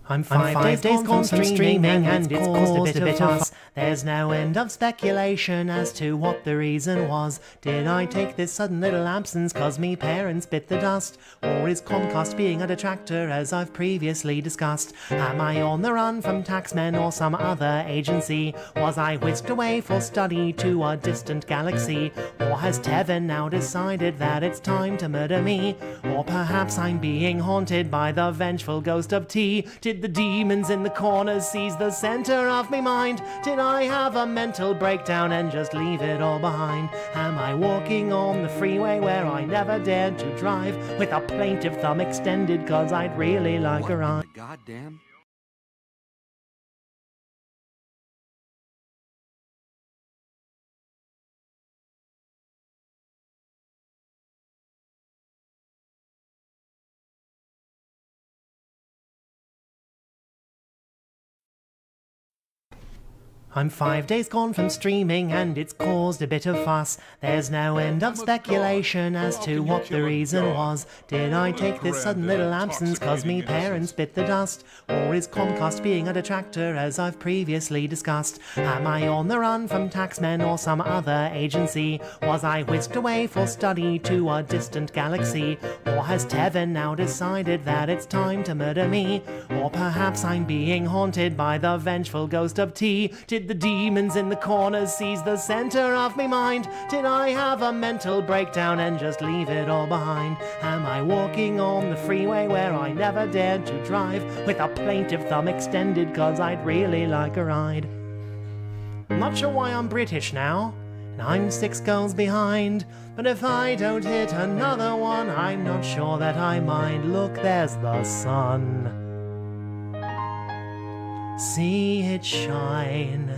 I'm 5 days gone from streaming and it's caused a bit of fuss. There's no end of speculation as to what the reason was. Did I take this sudden little absence cause me parents bit the dust? Or is Comcast being a detractor as I've previously discussed? Am I on the run from taxmen or some other agency? Was I whisked away for study to a distant galaxy? Or has Tevin now decided that it's time to murder me? Or perhaps I'm being haunted by the vengeful ghost of T? Did the demons in the corners seize the center of me mind? Did I have a mental breakdown and just leave it all behind? Am I walking on the freeway where I never dared to drive, with a plaintive thumb extended cause I'd really like a ride? Goddamn. I'm 5 days gone from streaming and it's caused a bit of fuss. There's no end of speculation as to what the reason was. Did I take this sudden little absence cause me parents bit the dust? Or is Comcast being a detractor as I've previously discussed? Am I on the run from taxmen or some other agency? Was I whisked away for study to a distant galaxy? Or has Tevin now decided that it's time to murder me? Or perhaps I'm being haunted by the vengeful ghost of T? Did the demons in the corners seize the center of me mind? Did I have a mental breakdown and just leave it all behind? Am I walking on the freeway where I never dared to drive, with a plaintive thumb extended cause I'd really like a ride? I'm not sure why I'm British now, and I'm 6 girls behind, but if I don't hit another one, I'm not sure that I mind. Look, there's the sun. See it shine.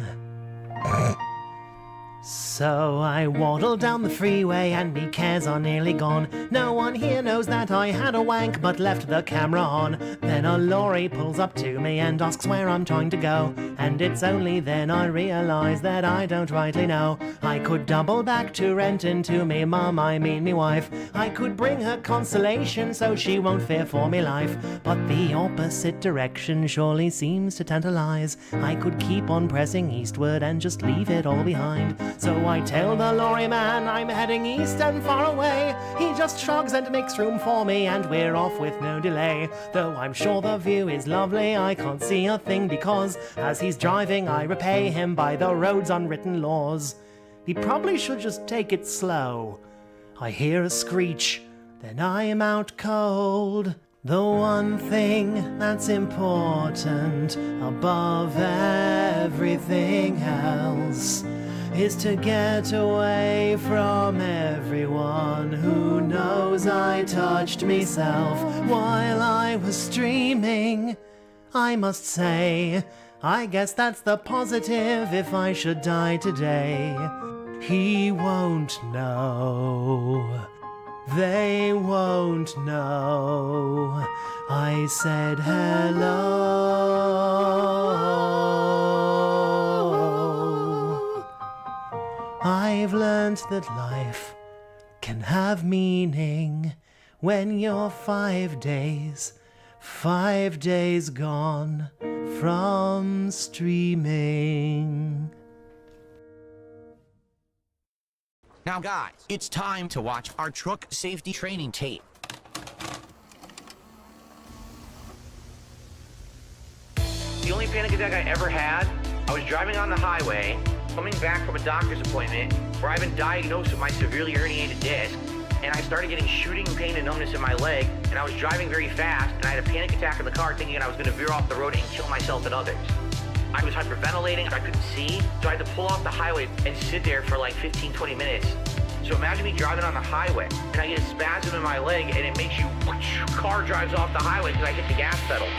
So I waddle down the freeway and me cares are nearly gone. No one here knows that I had a wank but left the camera on. Then a lorry pulls up to me and asks where I'm trying to go, and it's only then I realise that I don't rightly know. I could double back to Renton to me mum, I mean me wife. I could bring her consolation so she won't fear for me life, but the opposite direction surely seems to tantalise. I could keep on pressing eastward and just leave it all behind. So I tell the lorry man I'm heading east and far away. He just shrugs and makes room for me and we're off with no delay. Though I'm sure the view is lovely, I can't see a thing because as he's driving I repay him by the road's unwritten laws. He probably should just take it slow. I hear a screech, then I'm out cold. The one thing that's important above everything else is to get away from everyone who knows I touched myself while I was streaming. I must say, I guess that's the positive if I should die today. He won't know. They won't know. I said hello. I've learned that life can have meaning when you're 5 days gone from streaming. Now guys, it's time to watch our truck safety training tape. The only panic attack I ever had, I was driving on the highway, coming back from a doctor's appointment where I've been diagnosed with my severely herniated disc, and I started getting shooting pain and numbness in my leg, and I was driving very fast, and I had a panic attack in the car thinking I was going to veer off the road and kill myself and others. I was hyperventilating, I couldn't see, so I had to pull off the highway and sit there for like 15-20 minutes. So imagine me driving on the highway, and I get a spasm in my leg, and it makes you, car drives off the highway because I hit the gas pedal.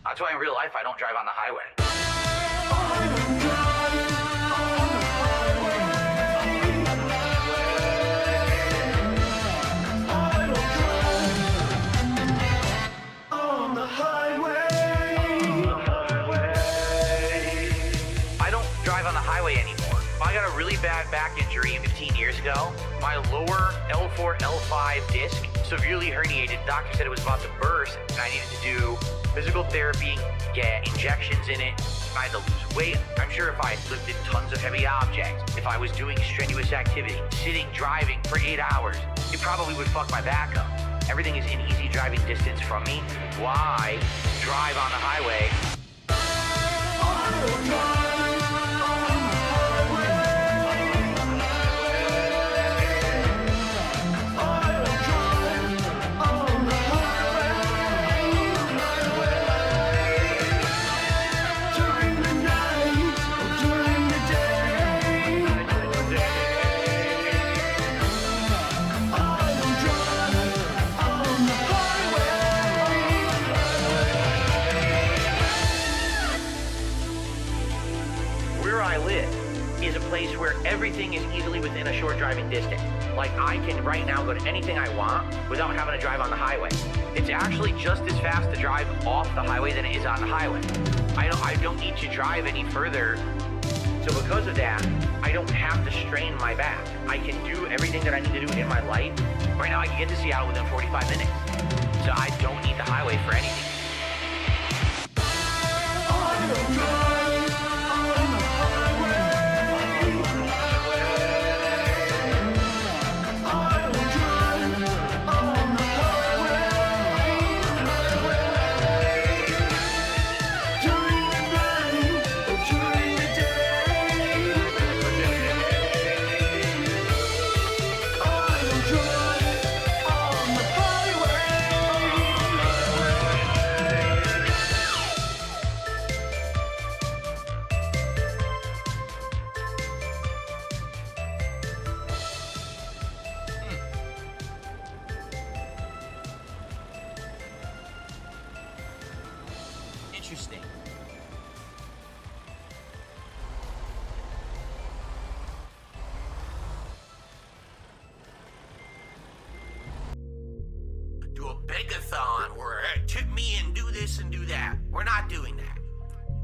That's why in real life I don't drive on the highway. I got a really bad back injury 15 years ago. My lower L4, L5 disc severely herniated. Doctor said it was about to burst, and I needed to do physical therapy, get injections in it. I had to lose weight. I'm sure if I lifted tons of heavy objects, if I was doing strenuous activity, sitting, driving for 8 hours, it probably would fuck my back up. Everything is in easy driving distance from me. Why drive on the highway? Place where everything is easily within a short driving distance. Like I can right now go to anything I want without having to drive on the highway. It's actually just as fast to drive off the highway than it is on the highway. I don't need to drive any further. So because of that, I don't have to strain my back. I can do everything that I need to do in my life. Right now I can get to Seattle within 45 minutes. So I don't need the highway for anything. Interesting. Do a begathon where tip me and do this and do that. We're not doing that.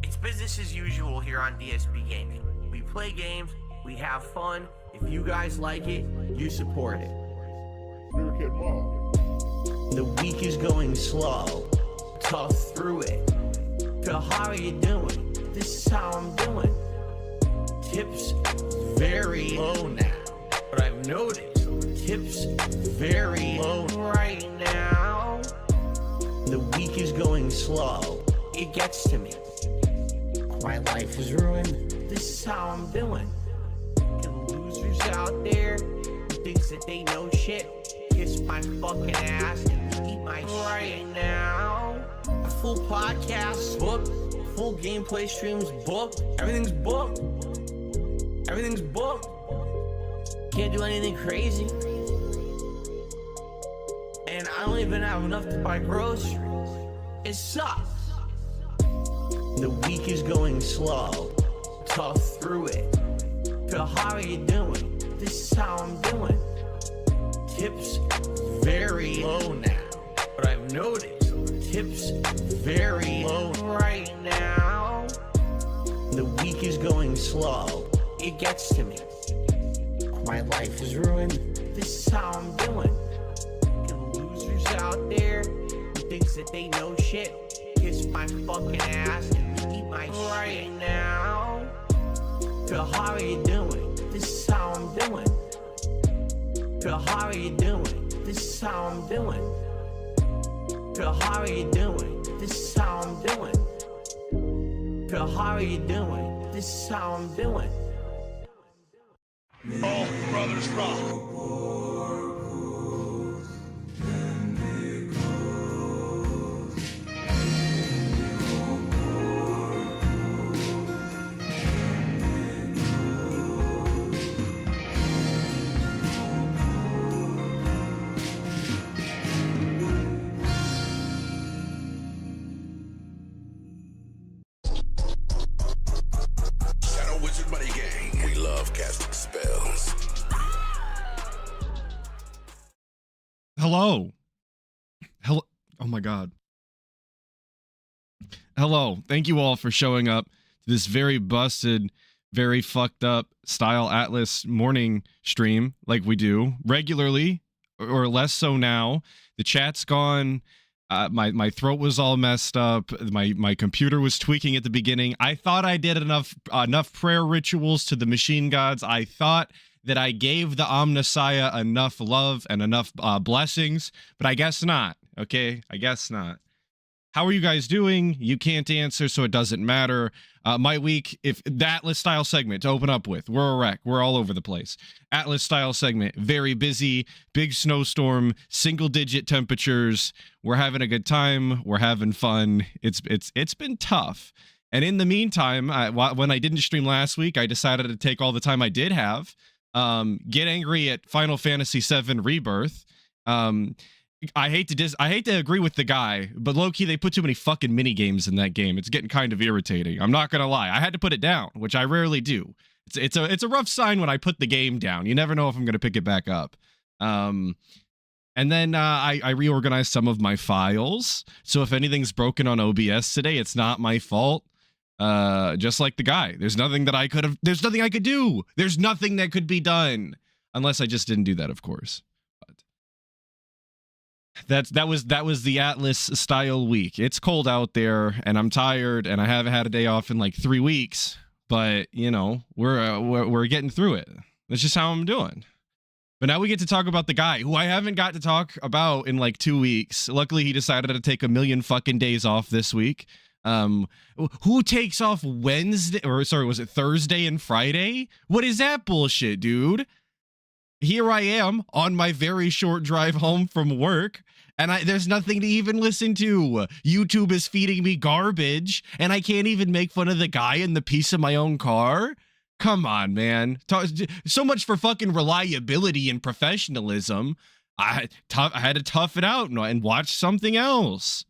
It's business as usual here on DSP Gaming. We play games, we have fun. If you guys like it, you support it. The week is going slow. Tough through it. So how are you doing? This is how I'm doing. Tips very low now. But I've noticed tips very low right now. The week is going slow. It gets to me. My life is ruined. This is how I'm doing. And losers out there who thinks that they know shit, kiss my fucking ass and eat my right now. A full podcast booked, full gameplay streams booked. Everything's booked. Everything's booked. Can't do anything crazy. And I don't even have enough to buy groceries. It sucks. The week is going slow. Tough through it. So how are you doing? This is how I'm doing. Tips very low now. But I've noticed tips very low right now. The week is going slow. It gets to me. My life is ruined. This is how I'm doing. And losers out there who thinks that they know shit, kiss my fucking ass and eat my right now. So how are you doing? This is how I'm doing. So how are you doing? This is how I'm doing. So how are you doing? This is how I'm doing. So how are you doing? This is how I'm doing. All brothers rock. Hello. Hello. Oh my God. Hello. Thank you all for showing up to this very busted, very fucked up Style Atlas morning stream like we do regularly or less so now. The chat's gone. My throat was all messed up. My computer was tweaking at the beginning. I thought I did enough prayer rituals to the machine gods. I thought that I gave the Omnissiah enough love and enough blessings, but I guess not. Okay, I guess not. How are you guys doing? You can't answer, so it doesn't matter. My week, if the Atlas style segment to open up with, we're a wreck. We're all over the place. Atlas style segment, very busy, big snowstorm, single digit temperatures. We're having a good time. We're having fun. It's been tough. And in the meantime, when I didn't stream last week, I decided to take all the time I did have, get angry at Final Fantasy VII Rebirth. I hate to agree with the guy, but low-key they put too many fucking mini games in that game. It's getting kind of irritating. I'm not gonna lie. I had to put it down, which I rarely do. It's a rough sign when I put the game down. You never know if I'm gonna pick it back up. And then I reorganized some of my files. So if anything's broken on OBS today, it's not my fault. Just like the guy. There's nothing I could do. There's nothing that could be done. Unless I just didn't do that, of course. That was the Atlas style week. It's cold out there and I'm tired and I haven't had a day off in like 3 weeks, but you know, we're getting through it. That's just how I'm doing. But now we get to talk about the guy who I haven't got to talk about in like 2 weeks. Luckily he decided to take a million fucking days off this week. Who takes off Wednesday, or sorry, was it Thursday and Friday? What is that bullshit, dude? Here I am on my very short drive home from work, and there's nothing to even listen to. YouTube is feeding me garbage, and I can't even make fun of the guy in the piece of my own car. Come on, man. So much for fucking reliability and professionalism. I had to tough it out and watch something else.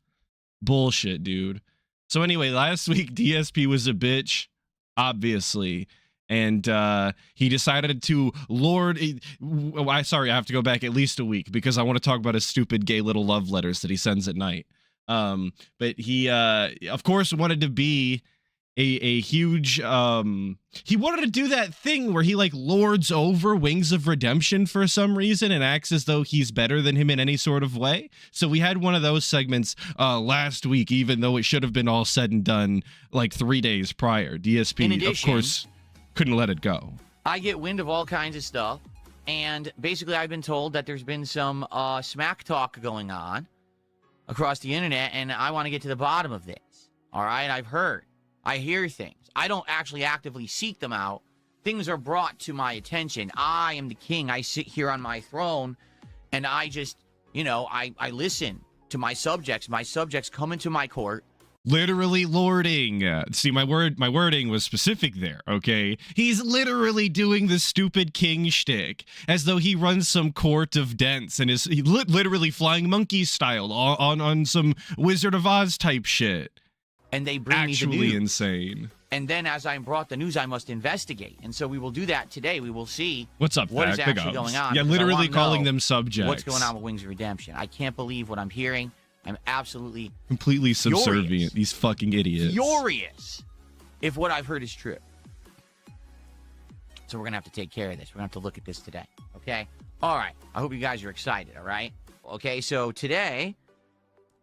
Bullshit, dude. So anyway, last week DSP was a bitch, obviously. And he decided to I have to go back at least a week because I want to talk about his stupid gay little love letters that he sends at night. But he, of course, wanted to be a huge, he wanted to do that thing where he like lords over Wings of Redemption for some reason and acts as though he's better than him in any sort of way. So we had one of those segments last week, even though it should have been all said and done like 3 days prior. DSP, In addition, of course, couldn't let it go. I get wind of all kinds of stuff, and basically I've been told that there's been some smack talk going on across the internet, and I want to get to the bottom of this. All right, I hear things. I don't actually actively seek them out. Things are brought to my attention. I am the king. I sit here on my throne, and I just, I listen to my subjects. My subjects come into my court. Literally lording. See, my wording was specific there, okay? He's literally doing the stupid king shtick, as though he runs some court of dents and is literally flying monkey style on some Wizard of Oz type shit. And they bring me the news. Actually insane. And then as I'm brought the news, I must investigate. And so we will do that today. We will see what's up, what is actually going on. Yeah, literally calling them subjects. What's going on with Wings of Redemption? I can't believe what I'm hearing. I'm absolutely completely subservient. These fucking idiots. Furious if what I've heard is true. So we're going to have to take care of this. We're going to have to look at this today. Okay? All right. I hope you guys are excited. All right? Okay, so today,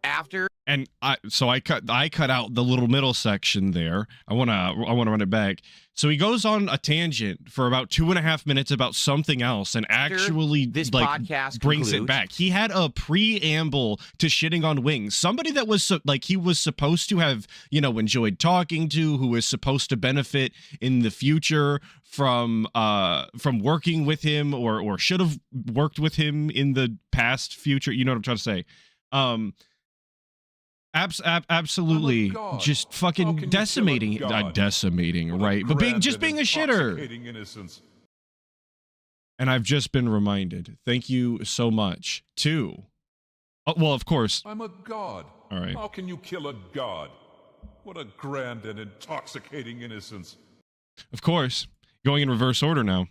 after... And I cut out the little middle section there. I wanna run it back. So he goes on a tangent for about 2.5 minutes about something else, and actually this like podcast brings concludes. it back. He had a preamble to shitting on Wings. Somebody that was he was supposed to have enjoyed talking to, who was supposed to benefit in the future from working with him, or should have worked with him in the past future. You know what I'm trying to say? Absolutely, just fucking decimating, right? But being a shitter. And I've just been reminded. Thank you so much. Too. Oh, well, of course. I'm a god. All right. How can you kill a god? What a grand and intoxicating innocence. Of course. Going in reverse order now.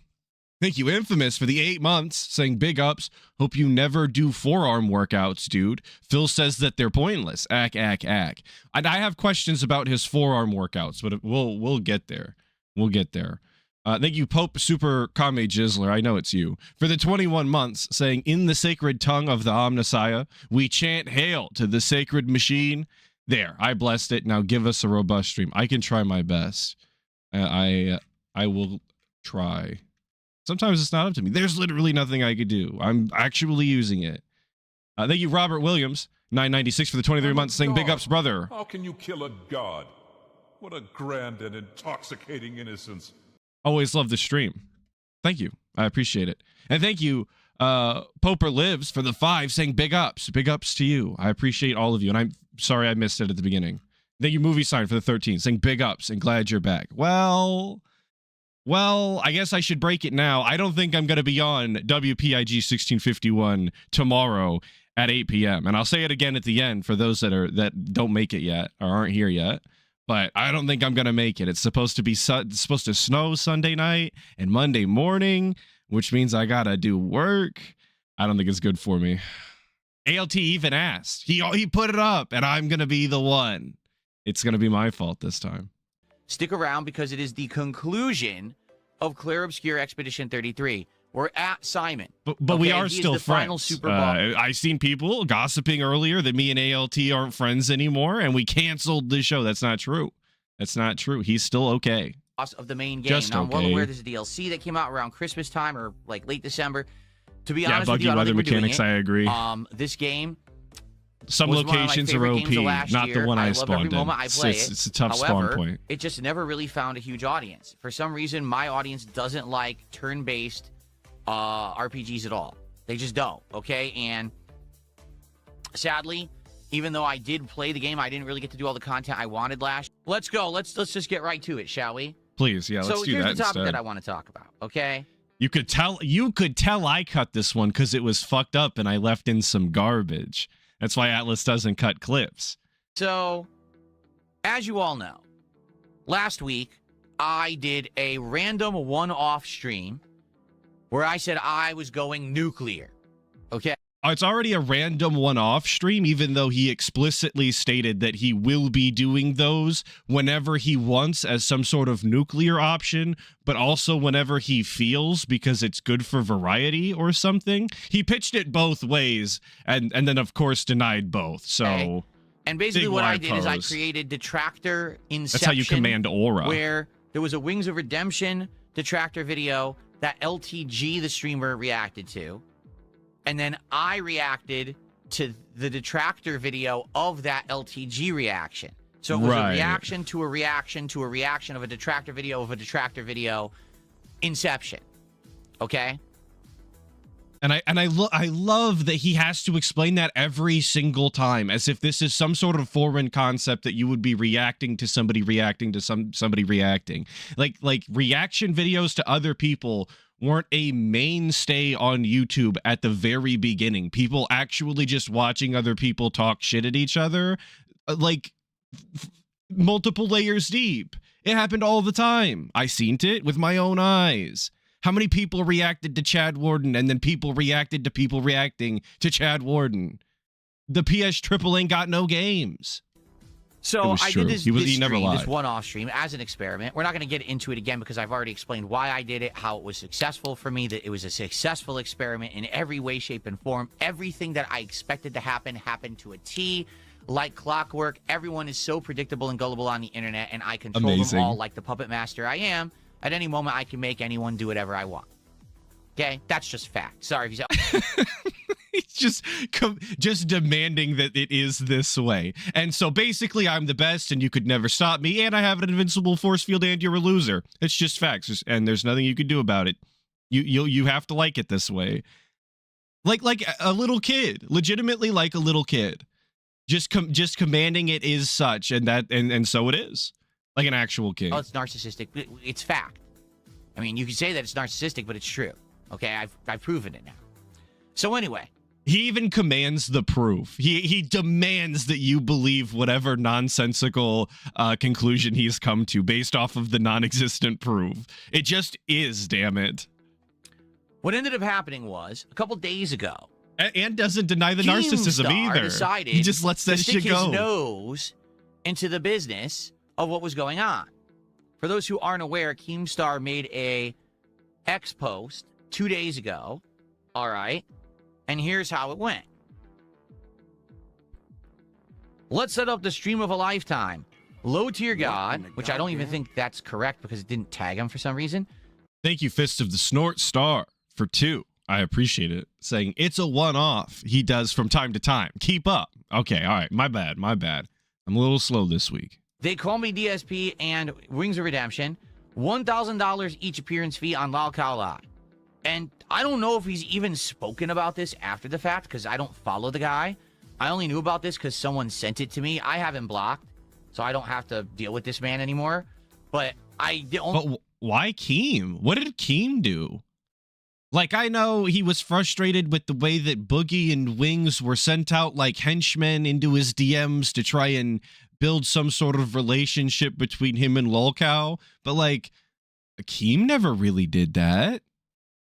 Thank you, Infamous, for the 8 months, saying big ups. Hope you never do forearm workouts, dude. Phil says that they're pointless. Ack. And I have questions about his forearm workouts, but we'll get there. We'll get there. Thank you, Pope Super Kame Jizzler. I know it's you. For the 21 months, saying, in the sacred tongue of the Omnissiah, we chant hail to the sacred machine. There, I blessed it. Now give us a robust stream. I can try my best. I will try. Sometimes it's not up to me. There's literally nothing I could do. I'm actually using it. Thank you, Robert Williams, 996 for the 23 months, saying, big ups, brother. How can you kill a god? What a grand and intoxicating innocence. Always love the stream. Thank you. I appreciate it. And thank you, Poper Lives, for the 5, saying big ups. Big ups to you. I appreciate all of you. And I'm sorry I missed it at the beginning. Thank you, Movie Sign, for the 13, saying big ups and glad you're back. Well, I guess I should break it now. I don't think I'm going to be on WPIG 1651 tomorrow at 8 p.m. And I'll say it again at the end for those that don't make it yet or aren't here yet. But I don't think I'm going to make it. It's supposed to snow Sunday night and Monday morning, which means I got to do work. I don't think it's good for me. ALT even asked. He put it up, and I'm going to be the one. It's going to be my fault this time. Stick around because it is the conclusion of Clear Obscure Expedition 33. We're at Simon. But we are still friends. I seen people gossiping earlier that me and ALT aren't friends anymore, and we canceled the show. That's not true. That's not true. He's still okay. Of the main game. Just now, I'm okay. well aware there's a DLC that came out around Christmas time or like late December. To be honest with buggy you, I don't weather think we're doing mechanics. it. I agree. This game. Some was locations are OP, not the one I spawned in. It's a tough However, spawn point. It just never really found a huge audience. For some reason, my audience doesn't like turn-based RPGs at all. They just don't, okay? And sadly, even though I did play the game, I didn't really get to do all the content I wanted last. Let's go. Let's just get right to it, shall we? Please, yeah, let's do that. So here's the topic instead that I want to talk about, okay? You could tell I cut this one because it was fucked up and I left in some garbage. That's why Atlas doesn't cut clips. So, as you all know, last week I did a random one-off stream where I said I was going nuclear, okay? It's already a random one-off stream, even though he explicitly stated that he will be doing those whenever he wants as some sort of nuclear option, but also whenever he feels because it's good for variety or something. He pitched it both ways and then, of course, denied both. So, okay. And basically what I did is I created Detractor Inception. That's how you command Aura. Where there was a Wings of Redemption Detractor video that LTG, the streamer, reacted to. And then I reacted to the Detractor video of that LTG reaction. So it was a reaction to a reaction to a reaction of a Detractor video of a Detractor video. Inception. Okay? And I love that he has to explain that every single time, as if this is some sort of foreign concept that you would be reacting to somebody reacting to somebody reacting. Like reaction videos to other people weren't a mainstay on YouTube at the very beginning. People actually just watching other people talk shit at each other, like multiple layers deep. It happened all the time. I seen it with my own eyes. How many people reacted to Chad Warden and then people reacted to people reacting to Chad Warden? The PS Triple ain't got no games. So I did this one-off stream as an experiment. We're not going to get into it again because I've already explained why I did it, how it was successful for me, that it was a successful experiment in every way, shape, and form. Everything that I expected to happen happened to a T, like clockwork. Everyone is so predictable and gullible on the internet, and I control them all like the puppet master I am. At any moment, I can make anyone do whatever I want. Okay? That's just fact. Sorry if you said... He's just demanding that it is this way. And so basically I'm the best and you could never stop me and I have an invincible force field and you're a loser. It's just facts and there's nothing you could do about it. You have to like it this way. Like a little kid, legitimately like a little kid. Just commanding it is such and so it is. Like an actual kid. Oh, it's narcissistic. It's fact. I mean, you can say that it's narcissistic, but it's true. Okay, I've proven it now. So anyway, he even commands the proof. He demands that you believe whatever nonsensical conclusion he's come to based off of the non-existent proof. It just is, damn it. What ended up happening was a couple days ago. And doesn't deny the narcissism either. Decided he just lets that shit go. His nose into the business of what was going on. for those who aren't aware, Keemstar made a X post 2 days ago. All right. And here's how it went. Let's set up the stream of a lifetime. Low tier god, which I don't even think that's correct because it didn't tag him for some reason. Thank you, Fist of the Snort Star, for 2. I appreciate it. Saying it's a one-off he does from time to time. Keep up. Okay, all right. My bad. I'm a little slow this week. They call me DSP and Wings of Redemption. $1,000 each appearance fee on Lao Khao Lai. And I don't know if he's even spoken about this after the fact because I don't follow the guy. I only knew about this because someone sent it to me. I have him blocked, so I don't have to deal with this man anymore. But But why Keem? What did Keem do? Like, I know he was frustrated with the way that Boogie and Wings were sent out like henchmen into his DMs to try and build some sort of relationship between him and Lolcow, but like, Keem never really did that.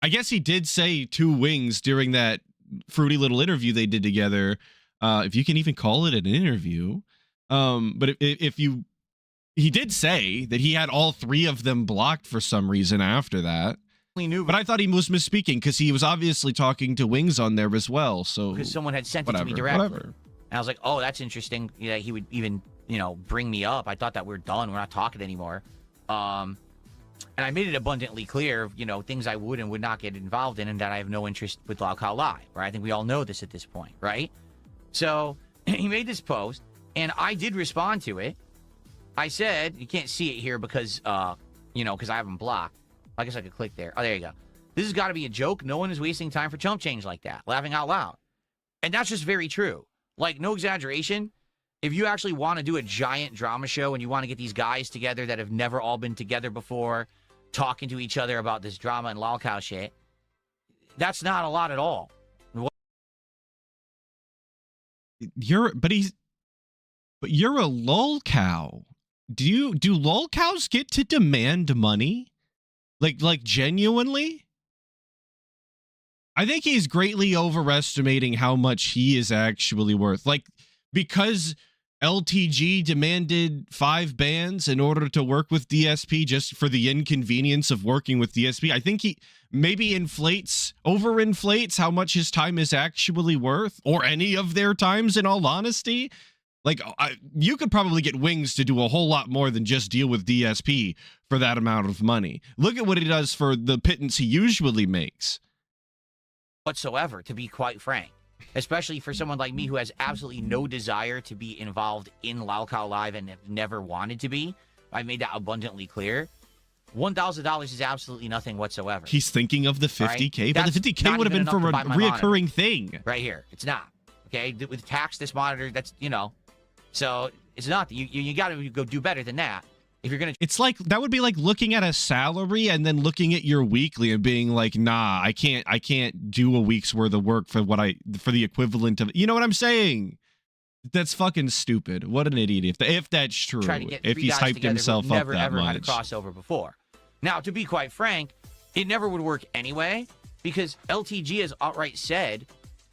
I guess he did say to Wings during that fruity little interview they did together, if you can even call it an interview. But he did say that he had all 3 of them blocked for some reason after that. But I thought he was misspeaking because he was obviously talking to Wings on there as well. So because someone had sent it to me directly. And I was like, oh, that's interesting. Yeah, he would even, bring me up. I thought that we're done. We're not talking anymore. And I made it abundantly clear, things I would and would not get involved in and that I have no interest with Lao Khao Lai, right? I think we all know this at this point, right? So he made this post and I did respond to it. I said, you can't see it here because, because I have him blocked. I guess I could click there. Oh, there you go. This has got to be a joke. No one is wasting time for chump change like that. Laughing out loud. And that's just very true. Like, no exaggeration. If you actually want to do a giant drama show and you want to get these guys together that have never all been together before, talking to each other about this drama and lolcow shit, that's not a lot at all. But you're a lolcow. Do lolcows get to demand money? Like genuinely? I think he's greatly overestimating how much he is actually worth. Like, because LTG demanded 5 bands in order to work with DSP just for the inconvenience of working with DSP. I think he maybe overinflates how much his time is actually worth, or any of their times, in all honesty. Like, you could probably get Wings to do a whole lot more than just deal with DSP for that amount of money. Look at what he does for the pittance he usually makes. Whatsoever, to be quite frank. Especially for someone like me who has absolutely no desire to be involved in Lao Khao Live and have never wanted to be. I made that abundantly clear. $1,000 is absolutely nothing whatsoever. He's thinking of the 50K, right? But the 50K would have been for a reoccurring thing. Right here. It's not. Okay? With tax, this monitor, that's, So it's not. You got to go do better than that. If you're gonna, it's like that would be like looking at a salary and then looking at your weekly and being like, nah, I can't do a week's worth of work for the equivalent of, you know what I'm saying? That's fucking stupid. What an idiot if that's true. If he's hyped himself up that much. Never ever had a crossover before. Now, to be quite frank, it never would work anyway because LTG has outright said,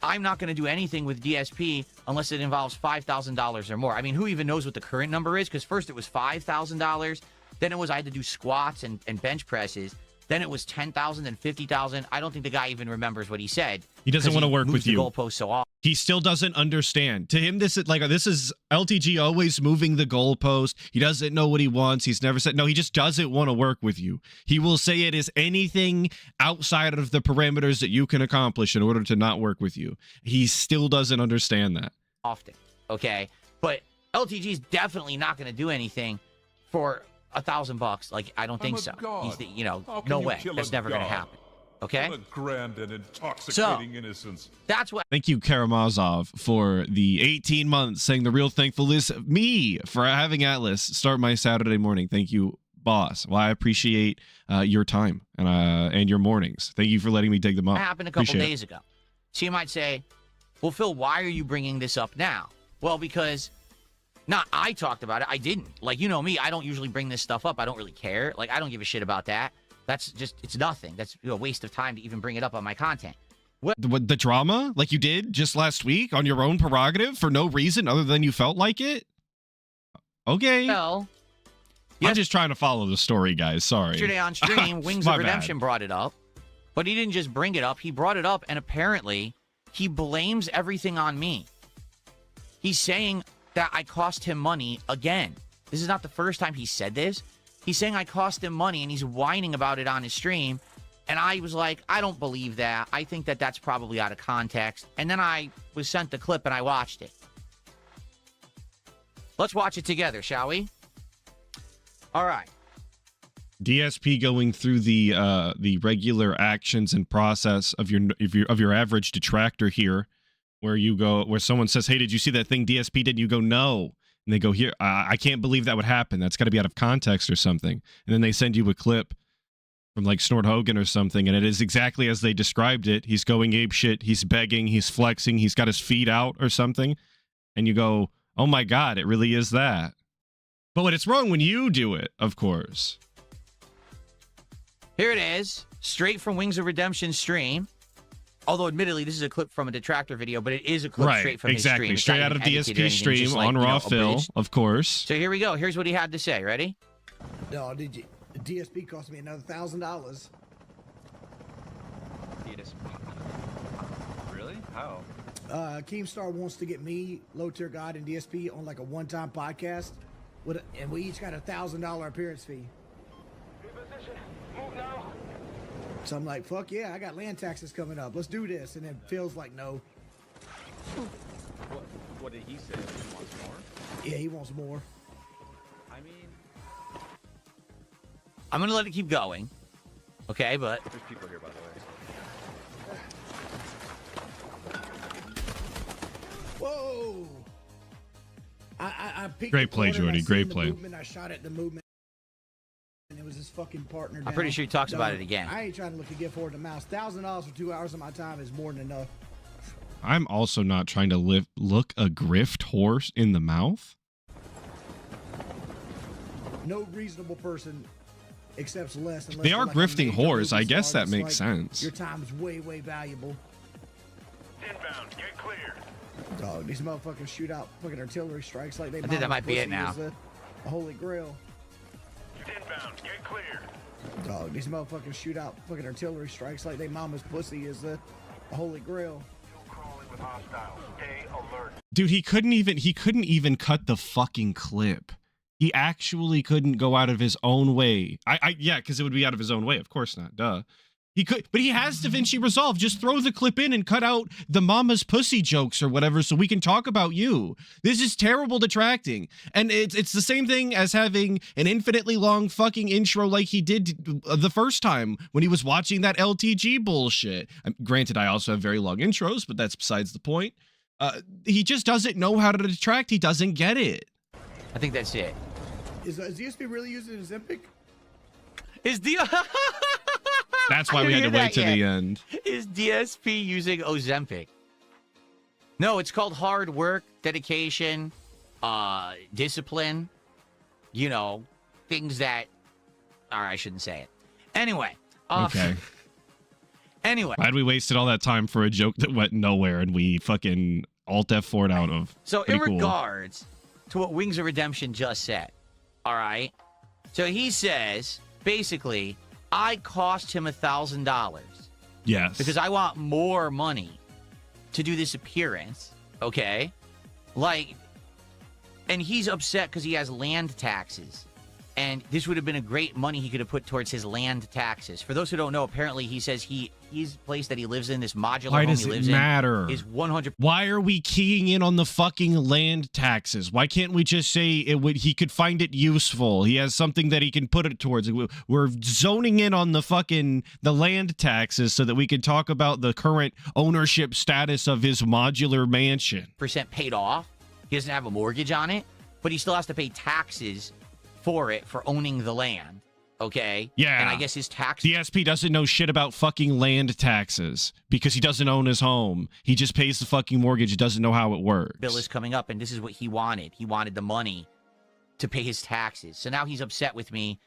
I'm not going to do anything with DSP unless it involves $5,000 or more. I mean, who even knows what the current number is? Because first it was $5,000. Then it was I had to do squats and bench presses. Then it was $10,000 and $50,000. I don't think the guy even remembers what he said. He doesn't want to work with you. Goalpost so often. He still doesn't understand. To him, this is LTG always moving the goalpost. He doesn't know what he wants. He's never said no. He just doesn't want to work with you. He will say it is anything outside of the parameters that you can accomplish in order to not work with you. He still doesn't understand that. Often, okay, but LTG is definitely not going to do anything for $1,000. Like, I don't think so. He's no way. That's never going to happen. Okay. What a grand and intoxicating innocence. That's what. Thank you, Karamazov, for the 18 months. Saying the real thankful is me for having Atlas start my Saturday morning. Thank you, boss. Well, I appreciate your time and your mornings. Thank you for letting me dig them up. It happened a couple days ago. So you might say, well, Phil, why are you bringing this up now? Well, because not I talked about it. I didn't. Like, you know me, I don't usually bring this stuff up. I don't really care. Like, I don't give a shit about that. That's just, it's nothing. That's a waste of time to even bring it up on my content. The drama? Like you did just last week on your own prerogative for no reason other than you felt like it? Okay. Well, I'm just trying to follow the story, guys. Sorry. Yesterday on stream, Wings My of bad. Redemption brought it up. But he didn't just bring it up. He brought it up, and apparently he blames everything on me. He's saying that I cost him money again. This is not the first time he said this. He's saying I cost him money, and he's whining about it on his stream. And I was like, I don't believe that. I think that that's probably out of context. And then I was sent the clip, and I watched it. Let's watch it together, shall we? All right. DSP going through the regular actions and process of your average detractor here, where someone says, "Hey, did you see that thing DSP did?" You go, "No," and they go, "Here, I can't believe that would happen. That's got to be out of context or something." And then they send you a clip from like Snort Hogan or something, and it is exactly as they described it. He's going ape shit. He's begging. He's flexing. He's got his feet out or something, and you go, "Oh my God, it really is that." But it's wrong when you do it, of course. Here it is, straight from Wings of Redemption stream. Although, admittedly, this is a clip from a detractor video, but it is a clip straight from his stream. Exactly, straight out of DSP stream like, on Raw Phil, abridged. of course. So here we go. Here's what he had to say. Ready? No, did you? DSP cost me another $1,000. DSP. Really? How? Keemstar wants to get me, Low Tier God, and DSP on like a one-time podcast, and we each got a $1,000 appearance fee. So I'm like, fuck yeah, I got land taxes coming up. Let's do this. And then Phil's like, no. What did he say? He wants more? Yeah, he wants more. I mean, I'm going to let it keep going. Okay, but... there's people here, by the way. Whoa! I picked Great the play, corner, Jordy. I Great seen the play. movement, I shot at the movement. And it was his fucking partner. I'm pretty down. sure he talks about Dog, it again. I ain't trying to look a gift horse in the mouth. $1,000 for 2 hours of my time is more than enough. I'm also not trying to look a grift horse in the mouth. No reasonable person accepts less. Unless They they're are like a grifting major whores. I movie guess star that that's makes like, sense. Your time is way, way valuable. Inbound, get clear. Dog, these motherfuckers shoot out fucking artillery strikes like they. I think that might be it now. A holy grail. Inbound, get clear. Dog, these motherfuckers shoot out fucking artillery strikes like they mama's pussy is a holy grail. Still crawling with hostiles. Stay alert. Dude, he couldn't even cut the fucking clip. He actually couldn't go out of his own way. Yeah, because it would be out of his own way. Of course not. Duh. He could, but he has DaVinci Resolve. Just throw the clip in and cut out the mama's pussy jokes or whatever so we can talk about you. This is terrible detracting. And it's the same thing as having an infinitely long fucking intro like he did the first time when he was watching that LTG bullshit. Granted, I also have very long intros, but that's besides the point. He just doesn't know how to detract. He doesn't get it. I think that's it. Is DSP really using Ozempic? Is the... That's why we had to wait to the end. Is DSP using Ozempic? No, it's called hard work, dedication, discipline. You know, things that... All right, I shouldn't say it. Anyway. Okay. Anyway. Glad we wasted all that time for a joke that went nowhere and we fucking Alt F4'd out of. So Pretty in cool. regards to what Wings of Redemption just said, all right? So he says, basically, I cost him $1,000 Yes. because I want more money to do this appearance, okay? Like, and he's upset because he has land taxes. And this would have been a great money he could have put towards his land taxes. For those who don't know, apparently he says his place that he lives in, this modular Why home does he it lives matter? in, is 100%. Why are we keying in on the fucking land taxes? Why can't we just say he could find it useful? He has something that he can put it towards. We're zoning in on the land taxes so that we can talk about the current ownership status of his modular mansion. % paid off. He doesn't have a mortgage on it, but he still has to pay taxes for it for owning the land. Okay? Yeah. And I guess his tax... DSP doesn't know shit about fucking land taxes because he doesn't own his home. He just pays the fucking mortgage. He doesn't know how it works. bill is coming up, and this is what he wanted. He wanted the money to pay his taxes. So now he's upset with me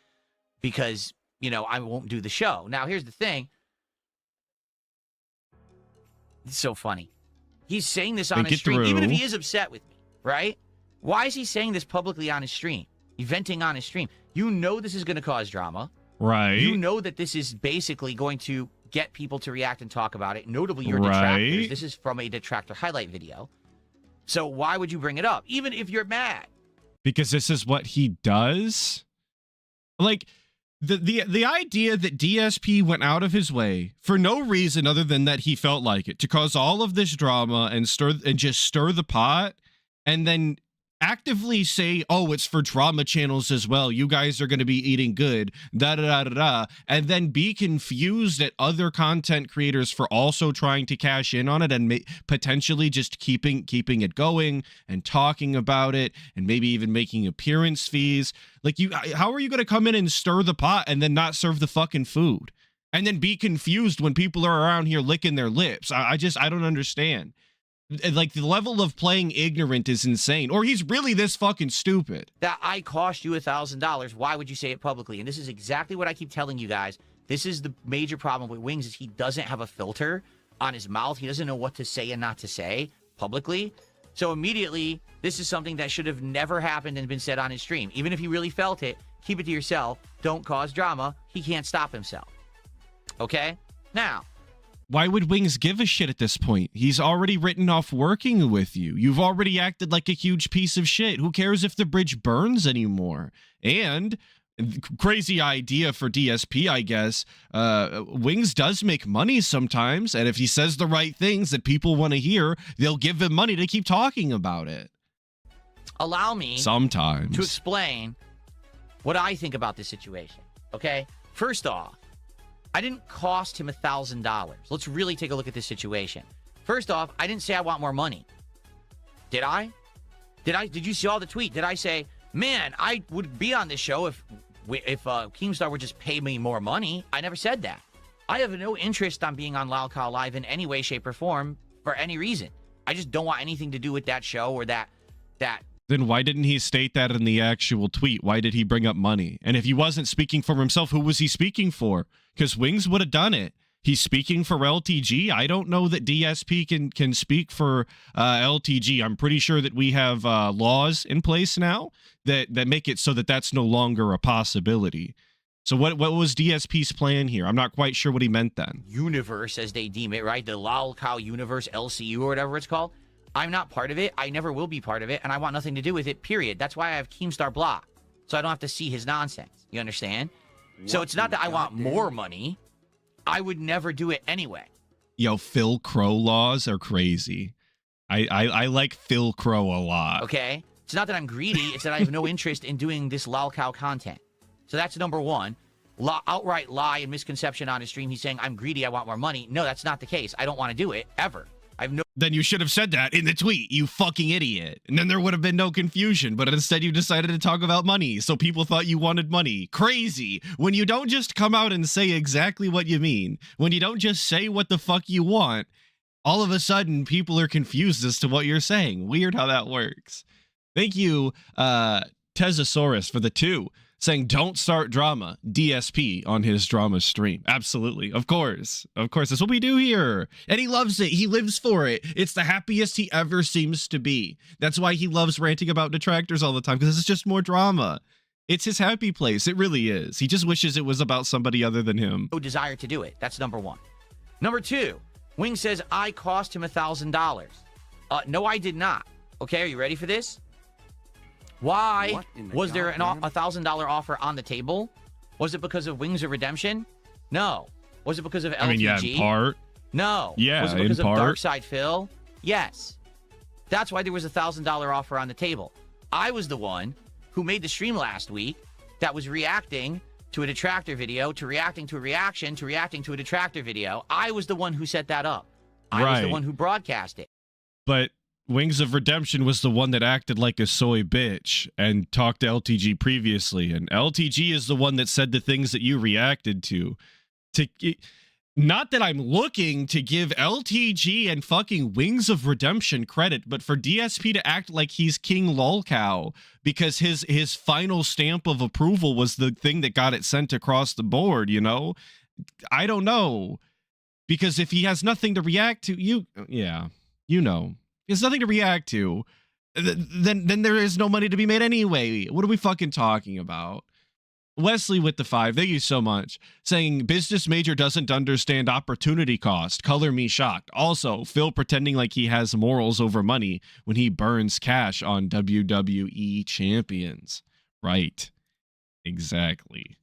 because, you know, I won't do the show. Now, here's the thing. It's so funny. He's saying this on Think his it stream, even if through. he is upset with me, right? Why is he saying this publicly on his stream? venting on his stream. You know this is going to cause drama. Right. You know that this is basically going to get people to react and talk about it, notably your detractors. This is from a detractor highlight video. So why would you bring it up, even if you're mad? Because this is what he does. Like, the idea that DSP went out of his way for no reason other than that he felt like it to cause all of this drama and just stir the pot, and then actively say, oh, it's for drama channels as well, you guys are going to be eating good, da da da da da, and then be confused at other content creators for also trying to cash in on it and potentially just keeping it going and talking about it and maybe even making appearance fees. Like, how are you going to come in and stir the pot and then not serve the fucking food and then be confused when people are around here licking their lips? I don't understand. Like, the level of playing ignorant is insane. Or he's really this fucking stupid. That I cost you $1,000. Why would you say it publicly? And this is exactly what I keep telling you guys. This is the major problem with Wings, is he doesn't have a filter on his mouth. He doesn't know what to say and not to say publicly. So immediately, this is something that should have never happened and been said on his stream. Even if he really felt it, keep it to yourself. Don't cause drama. He can't stop himself. Okay? Now, why would Wings give a shit at this point? He's already written off working with you. You've already acted like a huge piece of shit. Who cares if the bridge burns anymore? And crazy idea for DSP, I guess. Wings does make money sometimes, and if he says the right things that people want to hear, they'll give him money to keep talking about it. Allow me sometimes to explain what I think about this situation. Okay? First off, I didn't cost him $1,000. Let's really take a look at this situation. First off, I didn't say I want more money. Did I? Did you see all the tweet? Did I say, man, I would be on this show if Keemstar would just pay me more money? I never said that. I have no interest on being on Lalcow Live in any way, shape, or form for any reason. I just don't want anything to do with that show or that. Then why didn't he state that in the actual tweet? Why did he bring up money? And if he wasn't speaking for himself, who was he speaking for? Because Wings would have done it. He's speaking for LTG. I don't know that DSP can speak for LTG. I'm pretty sure that we have laws in place now that make it so that that's no longer a possibility. So what was DSP's plan here? I'm not quite sure what he meant then. Universe, as they deem it, right? The Lalcow Universe, LCU, or whatever it's called. I'm not part of it. I never will be part of it, and I want nothing to do with it, period. That's why I have Keemstar blocked, so I don't have to see his nonsense. You understand? So it's not that I want more money. I would never do it anyway. Yo, Phil Crow laws are crazy. I like Phil Crow a lot. Okay? It's not that I'm greedy. It's that I have no interest in doing this Lalcow content. So that's number one. Outright lie and misconception on his stream. He's saying, I'm greedy, I want more money. No, that's not the case. I don't want to do it, ever. Then you should have said that in the tweet, you fucking idiot. And then there would have been no confusion, but instead you decided to talk about money, so people thought you wanted money. Crazy. When you don't just come out and say exactly what you mean, when you don't just say what the fuck you want, all of a sudden people are confused as to what you're saying. Weird how that works. Thank you, Tezosaurus, for the 2. Saying don't start drama, DSP on his drama stream. Absolutely. Of course. That's what we do here. And he loves it. He lives for it. It's the happiest he ever seems to be. That's why he loves ranting about detractors all the time, because it's just more drama. It's his happy place. It really is. He just wishes it was about somebody other than him. No desire to do it. That's number one. Number two, Wing says I cost him $1,000. No, I did not. Okay, are you ready for this? Why was there a $1,000 offer on the table? Was it because of Wings of Redemption? No. Was it because of LTG? I mean, yeah, in part. No. Yeah, was it because in of part. Darkside Phil? Yes. That's why there was a $1,000 offer on the table. I was the one who made the stream last week that was reacting to a detractor video, to reacting to a reaction, to reacting to a detractor video. I was the one who set that up. I was the one who broadcast it. But Wings of Redemption was the one that acted like a soy bitch and talked to LTG previously, and LTG is the one that said the things that you reacted to. Not that I'm looking to give LTG and fucking Wings of Redemption credit, but for DSP to act like he's King Lolcow because his final stamp of approval was the thing that got it sent across the board, you know? I don't know. Because if he has nothing to react to, you know. He has nothing to react to. then there is no money to be made anyway. What are we fucking talking about? Wesley with the 5, thank you so much. Saying business major doesn't understand opportunity cost. Color me shocked. Also, Phil pretending like he has morals over money when he burns cash on WWE champions. Right. Exactly.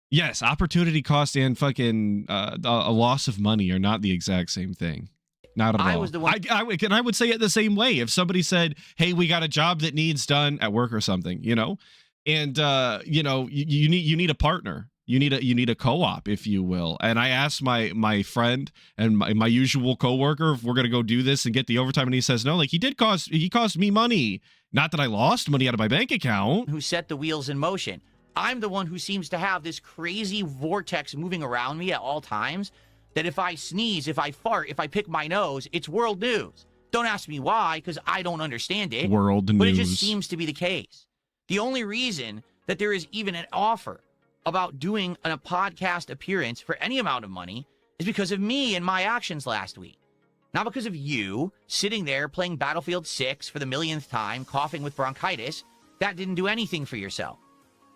Yes, opportunity cost and fucking a loss of money are not the exact same thing. Not at all. I was the one. I would say it the same way. If somebody said, "Hey, we got a job that needs done at work or something," you know, and you know, you need a partner. You need a co-op, if you will. And I asked my friend and my usual coworker if we're gonna go do this and get the overtime, and he says no. Like he cost me money. Not that I lost money out of my bank account. Who set the wheels in motion. I'm the one who seems to have this crazy vortex moving around me at all times, that if I sneeze, if I fart, if I pick my nose, it's world news. Don't ask me why, because I don't understand it. World news. But it just seems to be the case. The only reason that there is even an offer about doing a podcast appearance for any amount of money is because of me and my actions last week. Not because of you sitting there playing Battlefield 6 for the millionth time, coughing with bronchitis. That didn't do anything for yourself.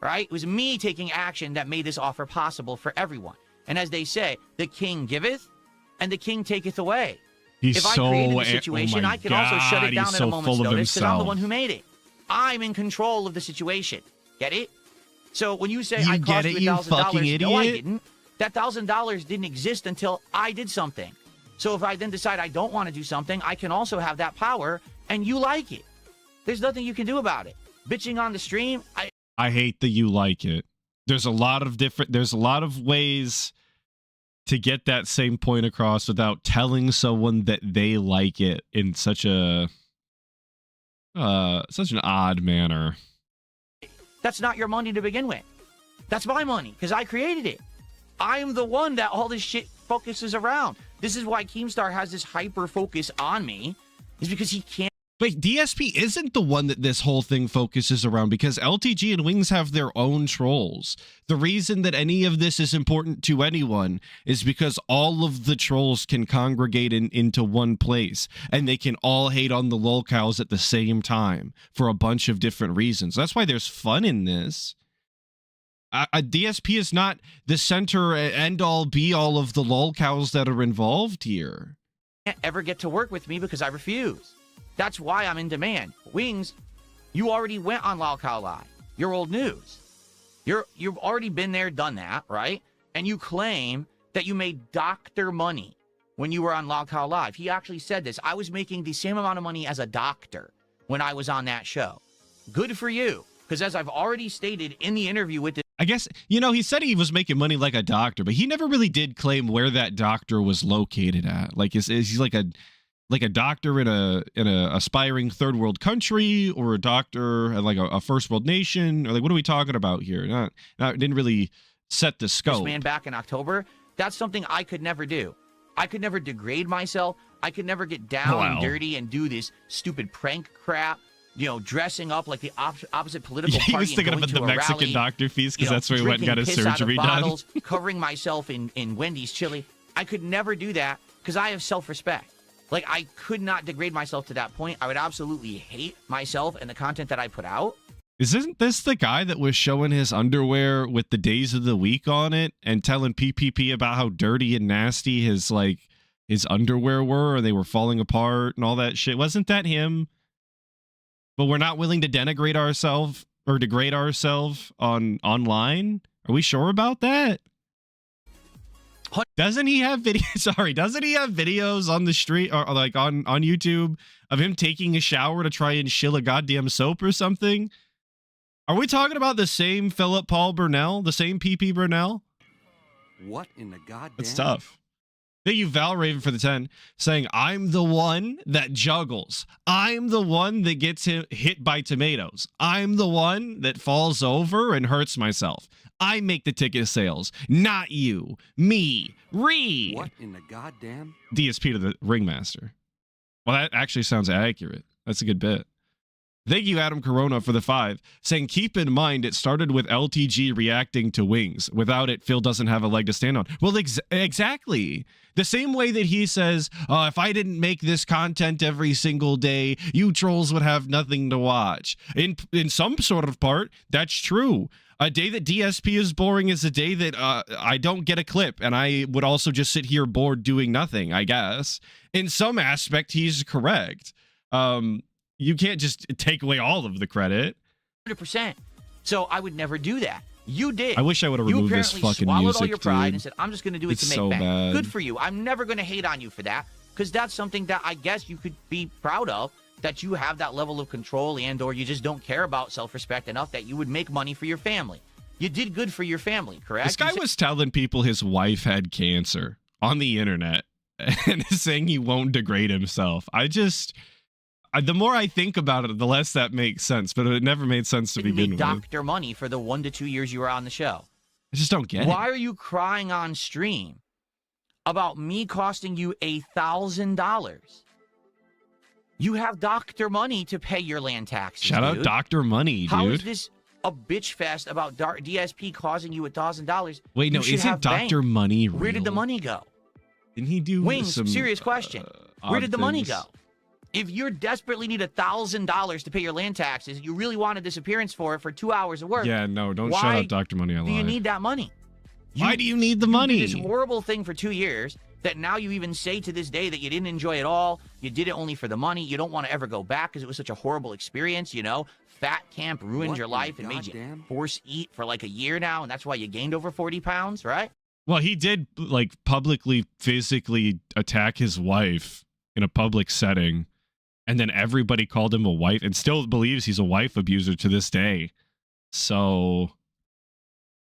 Right? It was me taking action that made this offer possible for everyone. And as they say, the king giveth and the king taketh away. If I created the situation, I can also shut it down at a moment's notice because I'm the one who made it. I'm in control of the situation. Get it? So when you say I cost you $1,000, no, I didn't. That $1,000 didn't exist until I did something. So if I then decide I don't want to do something, I can also have that power, and you like it. There's nothing you can do about it. Bitching on the stream, I hate that you like it. There's a lot of ways to get that same point across without telling someone that they like it in such an odd manner. That's not your money to begin with. That's my money because I created it. I'm the one that all this shit focuses around. This is why Keemstar has this hyper focus on me, is because he can't. Wait, DSP isn't the one that this whole thing focuses around, because LTG and Wings have their own trolls. The reason that any of this is important to anyone is because all of the trolls can congregate into one place, and they can all hate on the lolcows at the same time for a bunch of different reasons. That's why there's fun in this. DSP is not the center end-all be-all of the lolcows that are involved here. Can't ever get to work with me because I refuse. That's why I'm in demand. Wings, you already went on Lolcow Live. You're old news. You've already been there, done that, right? And you claim that you made doctor money when you were on Lolcow Live. He actually said this. I was making the same amount of money as a doctor when I was on that show. Good for you. Because as I've already stated in the interview with this, I guess, you know, he said he was making money like a doctor, but he never really did claim where that doctor was located at. Like, is he like a doctor in a aspiring third world country, or a doctor at like a first world nation, or like, what are we talking about here? Didn't really set the scope. This man back in October, that's something I could never do. I could never degrade myself. I could never get down and dirty and do this stupid prank crap. You know, dressing up like the opposite political party. He was thinking about the Mexican rally, doctor feast because that's where he went and got his surgery done. Covering myself in Wendy's chili. I could never do that because I have self-respect. Like, I could not degrade myself to that point. I would absolutely hate myself and the content that I put out. Isn't this the guy that was showing his underwear with the days of the week on it and telling PPP about how dirty and nasty his underwear were, and they were falling apart and all that shit? Wasn't that him? But we're not willing to denigrate ourselves or degrade ourselves online? Are we sure about that? Doesn't he have videos? Doesn't he have videos on the street or like on YouTube of him taking a shower to try and shill a goddamn soap or something? Are we talking about the same Philip Paul Burnell, the same PP Burnell? What in the goddamn? It's tough. Thank you, Val Raven, for the 10, saying, I'm the one that juggles. I'm the one that gets hit by tomatoes. I'm the one that falls over and hurts myself. I make the ticket sales, not you. Me. Reed. What in the goddamn? DSP to the ringmaster. Well, that actually sounds accurate. That's a good bit. Thank you, Adam Corona, for the 5, saying, keep in mind it started with LTG reacting to Wings. Without it, Phil doesn't have a leg to stand on. Well, exactly. The same way that he says, if I didn't make this content every single day, you trolls would have nothing to watch. In some sort of part, that's true. A day that DSP is boring is a day that I don't get a clip, and I would also just sit here bored doing nothing, I guess. In some aspect, he's correct. You can't just take away all of the credit. 100%. So I would never do that. You did. I wish I would have removed this fucking swallowed music, all your pride dude. and said, I'm just going to do it It's to make so bank. bad. Good for you. I'm never going to hate on you for that, because that's something that I guess you could be proud of, that you have that level of control and or you just don't care about self-respect enough that you would make money for your family. You did good for your family, correct? This guy was telling people his wife had cancer on the internet and is saying he won't degrade himself. The more I think about it, the less that makes sense, but it never made sense to begin with. Doctor money for the 1 to 2 years you were on the show. I just don't get it. Why are you crying on stream about me costing you $1,000? You have doctor money to pay your land taxes. Shout out Dr. Money, dude. How is this a bitch fest about DSP causing you $1,000? Wait, no, isn't Dr. Money real? Where did the money go? Didn't he do Wings, some serious question. Where did the money things? go? If you desperately need $1,000 to pay your land taxes, you really want a disappearance for it for 2 hours of work. Yeah, no, don't shout out Dr. Money. I do you lied. need that money? Why do you need the money? You did this horrible thing for 2 years that now you even say to this day that you didn't enjoy at all. You did it only for the money. You don't want to ever go back because it was such a horrible experience, you know? Fat camp ruined What your in life and made you goddamn- force eat for like a year now, and that's why you gained over 40 pounds, right? Well, he did like publicly, physically attack his wife in a public setting, and then everybody called him a wife and still believes he's a wife abuser to this day. So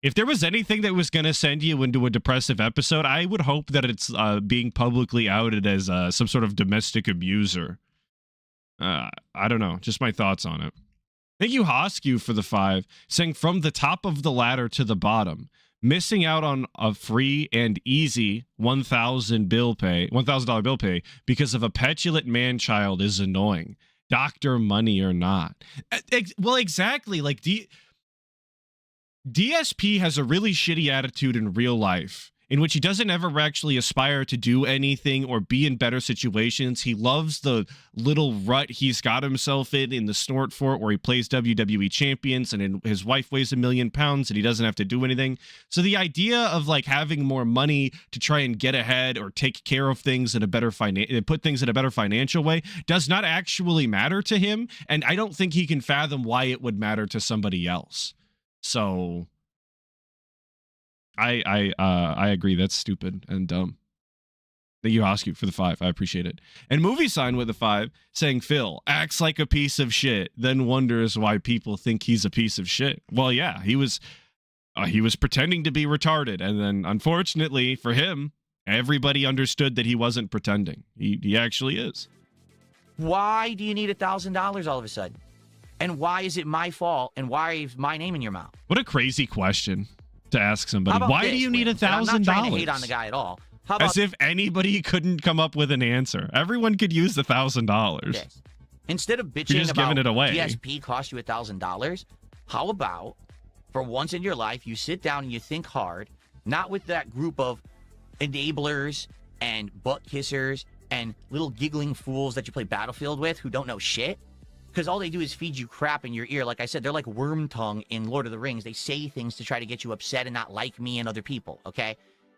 if there was anything that was going to send you into a depressive episode, I would hope that it's being publicly outed as some sort of domestic abuser. I don't know. Just my thoughts on it. Thank you, Hoskew, for the 5, saying from the top of the ladder to the bottom, missing out on a free and easy $1,000 bill pay because of a petulant man-child is annoying. Doctor money or not. Well, exactly. Like DSP has a really shitty attitude in real life, in which he doesn't ever actually aspire to do anything or be in better situations. He loves the little rut he's got himself in the snort fort where he plays WWE champions and his wife weighs 1,000,000 pounds and he doesn't have to do anything. So the idea of like having more money to try and get ahead or take care of things in a better put things in a better financial way does not actually matter to him. And I don't think he can fathom why it would matter to somebody else. So I agree. That's stupid and dumb. Thank you, Hoskew, for the 5. I appreciate it. And Movie Sign with the 5 saying Phil acts like a piece of shit, then wonders why people think he's a piece of shit. Well, yeah, he was pretending to be retarded, and then unfortunately for him, everybody understood that he wasn't pretending. He actually is. Why do you need $1,000 all of a sudden? And why is it my fault? And why is my name in your mouth? What a crazy question to ask somebody. How about Why this, do you need Wings? And I'm not trying to hate on $1,000? the guy at all. How about As if anybody couldn't come up with an answer. Everyone could use the $1,000. this? Instead of You're bitching just about giving it away. DSP cost you $1,000, how about for once in your life you sit down and you think hard, not with that group of enablers and butt kissers and little giggling fools that you play Battlefield with who don't know shit? Because all they do is feed you crap in your ear. Like I said, they're like worm tongue in Lord of the Rings. They say things to try to get you upset and not like me and other people, okay?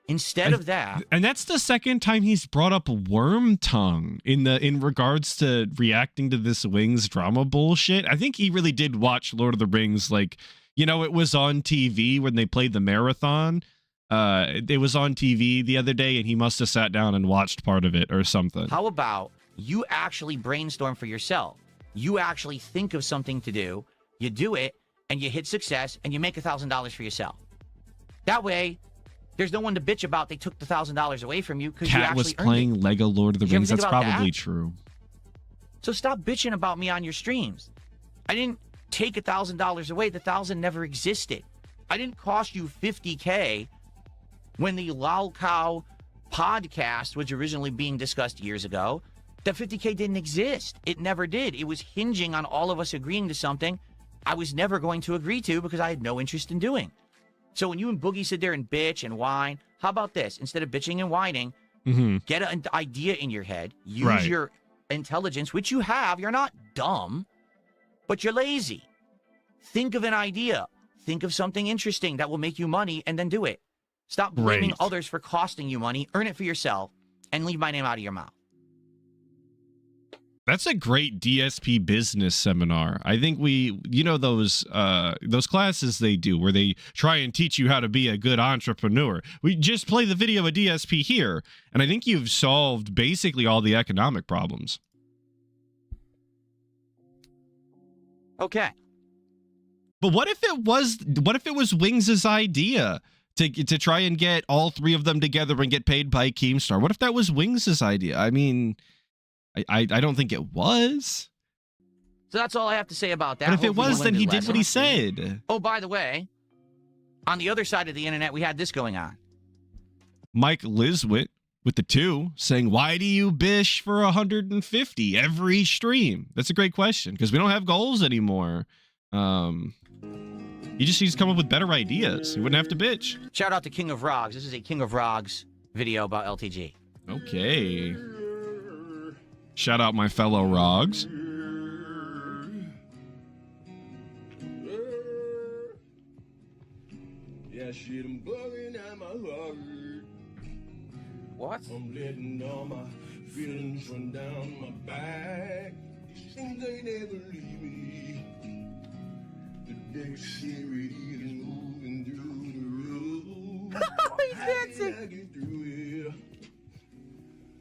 Instead of that... And that's the second time he's brought up worm tongue in regards to reacting to this Wings drama bullshit. I think he really did watch Lord of the Rings. Like, you know, it was on TV when they played the marathon. It was on TV the other day, and he must have sat down and watched part of it or something. How about you actually brainstorm for yourself? You actually think of something to do, you do it, and you hit success, and you make $1,000 for yourself. That way, there's no one to bitch about they took the $1,000 away from you because you Cat actually was playing Lego Lord of the Did you ever Rings. think That's about probably that? true. So stop bitching about me on your streams. I didn't take $1,000 away. The 1,000 never existed. I didn't cost you $50K when the Lol Cow podcast was originally being discussed years ago. that 50K didn't exist. It never did. It was hinging on all of us agreeing to something I was never going to agree to because I had no interest in doing. So when you and Boogie sit there and bitch and whine, how about this? Instead of bitching and whining, get an idea in your head, use your intelligence, which you have. You're not dumb, but you're lazy. Think of an idea. Think of something interesting that will make you money and then do it. Stop blaming others for costing you money. Earn it for yourself and leave my name out of your mouth. That's a great DSP business seminar. I think those classes they do where they try and teach you how to be a good entrepreneur. We just play the video of DSP here, and I think you've solved basically all the economic problems. Okay. But what if it was Wings' idea to try and get all three of them together and get paid by Keemstar? What if that was Wings' idea? I mean, I don't think it was. So that's all I have to say about that. But if it was, then he did what he said. Oh, by the way, on the other side of the internet, we had this going on. Mike Liswit with the 2 saying, why do you bish for 150 every stream? That's a great question because we don't have goals anymore. He just needs to come up with better ideas. He wouldn't have to bitch. Shout out to King of Rogs. This is a King of Rogs video about LTG. Okay. Shout out my fellow Rogs. Yeah, shit, I'm bugging at my heart. What? I'm letting all my feelings run down my back. These things they never leave me. The big series is moving through the road. He's dancing. I get through here,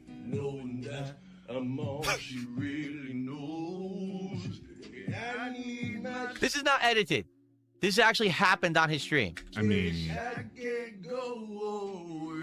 knowing that I'm all she really knows. I need my. This is not edited. This actually happened on his stream. I mean, I can't go.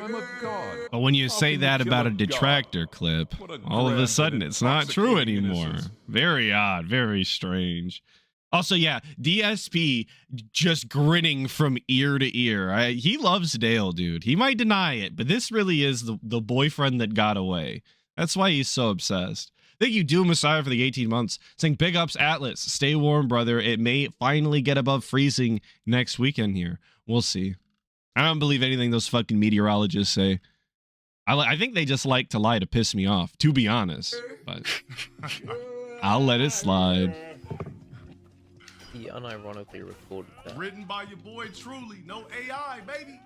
I'm a god. but when you How say can that you kill about a god? detractor clip, What a all of a grand sudden and it's not true intoxicating anymore. innocence. Very odd, very strange. Also, yeah, DSP just grinning from ear to ear. He loves Dale, dude. He might deny it, but this really is the boyfriend that got away. That's why he's so obsessed. Thank you, Doom Messiah, for the 18 months. Saying, big ups, Atlas. Stay warm, brother. It may finally get above freezing next weekend here. We'll see. I don't believe anything those fucking meteorologists say. I think they just like to lie to piss me off, to be honest. But I'll let it slide. He unironically recorded that. Written by your boy Truly. No AI, baby.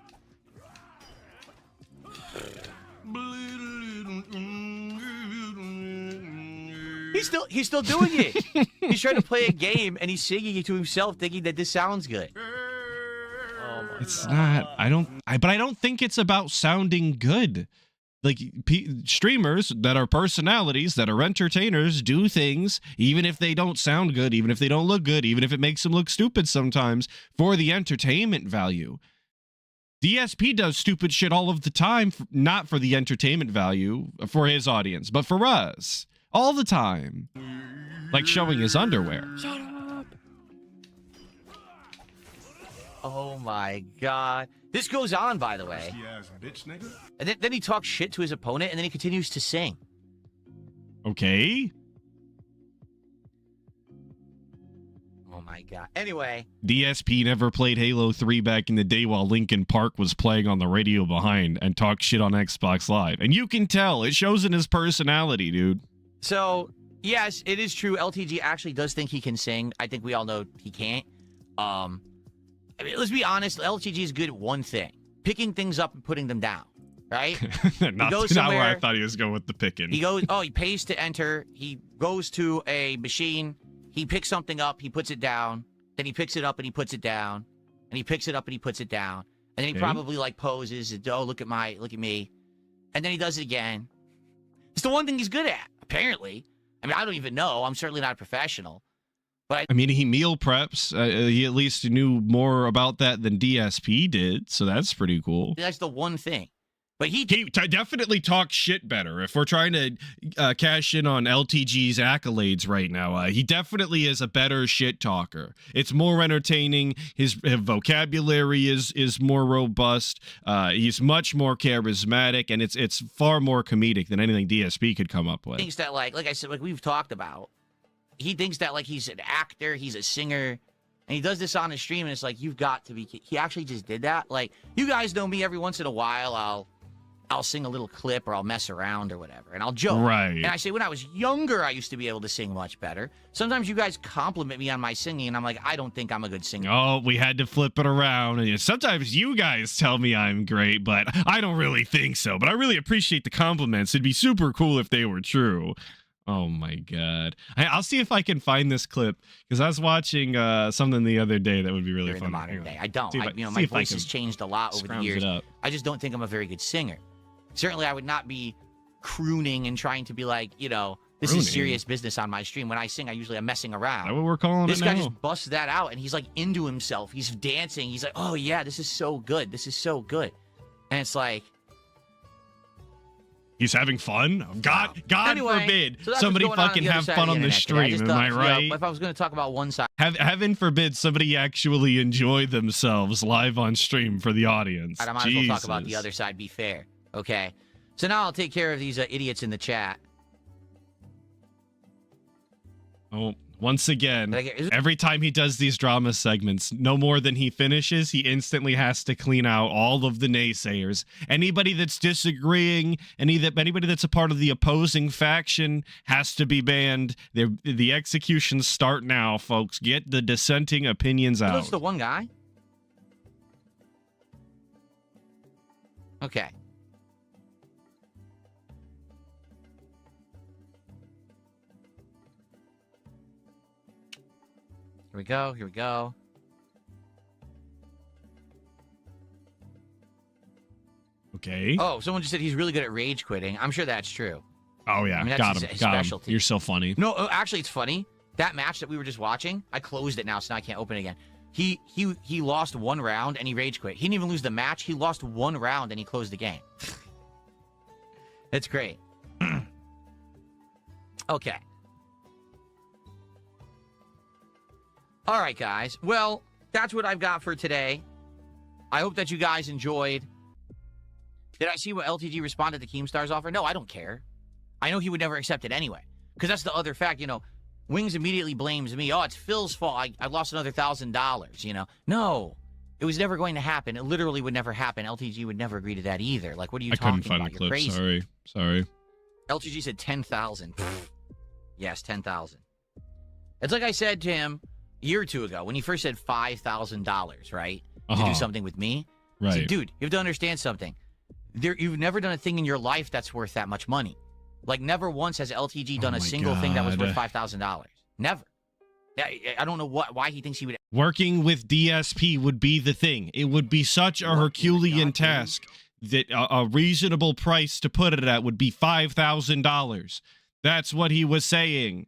He's still doing it. He's trying to play a game and he's singing it to himself, thinking that this sounds good. Oh my It's God. not. But I don't think it's about sounding good. Like streamers that are personalities, that are entertainers, do things even if they don't sound good, even if they don't look good, even if it makes them look stupid sometimes, for the entertainment value. DSP does stupid shit all of the time, not for the entertainment value for his audience, but for us all the time, like showing his underwear. Shut up. Oh my God. This goes on, by the way. Ass bitch, nigga. And then he talks shit to his opponent and then he continues to sing. Okay. Oh my God. Anyway. DSP never played Halo 3 back in the day while Linkin Park was playing on the radio behind and talked shit on Xbox Live. And you can tell. It shows in his personality, dude. So, yes, it is true. LTG actually does think he can sing. I think we all know he can't. I mean, let's be honest. LTG is good at one thing. Picking things up and putting them down. Right? Not where I thought he was going with the picking. He pays to enter. He goes to a machine. He picks something up. He puts it down. Then he picks it up and he puts it down. And he picks it up and he puts it down. And then he probably like poses. And, oh, look at me. And then he does it again. It's the one thing he's good at, apparently. I mean, I don't even know. I'm certainly not a professional. But I mean, he meal preps. He at least knew more about that than DSP did. So that's pretty cool. that's the one thing. But he definitely talks shit better. If we're trying to cash in on LTG's accolades right now, he definitely is a better shit talker. It's more entertaining. His vocabulary is more robust. He's much more charismatic, and it's far more comedic than anything DSP could come up with. thinks that like I said, like we've talked about, he thinks that like he's an actor, he's a singer. And he does this on his stream, and it's like, you've got to be... He actually just did that. Like, you guys know me, every once in a while, I'll sing a little clip, or I'll mess around or whatever, and I'll joke. Right. And I say, when I was younger, I used to be able to sing much better. Sometimes you guys compliment me on my singing, and I'm like, I don't think I'm a good singer. Oh, we had to flip it around. And sometimes you guys tell me I'm great, but I don't really think so. But I really appreciate the compliments. It'd be super cool if they were true. Oh my God. I'll see if I can find this clip, because I was watching something the other day that would be really In fun. the modern day. I don't. My voice has changed a lot over the years. I just don't think I'm a very good singer. Certainly, I would not be crooning and trying to be like, this is serious business on my stream. When I sing, I usually am messing around. That's what we're calling this it guy now. just busts that out, and he's like into himself. He's dancing. He's like, oh yeah, this is so good. This is so good. And it's like, he's having fun? God anyway, forbid so somebody fucking have fun on the stream. Am I right? If I was going to talk about one side, Heaven forbid somebody actually enjoy themselves live on stream for the audience. I might as well talk about the other side. Be fair, okay? So now I'll take care of these idiots in the chat. Oh, once again, every time he does these drama segments, no more than he finishes, he instantly has to clean out all of the naysayers. Anybody that's disagreeing, anybody that's a part of the opposing faction has to be banned. The executions start now, folks. Get the dissenting opinions out. That's the one guy. Okay. Here we go. Here we go. Okay. Oh, someone just said he's really good at rage quitting. I'm sure that's true. Oh, yeah. I mean, that's got his him. Got specialty. him. You're so funny. No, actually, it's funny. That match that we were just watching, I closed it now, so now I can't open it again. He lost one round, and he rage quit. He didn't even lose the match. He lost one round, and he closed the game. It's great. Okay. All right, guys. Well, that's what I've got for today. I hope that you guys enjoyed. Did I see what LTG responded to Keemstar's offer? No, I don't care. I know he would never accept it anyway. Because that's the other fact, Wings immediately blames me. Oh, it's Phil's fault. I lost another $1,000, No. It was never going to happen. It literally would never happen. LTG would never agree to that either. Like, what are you talking about? I couldn't find the clip. Crazy. Sorry. LTG said 10,000. Yes, 10,000. It's like I said to him a year or two ago when he first said $5,000, right? To do something with me. Right. I said, dude, you have to understand something. You've never done a thing in your life that's worth that much money. Like, never once has LTG done a single thing that was worth $5,000. Never. I don't know why he thinks he would. Working with DSP would be the thing. It would be such a Herculean task that a reasonable price to put it at would be $5,000. That's what he was saying.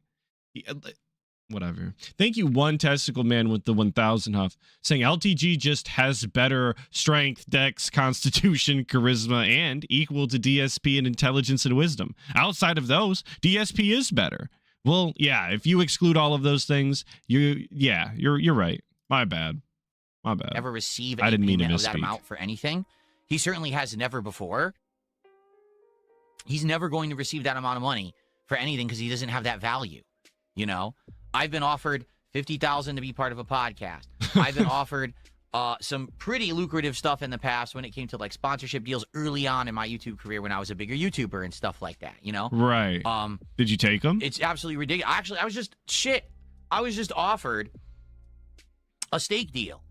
Whatever. Thank you, One Testicle Man with the 1,000 Huff, saying LTG just has better strength, dex, constitution, charisma, and equal to DSP in intelligence and wisdom. Outside of those, DSP is better. Well, yeah, if you exclude all of those things, you're right. My bad. Ever receive I didn't mean to payment of that misspeak. amount for anything. He certainly has never before. He's never going to receive that amount of money for anything because he doesn't have that value. I've been offered $50,000 to be part of a podcast. I've been offered some pretty lucrative stuff in the past when it came to like sponsorship deals early on in my YouTube career when I was a bigger YouTuber and stuff like that, Right. Did you take them? It's absolutely ridiculous. Actually, I was just offered a steak deal,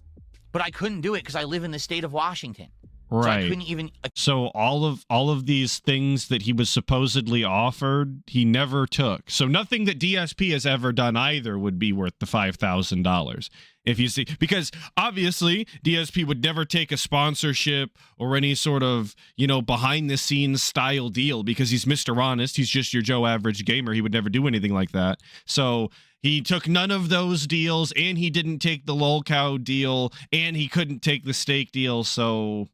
but I couldn't do it because I live in the state of Washington. Right. So I couldn't even. So all of these things that he was supposedly offered, he never took. So nothing that DSP has ever done either would be worth the $5,000. If you see, because obviously DSP would never take a sponsorship or any sort of, behind the scenes style deal because he's Mr. Honest. He's just your Joe average gamer. He would never do anything like that. So he took none of those deals, and he didn't take the lolcow deal, and he couldn't take the steak deal. So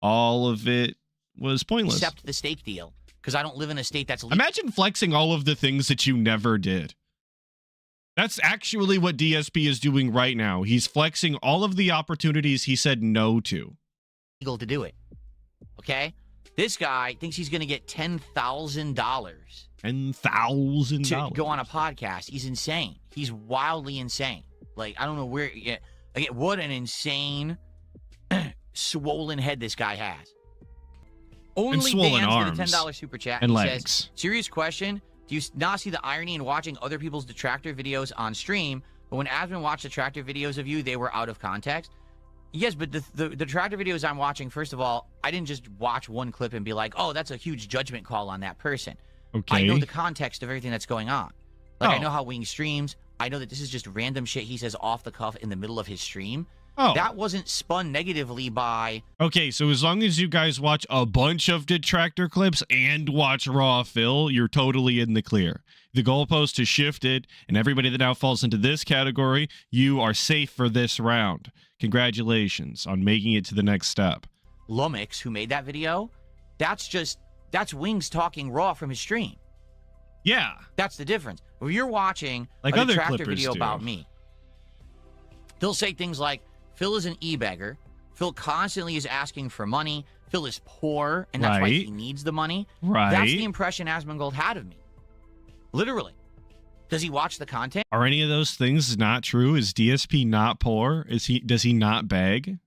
all of it was pointless. accept the steak deal because I don't live in a state that's legal. Imagine flexing all of the things that you never did. That's actually what DSP is doing right now. He's flexing all of the opportunities he said no to. Legal to do it. Okay? This guy thinks he's going to get $10,000 $10,000 to go on a podcast. He's insane. He's wildly insane. Like, I don't know where. Yeah, again, what an insane, swollen head this guy has. Only swollen Dan's arms did a $10 super chat. and He legs. Says, serious question. Do you not see the irony in watching other people's detractor videos on stream, but when Asmund watched detractor videos of you, they were out of context? Yes, but the detractor videos I'm watching, first of all, I didn't just watch one clip and be like, oh, that's a huge judgment call on that person. Okay. I know the context of everything that's going on. Like, I Oh. know how Wing streams. I know that this is just random shit he says off the cuff in the middle of his stream. Oh. That wasn't spun negatively by... Okay, so as long as you guys watch a bunch of detractor clips and watch Raw Phil, you're totally in the clear. The goalpost has shifted, and everybody that now falls into this category, you are safe for this round. Congratulations on making it to the next step. Lumix, who made that video, that's Wings talking Raw from his stream. Yeah. That's the difference. When you're watching Like a other detractor clippers video do. about me, they'll say things like, Phil is an e-beggar. Phil constantly is asking for money. Phil is poor, and that's why Right. he needs the money. Right. That's the impression Asmongold had of me. Literally. Does he watch the content? Are any of those things not true? Is DSP not poor? Does he not beg?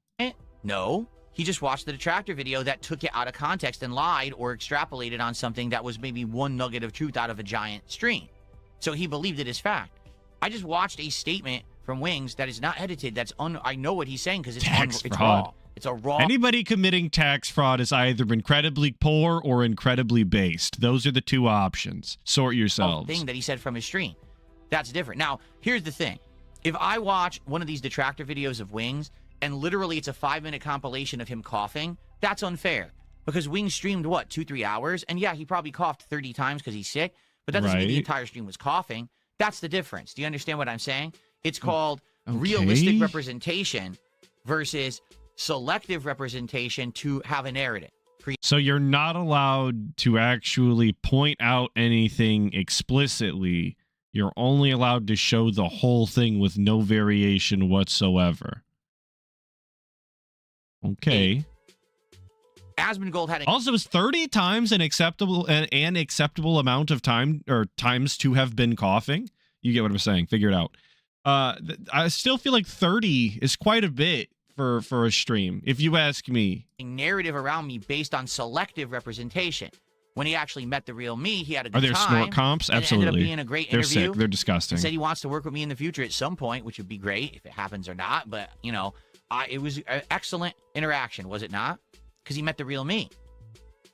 No. He just watched the detractor video that took it out of context and lied or extrapolated on something that was maybe one nugget of truth out of a giant stream. So he believed it as fact. I just watched a statement from Wings that is not edited. I know what he's saying because it's Fraud. raw. It's a raw. Anybody committing tax fraud is either incredibly poor or incredibly based. Those are the two options. Sort yourselves. Thing that he said from his stream. That's different. Now, here's the thing. If I watch one of these detractor videos of Wings and literally it's a 5-minute compilation of him coughing, that's unfair. Because Wings streamed, 2-3 hours? And yeah, he probably coughed 30 times because he's sick, but that doesn't mean the Right. entire stream was coughing. That's the difference. Do you understand what I'm saying? It's called Okay. realistic representation versus selective representation to have a narrative. So you're not allowed to actually point out anything explicitly. You're only allowed to show the whole thing with no variation whatsoever. Okay. Asmongold had a Also, is 30 times an acceptable amount of time or times to have been coughing? You get what I'm saying. Figure it out. I still feel like 30 is quite a bit for a stream, if you ask me. narrative around me based on selective representation. When he actually met the real me, he had a good Are there time. snort comps? and Absolutely. It ended up being a great They're interview. sick. They're disgusting. He said he wants to work with me in the future at some point, which would be great if it happens or not. But, it was an excellent interaction, was it not? Because he met the real me.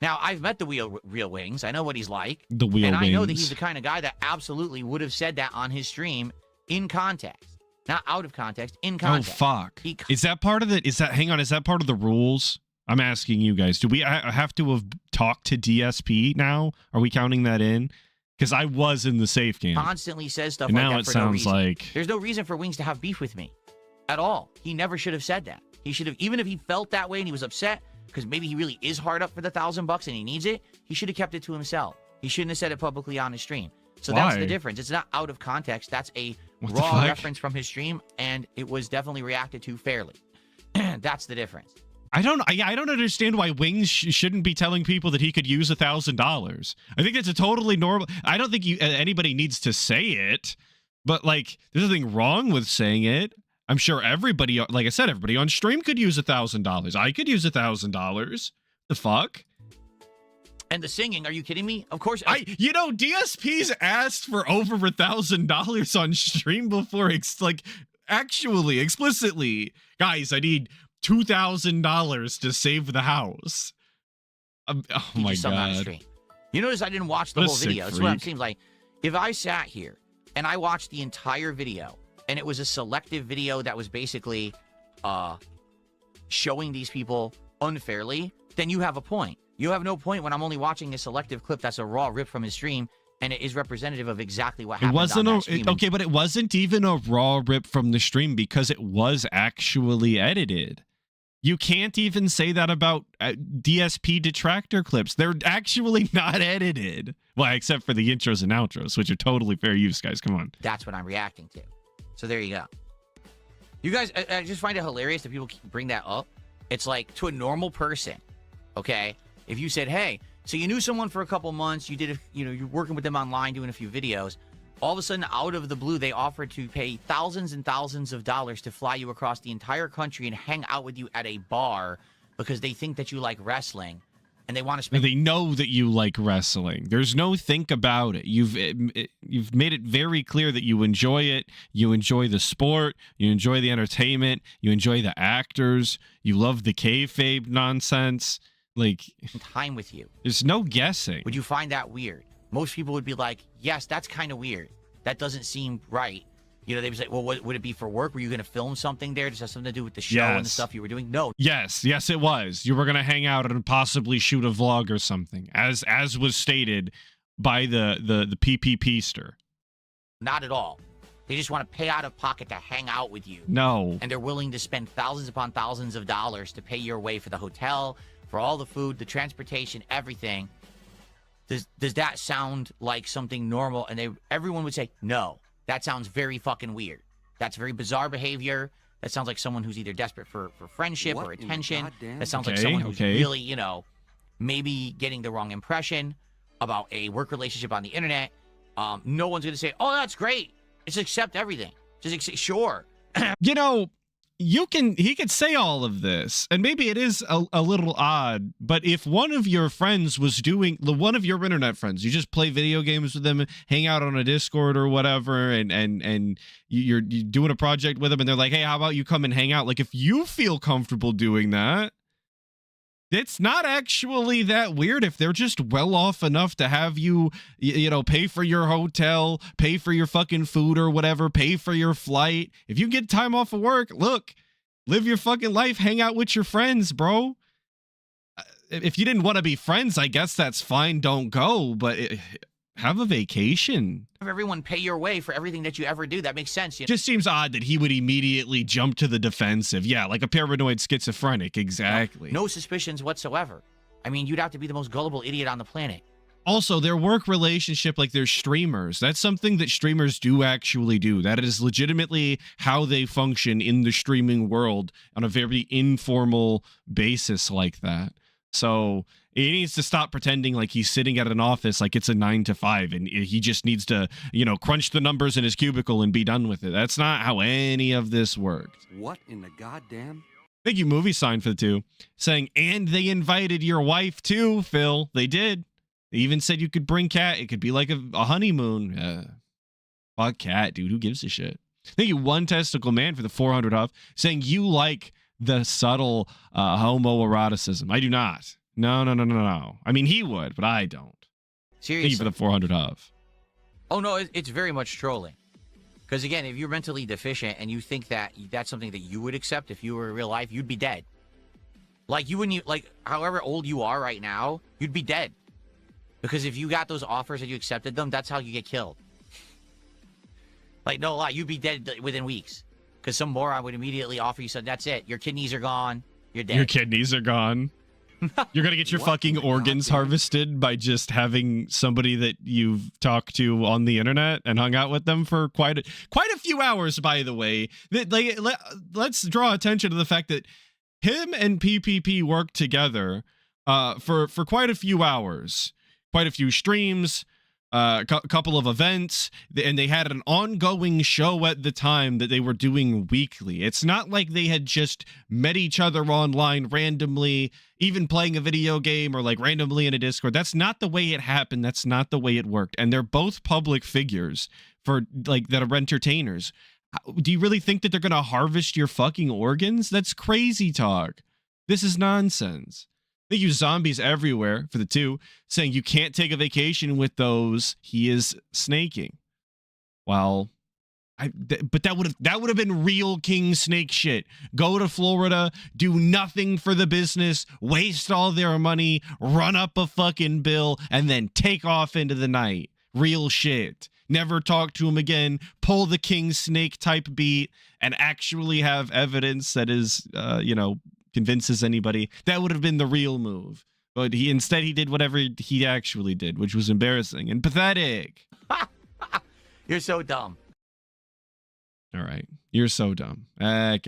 Now, I've met the real Wings. I know what he's like. The wheel And I know that wings. he's the kind of guy that absolutely would have said that on his stream in context. Not out of context, in context. Oh, fuck. Is that part of hang on, is that part of the rules? I'm asking you guys. Do we have to have talked to DSP now? Are we counting that in? Because I was in the safe game. Constantly says stuff And like now that it for no sounds reason. like- There's no reason for Wings to have beef with me at all. He never should have said that. He should have, even if he felt that way and he was upset, because maybe he really is hard up for the $1,000 and he needs it, he should have kept it to himself. He shouldn't have said it publicly on his stream. So that's Why? the difference. It's not out of context. That's a What the raw fuck? reference from his stream, and it was definitely reacted to fairly. That's the difference. I don't understand why Wings shouldn't be telling people that he could use $1,000. I think that's a totally normal. I don't think anybody needs to say it, but like, there's nothing wrong with saying it. I'm sure everybody, like I said, everybody on stream could use $1,000. I could use $1,000. The fuck? And the singing, are you kidding me? Of course. DSP's asked for over $1,000 on stream before. Actually, explicitly, guys, I need $2,000 to save the house. Oh He my just sung on his god! stream. You notice I didn't watch the What a whole sick video. That's what it freak. seems like. If I sat here and I watched the entire video, and it was a selective video that was basically showing these people unfairly, then you have a point. You have no point when I'm only watching a selective clip that's a raw rip from his stream, and it is representative of exactly what It happened wasn't on that stream. okay, but it wasn't even a raw rip from the stream because it was actually edited. You can't even say that about DSP detractor clips. They're actually not edited. Well, except for the intros and outros, which are totally fair use, guys. Come on. That's what I'm reacting to. So there you go. You guys, I just find it hilarious that people bring that up. It's like, to a normal person, okay, if you said, hey, so you knew someone for a couple months, you did, you're working with them online, doing a few videos. All of a sudden, out of the blue, they offered to pay thousands and thousands of dollars to fly you across the entire country and hang out with you at a bar because they think that you like wrestling and they want to spend. They know that you like wrestling. There's no think about it. You've made it very clear that you enjoy it. You enjoy the sport. You enjoy the entertainment. You enjoy the actors. You love the kayfabe nonsense. Like, time with you. There's no guessing. Would you find that weird? Most people would be like, yes, that's kind of weird. That doesn't seem right. They'd be like, well, would it be for work? Were you going to film something there? Does it have something to do with the show and the stuff you were doing? No. Yes, it was. You were going to hang out and possibly shoot a vlog or something, as was stated by the PPPster. Not at all. They just want to pay out of pocket to hang out with you. No. And they're willing to spend thousands upon thousands of dollars to pay your way for the hotel, for all the food, the transportation, everything. Does that sound like something normal? And everyone would say, no, that sounds very fucking weird. That's very bizarre behavior. That sounds like someone who's either desperate for friendship or attention. That sounds like someone who's really, maybe getting the wrong impression about a work relationship on the internet. No one's going to say, oh, that's great. Just accept everything. Just accept, sure. He could say all of this, and maybe it is a little odd, but if one of your friends was one of your internet friends, you just play video games with them, hang out on a Discord or whatever, and you're doing a project with them, and they're like, hey, how about you come and hang out? Like, if you feel comfortable doing that, it's not actually that weird if they're just well off enough to have you, pay for your hotel, pay for your fucking food or whatever, pay for your flight. If you get time off of work, look, live your fucking life, hang out with your friends, bro. If you didn't want to be friends, I guess that's fine. Don't go, but have a vacation. Have everyone pay your way for everything that you ever do. That makes sense. Just seems odd that he would immediately jump to the defensive. Yeah, like a paranoid schizophrenic. Exactly. No suspicions whatsoever. I mean, you'd have to be the most gullible idiot on the planet. Also, their work relationship, like they're streamers. That's something that streamers do actually do. That is legitimately how they function in the streaming world on a very informal basis like that. So he needs to stop pretending like he's sitting at an office like it's a 9 to 5 and he just needs to, crunch the numbers in his cubicle and be done with it. That's not how any of this worked. What in the goddamn? Thank you, movie sign for the two. Saying, and they invited your wife too, Phil. They did. They even said you could bring Kat. It could be like a honeymoon. Fuck Kat, dude. Who gives a shit? Thank you, One Testicle Man, for the 400 off. Saying you like the subtle homoeroticism. I do not. No. I mean, he would, but I don't. Seriously. Thank you for the 400 off. Oh, no, it's very much trolling. Because, again, if you're mentally deficient and you think that that's something that you would accept if you were in real life, you'd be dead. Like, however old you are right now, you'd be dead. Because if you got those offers and you accepted them, that's how you get killed. Like, no lie, you'd be dead within weeks. Because some moron would immediately offer you, said, that's it. Your kidneys are gone. You're dead. Your kidneys are gone. You're going to get your fucking organs harvested by just having somebody that you've talked to on the internet and hung out with them for quite a few hours, by the way. Let's draw attention to the fact that him and PPP worked together for quite a few hours, quite a few streams, a couple of events, and they had an ongoing show at the time that they were doing weekly. It's not like they had just met each other online randomly, even playing a video game or like randomly in a Discord. That's not the way it happened. That's not the way it worked. And they're both public figures that are entertainers. Do you really think that they're going to harvest your fucking organs? That's crazy talk. This is nonsense. They use zombies everywhere for the two, saying you can't take a vacation with those. He is snaking. Well, but that would have been real king snake shit. Go to Florida, do nothing for the business, waste all their money, run up a fucking bill, and then take off into the night. Real shit. Never talk to him again. Pull the king snake type beat and actually have evidence that is, convinces anybody. That would have been the real move. But instead he did whatever he actually did, which was embarrassing and pathetic. You're so dumb. All right. You're so dumb. Ack.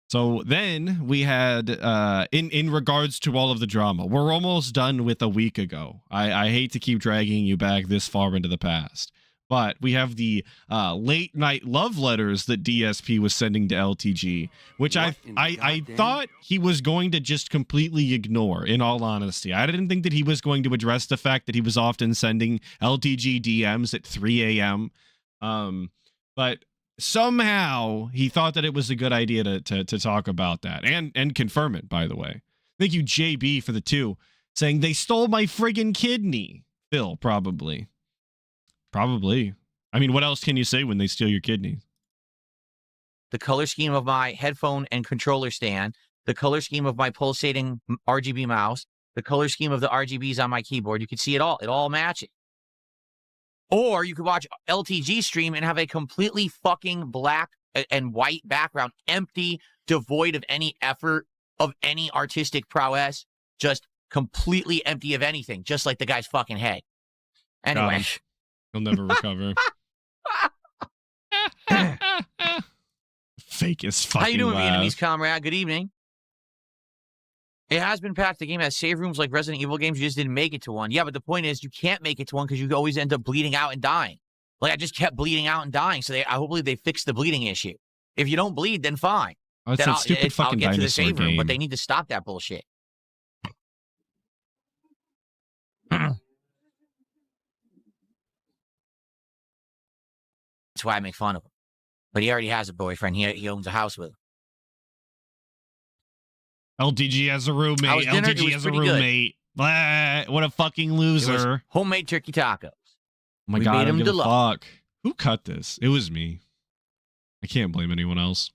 So then we had, in regards to all of the drama, we're almost done with a week ago. I hate to keep dragging you back this far into the past, but we have the late night love letters that DSP was sending to LTG, which I thought he was going to just completely ignore, in all honesty. I didn't think that he was going to address the fact that he was often sending LTG DMs at 3 a.m. But somehow he thought that it was a good idea to talk about that and confirm it, by the way. Thank you, JB, for the 2, saying they stole my friggin' kidney. Phil, probably. I mean, what else can you say when they steal your kidneys? The color scheme of my headphone and controller stand, the color scheme of my pulsating RGB mouse, the color scheme of the RGBs on my keyboard. You can see it all. It all matches. Or you could watch LTG stream and have a completely fucking black and white background, empty, devoid of any effort, of any artistic prowess, just completely empty of anything, just like the guy's fucking head. Anyway. He'll never recover. Fake as fucking How you doing, laugh. Vietnamese comrade? Good evening. It has been patched. The game has save rooms like Resident Evil games. You just didn't make it to one. Yeah, but the point is you can't make it to one because you always end up bleeding out and dying. Like, I just kept bleeding out and dying, so hopefully they fixed the bleeding issue. If you don't bleed, then fine. Oh, it's then that stupid fucking I'll get to the save room, game. but they need to stop that bullshit. That's why I make fun of him. But he already has a boyfriend. He owns a house with him. LTG has a roommate. LTG has a roommate. Blah, what a fucking loser. Homemade turkey tacos. Oh my God, I don't give a fuck. Who cut this? It was me. I can't blame anyone else.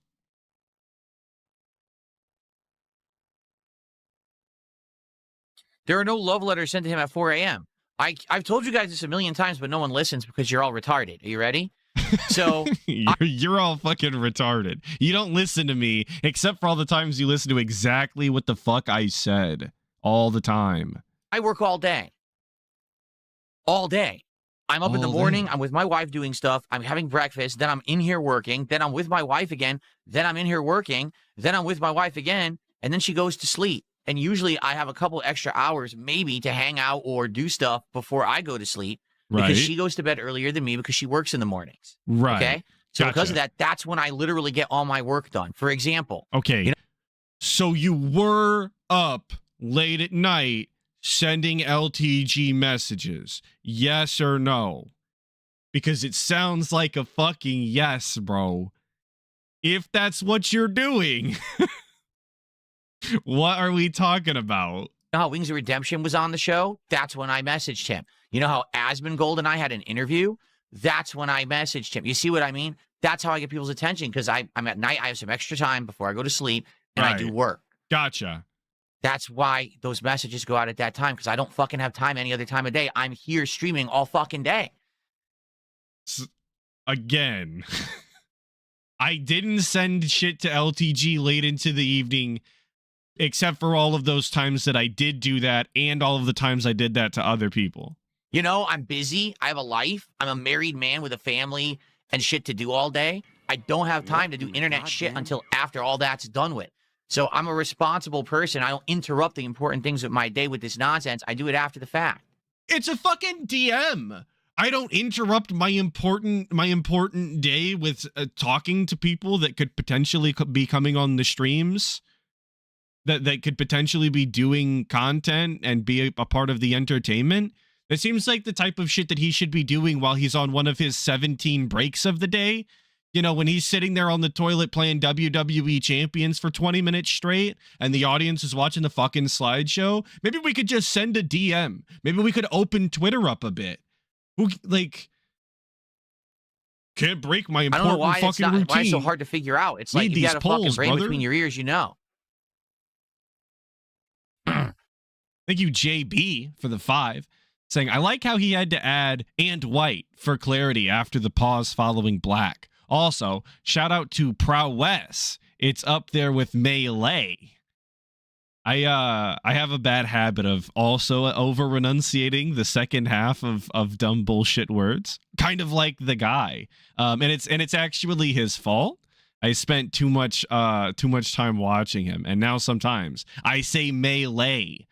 There are no love letters sent to him at 4 a.m. I've told you guys this a million times, but no one listens because you're all retarded. Are you ready? So you're all fucking retarded. You don't listen to me, except for all the times you listen to exactly what the fuck I said. All the time. I work all day. All day. I'm up in the morning. I'm with my wife doing stuff. I'm having breakfast. Then I'm in here working. Then I'm with my wife again. Then I'm in here working. Then I'm with my wife again. And then she goes to sleep. And usually I have a couple extra hours maybe to hang out or do stuff before I go to sleep. Because she goes to bed earlier than me because she works in the mornings. Right. Okay? So because of that, that's when I literally get all my work done. For example. Okay. So you were up late at night sending LTG messages. Yes or no? Because it sounds like a fucking yes, bro. If that's what you're doing, what are we talking about? You know how Wings of Redemption was on the show? That's when I messaged him. You know how Asmongold and I had an interview? That's when I messaged him. You see what I mean? That's how I get people's attention because I'm at night. I have some extra time before I go to sleep and I do work. Gotcha. That's why those messages go out at that time because I don't fucking have time any other time of day. I'm here streaming all fucking day. Again, I didn't send shit to LTG late into the evening except for all of those times that I did do that and all of the times I did that to other people. You know, I'm busy. I have a life. I'm a married man with a family and shit to do all day. I don't have time to do internet shit until after all that's done with. So I'm a responsible person. I don't interrupt the important things of my day with this nonsense. I do it after the fact. It's a fucking DM. I don't interrupt my important day with talking to people that could potentially be coming on the streams. That could potentially be doing content and be a part of the entertainment. It seems like the type of shit that he should be doing while he's on one of his 17 breaks of the day. You know, when he's sitting there on the toilet playing WWE Champions for 20 minutes straight and the audience is watching the fucking slideshow. Maybe we could just send a DM. Maybe we could open Twitter up a bit. Who, like, can't break my important fucking routine. Why it's so hard to figure out. It's like you got a fucking brain between your ears, you know. Thank you, JB, for the 5. Saying, I like how he had to add and white for clarity after the pause following black. Also, shout out to Prowess it's up there with Melee. I have a bad habit of also over enunciating the second half of dumb bullshit words, kind of like the guy. And it's actually his fault. I spent too much time watching him, and now sometimes I say Melee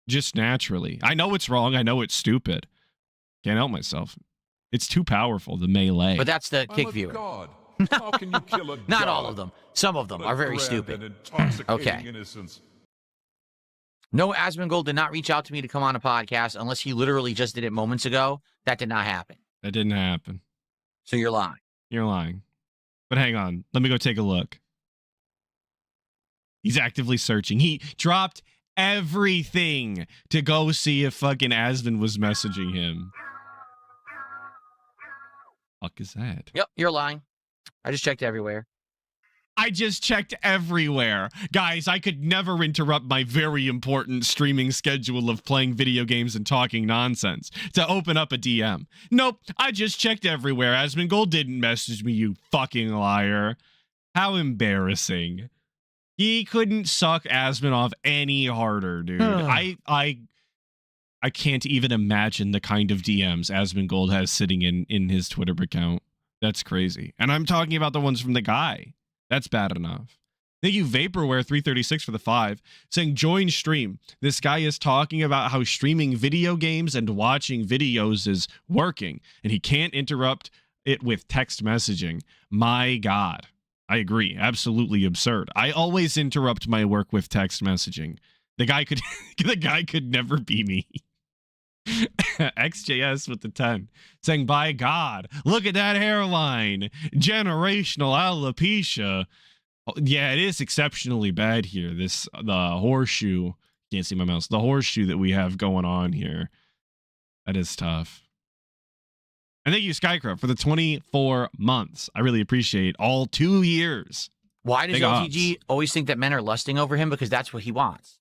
just naturally. I know it's wrong. I know it's stupid. Can't help myself. It's too powerful, the Melee. But that's the kick I'm a viewer. god. How can you kill a Not god? all of them. Some of them What a are very grand stupid. and intoxicating Okay. innocence. No, Asmongold did not reach out to me to come on a podcast unless he literally just did it moments ago. That did not happen. That didn't happen. So you're lying. You're lying. But hang on. Let me go take a look. He's actively searching. He dropped everything to go see if fucking Asvin was messaging him. Fuck is that? Yep, you're lying. I just checked everywhere. I just checked everywhere. Guys, I could never interrupt my very important streaming schedule of playing video games and talking nonsense to open up a DM. Nope, I just checked everywhere. Asmongold didn't message me, you fucking liar. How embarrassing. He couldn't suck Asmon off any harder, dude. I can't even imagine the kind of DMs Asmongold has sitting in his Twitter account. That's crazy. And I'm talking about the ones from the guy. That's bad enough. Thank you, Vaporware336 for the 5, saying join stream. This guy is talking about how streaming video games and watching videos is working, and he can't interrupt it with text messaging. My God. I agree. Absolutely absurd. I always interrupt my work with text messaging. The guy could never be me. XJS with the 10 saying, by God, look at that hairline. Generational alopecia. Oh, yeah, it is exceptionally bad here. The horseshoe. Can't see my mouse. The horseshoe that we have going on here. That is tough. And thank you, Skycrow, for the 24 months. I really appreciate all 2 years. Why does Big LTG ups. always think that men are lusting over him? Because that's what he wants.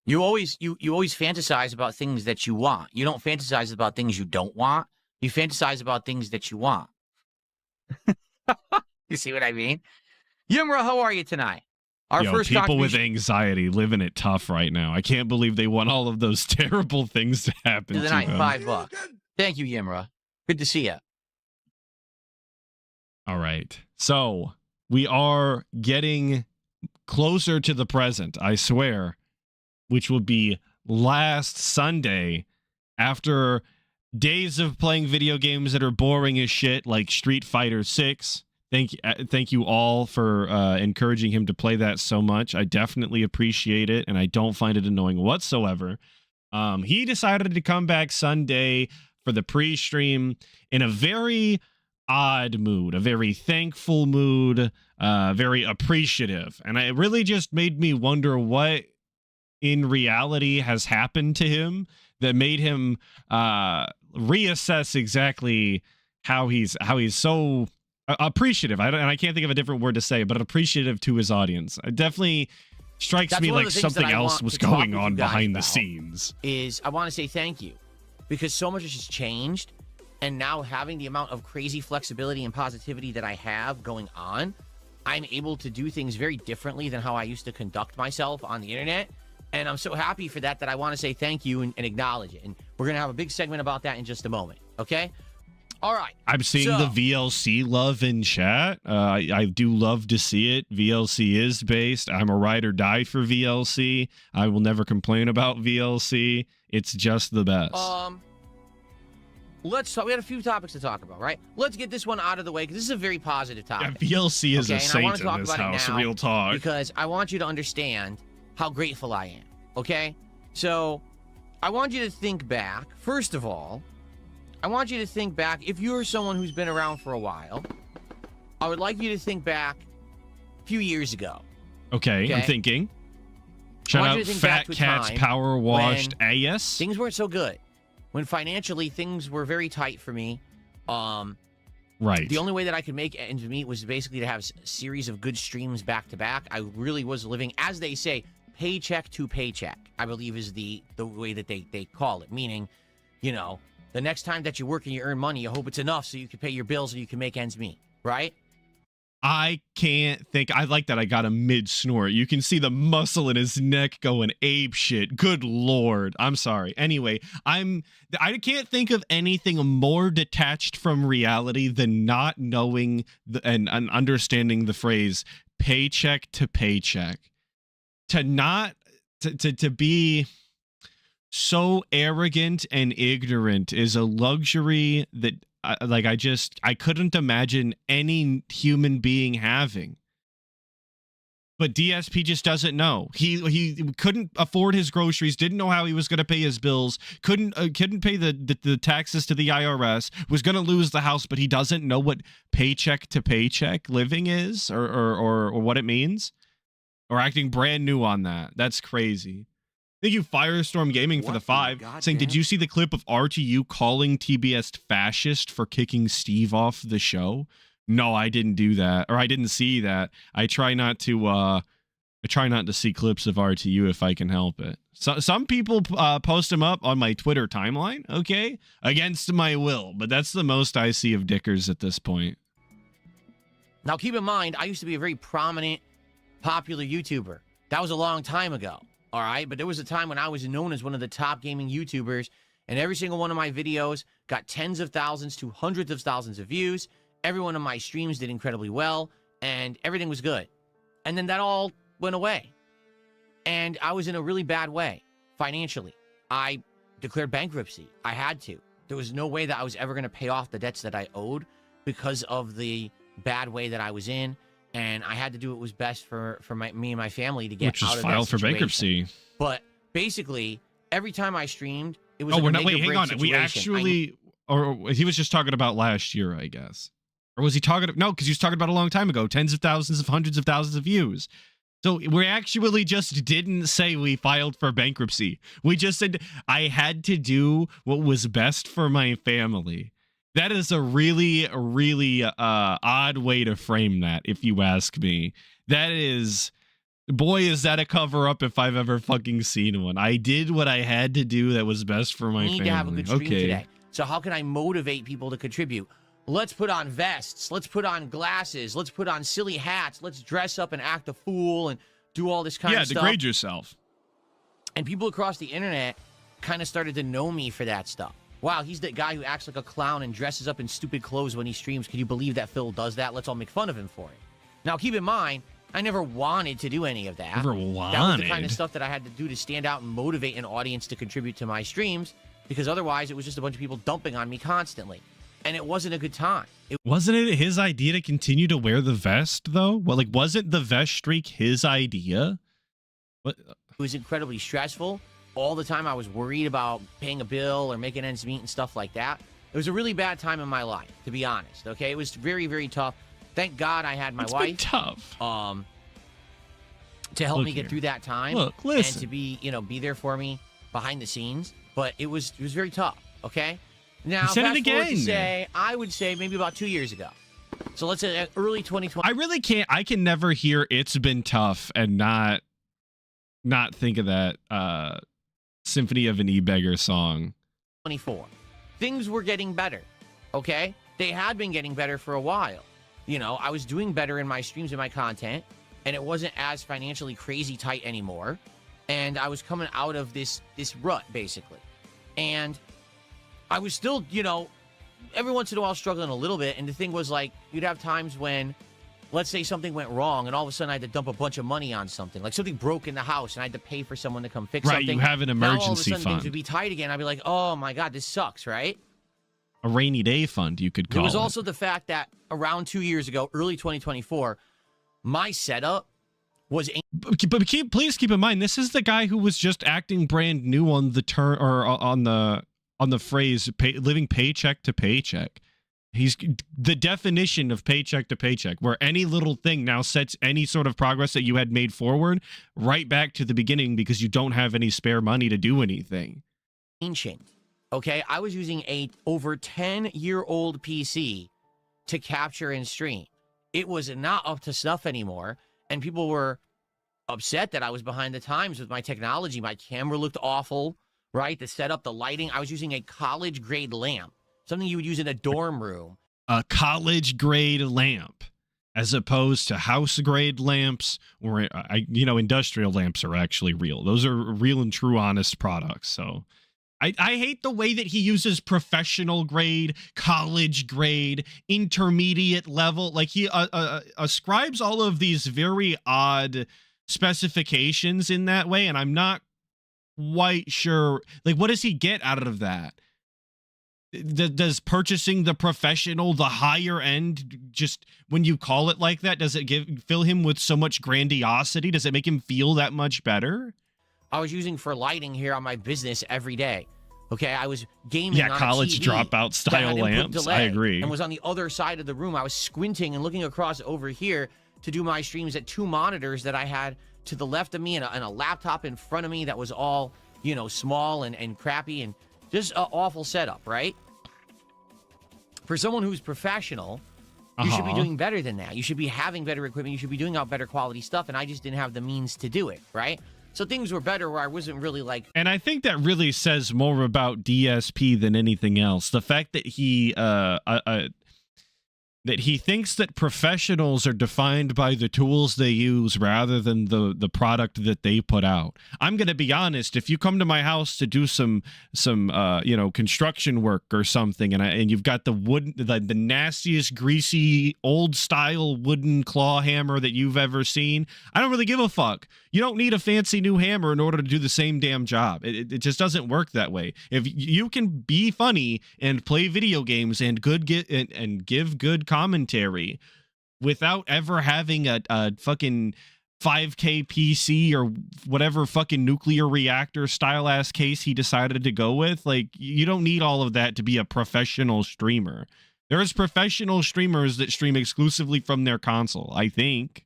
You always fantasize about things that you want. You don't fantasize about things you don't want. You fantasize about things that you want. You see what I mean? Yimra, how are you tonight? Our first people with contribution anxiety living it tough right now. I can't believe they want all of those terrible things to happen to to the night, them. $5. Thank you, Yimra. Good to see you. All right. So we are getting closer to the present, I swear, which will be last Sunday after days of playing video games that are boring as shit, like Street Fighter 6. Thank you all for encouraging him to play that so much. I definitely appreciate it, and I don't find it annoying whatsoever. He decided to come back Sunday for the pre-stream in a very odd mood, a very thankful mood, very appreciative. And it really just made me wonder what in reality has happened to him that made him reassess exactly how he's so appreciative. I can't think of a different word to say, but appreciative to his audience. It definitely strikes me like something else was going on behind the scenes. I want to say thank you, because so much has changed, and now having the amount of crazy flexibility and positivity that I have going on, I'm able to do things very differently than how I used to conduct myself on the internet. And I'm so happy for that I want to say thank you and acknowledge it. And we're going to have a big segment about that in just a moment. Okay? All right. I'm seeing the VLC love in chat. I do love to see it. VLC is based. I'm a ride or die for VLC. I will never complain about VLC. It's just the best. Let's talk. We had a few topics to talk about, right? Let's get this one out of the way because this is a very positive topic. Yeah, VLC is a saint in in this house. Real talk. Because I want you to understand how grateful I am. Okay? So I want you to think back. First of all, I want you to think back. If you're someone who's been around for a while, I would like you to think back a few years ago. Okay? I'm thinking. Shout out Fat Cats Power Washed AS. Things weren't so good. When financially things were very tight for me. Right. The only way that I could make ends meet was basically to have a series of good streams back to back. I really was living, as they say, paycheck to paycheck, I believe is the way that they call it. Meaning, you know, the next time that you work and you earn money, you hope it's enough so you can pay your bills and you can make ends meet, right? I can't think. I like that I got a mid snort. You can see the muscle in his neck going ape shit. Good Lord. I'm sorry. Anyway, I can't think of anything more detached from reality than not knowing and understanding the phrase paycheck to paycheck. To be so arrogant and ignorant is a luxury that I couldn't imagine any human being having. But DSP just doesn't know. He couldn't afford his groceries, didn't know how he was going to pay his bills, couldn't pay the taxes to the IRS, was going to lose the house, but he doesn't know what paycheck to paycheck living is or what it means, or acting brand new on that. That's crazy. Thank you, Firestorm Gaming, for the 5, saying, did you see the clip of RTU calling TBS fascist for kicking Steve off the show? No, I didn't do that, or I didn't see that. I try not to see clips of RTU if I can help it. So some people post them up on my Twitter timeline, okay, against my will, but that's the most I see of Dickers at this point. Now, keep in mind, I used to be a very prominent, popular YouTuber. That was a long time ago. All right, but there was a time when I was known as one of the top gaming YouTubers, and every single one of my videos got tens of thousands to hundreds of thousands of views. Every one of my streams did incredibly well, and everything was good. And then that all went away. And I was in a really bad way financially. I declared bankruptcy. I had to. There was no way that I was ever going to pay off the debts that I owed because of the bad way that I was in. And I had to do what was best for me and my family to get out of that situation. Which is file for bankruptcy. But basically, every time I streamed, it was hang on. Situation. We actually, or he was just talking about last year, I guess. Or was he talking? No, because he was talking about a long time ago. Tens of thousands of hundreds of thousands of views. So we actually just didn't say we filed for bankruptcy. We just said I had to do what was best for my family. That is a really odd way to frame that, if you ask me. That is, boy, is that a cover-up if I've ever fucking seen one. I did what I had to do that was best for my family. We need to have a good stream today. So how can I motivate people to contribute? Let's put on vests. Let's put on glasses. Let's put on silly hats. Let's dress up and act a fool and do all this kind of stuff. Yeah, degrade yourself. And people across the internet kind of started to know me for that stuff. Wow, he's the guy who acts like a clown and dresses up in stupid clothes when he streams. Can you believe that Phil does that? Let's all make fun of him for it. Now, keep in mind, I never wanted to do any of that. Never wanted. That was the kind of stuff that I had to do to stand out and motivate an audience to contribute to my streams, because otherwise it was just a bunch of people dumping on me constantly. And it wasn't a good time. Wasn't it his idea to continue to wear the vest, though? Well, like, wasn't the vest streak his idea? What? It was incredibly stressful. All the time I was worried about paying a bill or making ends meet and stuff like that. It was a really bad time in my life, to be honest, okay? It was very, very tough. Thank God I had my wife. Tough. To help me get through that time. Look, listen. And to be there for me behind the scenes. But it was very tough, okay? Now, said it again. To say, I would say maybe about 2 years ago. So let's say early 2020. I really can't. I can never hear "It's Been Tough" and not think of that Symphony of an E-Beggar song. 24. Things were getting better, okay? They had been getting better for a while. You know, I was doing better in my streams and my content, and it wasn't as financially crazy tight anymore. And I was coming out of this rut, basically. And I was still, every once in a while struggling a little bit. And the thing was, like, you'd have times when, let's say something went wrong, and all of a sudden I had to dump a bunch of money on something. Like something broke in the house, and I had to pay for someone to come fix something. Right, you have an emergency now, all of a sudden, fund. Things would be tight again. I'd be like, oh my God, this sucks, right? A rainy day fund, you could call it. There was also the fact that around 2 years ago, early 2024, my setup was... But please keep in mind, this is the guy who was just acting brand new on the term, or on the phrase living paycheck to paycheck. He's the definition of paycheck to paycheck, where any little thing now sets any sort of progress that you had made forward right back to the beginning because you don't have any spare money to do anything. Ancient. Okay, I was using a over 10-year-old PC to capture and stream. It was not up to snuff anymore, and people were upset that I was behind the times with my technology. My camera looked awful, right? The setup, the lighting. I was using a college-grade lamp, something you would use in a dorm room. A college-grade lamp. as opposed to house grade lamps, or industrial lamps are actually real. Those are real and true, honest products. So I hate the way that he uses professional grade, college grade, intermediate level. Like he ascribes all of these very odd specifications in that way, and I'm not quite sure. Like, what does he get out of that? Does purchasing the professional, the higher end, just when you call it like that, does it fill him with so much grandiosity? Does it make him feel that much better? I was using for lighting here on my business every day. Okay, I was gaming on college a TV dropout style lamps. I agree. And was on the other side of the room. I was squinting and looking across over here to do my streams at 2 monitors that I had to the left of me and a laptop in front of me that was all, small and crappy and just an awful setup, right? For someone who's professional, you should be doing better than that. You should be having better equipment. You should be doing out better quality stuff, and I just didn't have the means to do it, right? So things were better where I wasn't really like... And I think that really says more about DSP than anything else. The fact that he thinks that professionals are defined by the tools they use rather than the product that they put out. I'm going to be honest, if you come to my house to do some construction work or something, and you've got the nastiest, greasy, old style wooden claw hammer that you've ever seen, I don't really give a fuck. You don't need a fancy new hammer in order to do the same damn job. It just doesn't work that way. If you can be funny and play video games and give good commentary without ever having a fucking 5K PC or whatever fucking nuclear reactor style ass case he decided to go with, like, you don't need all of that to be a professional streamer. There's professional streamers that stream exclusively from their console. I think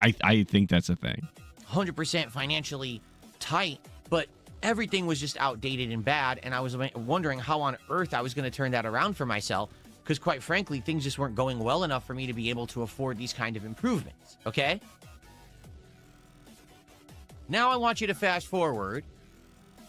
that's a thing. 100% financially tight, but everything was just outdated and bad, and I was wondering how on earth I was going to turn that around for myself, because quite frankly, things just weren't going well enough for me to be able to afford these kind of improvements, okay? Now I want you to fast forward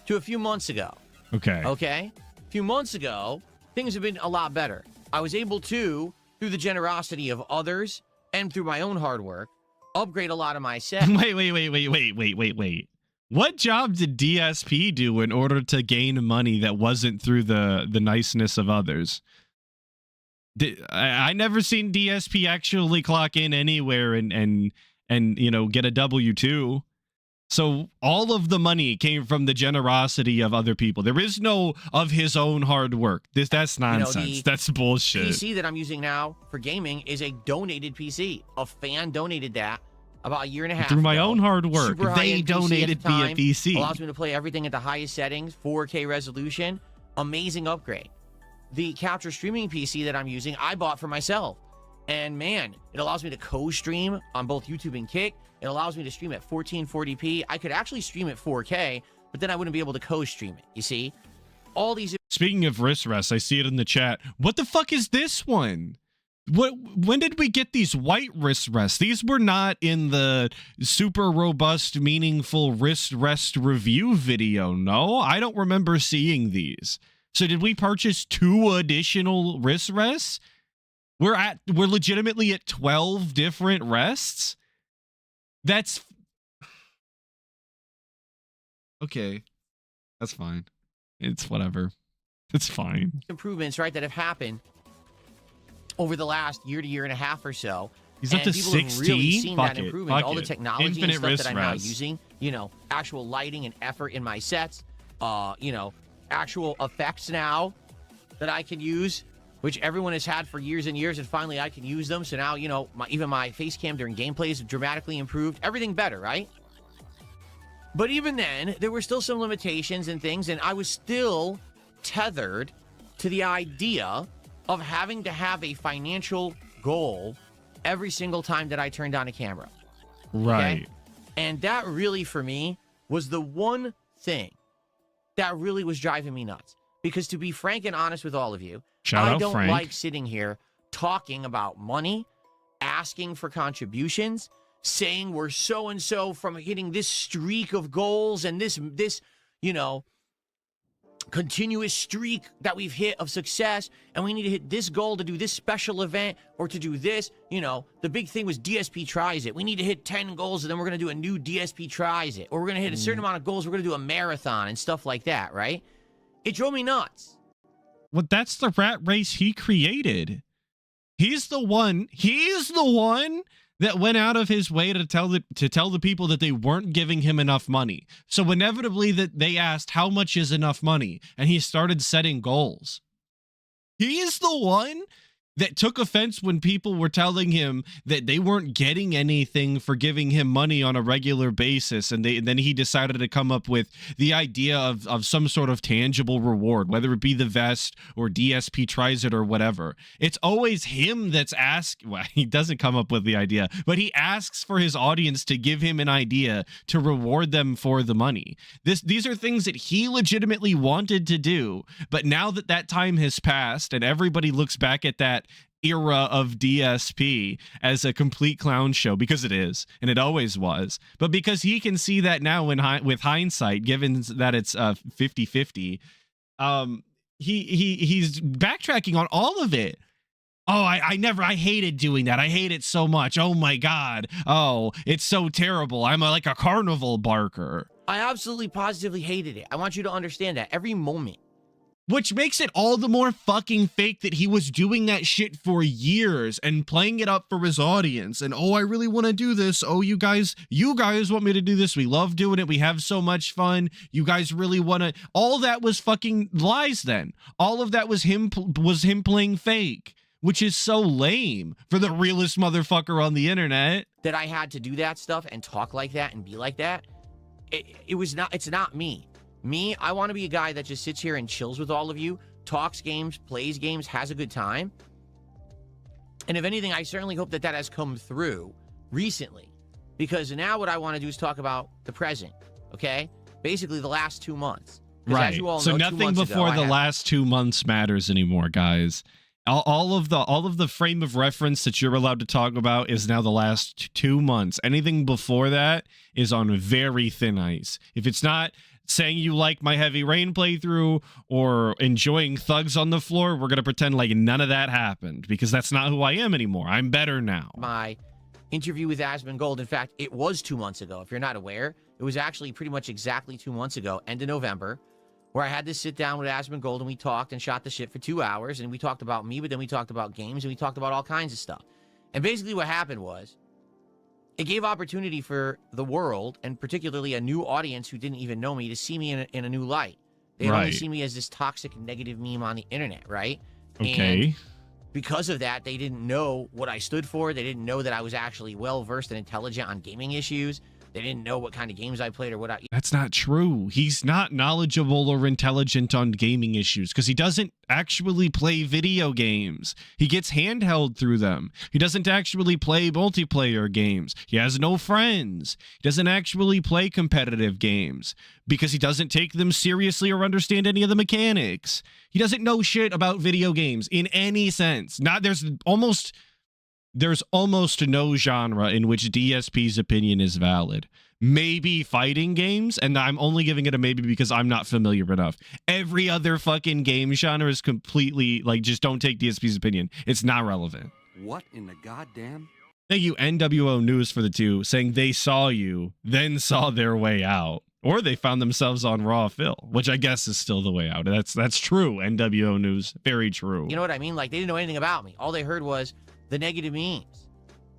to a few months ago. Okay? A few months ago, things have been a lot better. I was able to, through the generosity of others and through my own hard work, upgrade a lot of my set. Wait. What job did DSP do in order to gain money that wasn't through the niceness of others? I never seen DSP actually clock in anywhere and get a W-2. So all of the money came from the generosity of other people. There is no of his own hard work. That's nonsense. That's bullshit. The PC that I'm using now for gaming is a donated PC. A fan donated that about 1.5 years through my ago. own hard work. They donated me a PC. Allows me to play everything at the highest settings, 4K resolution. Amazing upgrade. The capture streaming PC that I'm using, I bought for myself. And man, it allows me to co-stream on both YouTube and Kick. It allows me to stream at 1440p. I could actually stream at 4K, but then I wouldn't be able to co-stream it, you see? All these... Speaking of wrist rests, I see it in the chat. What the fuck is this one? When did we get these white wrist rests? These were not in the super robust, meaningful wrist rest review video, no? I don't remember seeing these. So did we purchase 2 additional wrist rests? We're legitimately at 12 different rests? That's... Okay. That's fine. It's whatever. It's fine. Improvements, right, that have happened over the last year to year and a half or so. He's up to 16? Have really seen that improvement. All the technology Infinite and stuff that I'm now rests. using, actual lighting and effort in my sets, actual effects now that I can use, which everyone has had for years and years, and finally I can use them. So now, even my face cam during gameplay is dramatically improved. Everything better, right? But even then, there were still some limitations and things, and I was still tethered to the idea of having to have a financial goal every single time that I turned on a camera. Right. Okay? And that really, for me, was the one thing that really was driving me nuts. Because to be frank and honest with all of you, I don't like sitting here talking about money, asking for contributions, saying we're so-and-so from hitting this streak of goals and this continuous streak that we've hit of success, and we need to hit this goal to do this special event or to do this. You know, the big thing was DSP tries it. We need to hit 10 goals, and then we're going to do a new DSP tries it. Or we're going to hit a certain amount of goals. We're going to do a marathon and stuff like that, right? It drove me nuts. Well, that's the rat race he created. He's the one that went out of his way to tell the people that they weren't giving him enough money. So inevitably that they asked how much is enough money, and he started setting goals. He is the one that took offense when people were telling him that they weren't getting anything for giving him money on a regular basis, and then he decided to come up with the idea of some sort of tangible reward, whether it be the vest or DSP tries it or whatever. It's always him that's asked. Well, he doesn't come up with the idea, but he asks for his audience to give him an idea to reward them for the money. These are things that he legitimately wanted to do, but now that time has passed and everybody looks back at that era of DSP as a complete clown show, because it is, and it always was, but because he can see that now with hindsight, given that it's 50-50, he's backtracking on all of it. Oh, I hated doing that. I hate it so much. Oh my God. Oh, it's so terrible. I'm like a carnival barker. I absolutely positively hated it. I want you to understand that every moment. Which makes it all the more fucking fake that he was doing that shit for years and playing it up for his audience. And, oh, I really want to do this. Oh, you guys want me to do this. We love doing it. We have so much fun. You guys really want to. All that was fucking lies then. All of that was him playing fake, which is so lame for the realest motherfucker on the internet. That I had to do that stuff and talk like that and be like that. It's not me. Me, I want to be a guy that just sits here and chills with all of you, talks games, plays games, has a good time. And if anything, I certainly hope that has come through recently. Because now what I want to do is talk about the present, okay? Basically the last 2 months. Right. As you all so know, nothing before the last 2 months matters anymore, guys. All of the frame of reference that you're allowed to talk about is now the last 2 months. Anything before that is on very thin ice. If it's not saying you like my Heavy Rain playthrough or enjoying Thugs on the Floor, we're going to pretend like none of that happened, because that's not who I am anymore. I'm better now. My interview with Asmongold, in fact, it was 2 months ago. If you're not aware, it was actually pretty much exactly 2 months ago, end of November, where I had to sit down with Asmongold and we talked and shot the shit for 2 hours, and we talked about me, but then we talked about games and we talked about all kinds of stuff. And basically what happened was, it gave opportunity for the world, and particularly a new audience who didn't even know me, to see me in a new light. They'd only see me as this toxic, negative meme on the internet, right? Okay. And because of that, they didn't know what I stood for. They didn't know that I was actually well-versed and intelligent on gaming issues. They didn't know what kind of games I played or what I... That's not true. He's not knowledgeable or intelligent on gaming issues because he doesn't actually play video games. He gets handheld through them. He doesn't actually play multiplayer games. He has no friends. He doesn't actually play competitive games because he doesn't take them seriously or understand any of the mechanics. He doesn't know shit about video games in any sense. There's almost no genre in which DSP's opinion is valid. Maybe fighting games, and I'm only giving it a maybe because I'm not familiar enough. Every other fucking game genre is completely, like, just don't take DSP's opinion. It's not relevant. What in the goddamn? Thank you, NWO News, for the 2, saying they saw you, then saw their way out. Or they found themselves on Raw Phil, which I guess is still the way out. That's true, NWO News. Very true. You know what I mean? Like, they didn't know anything about me. All they heard was the negative memes.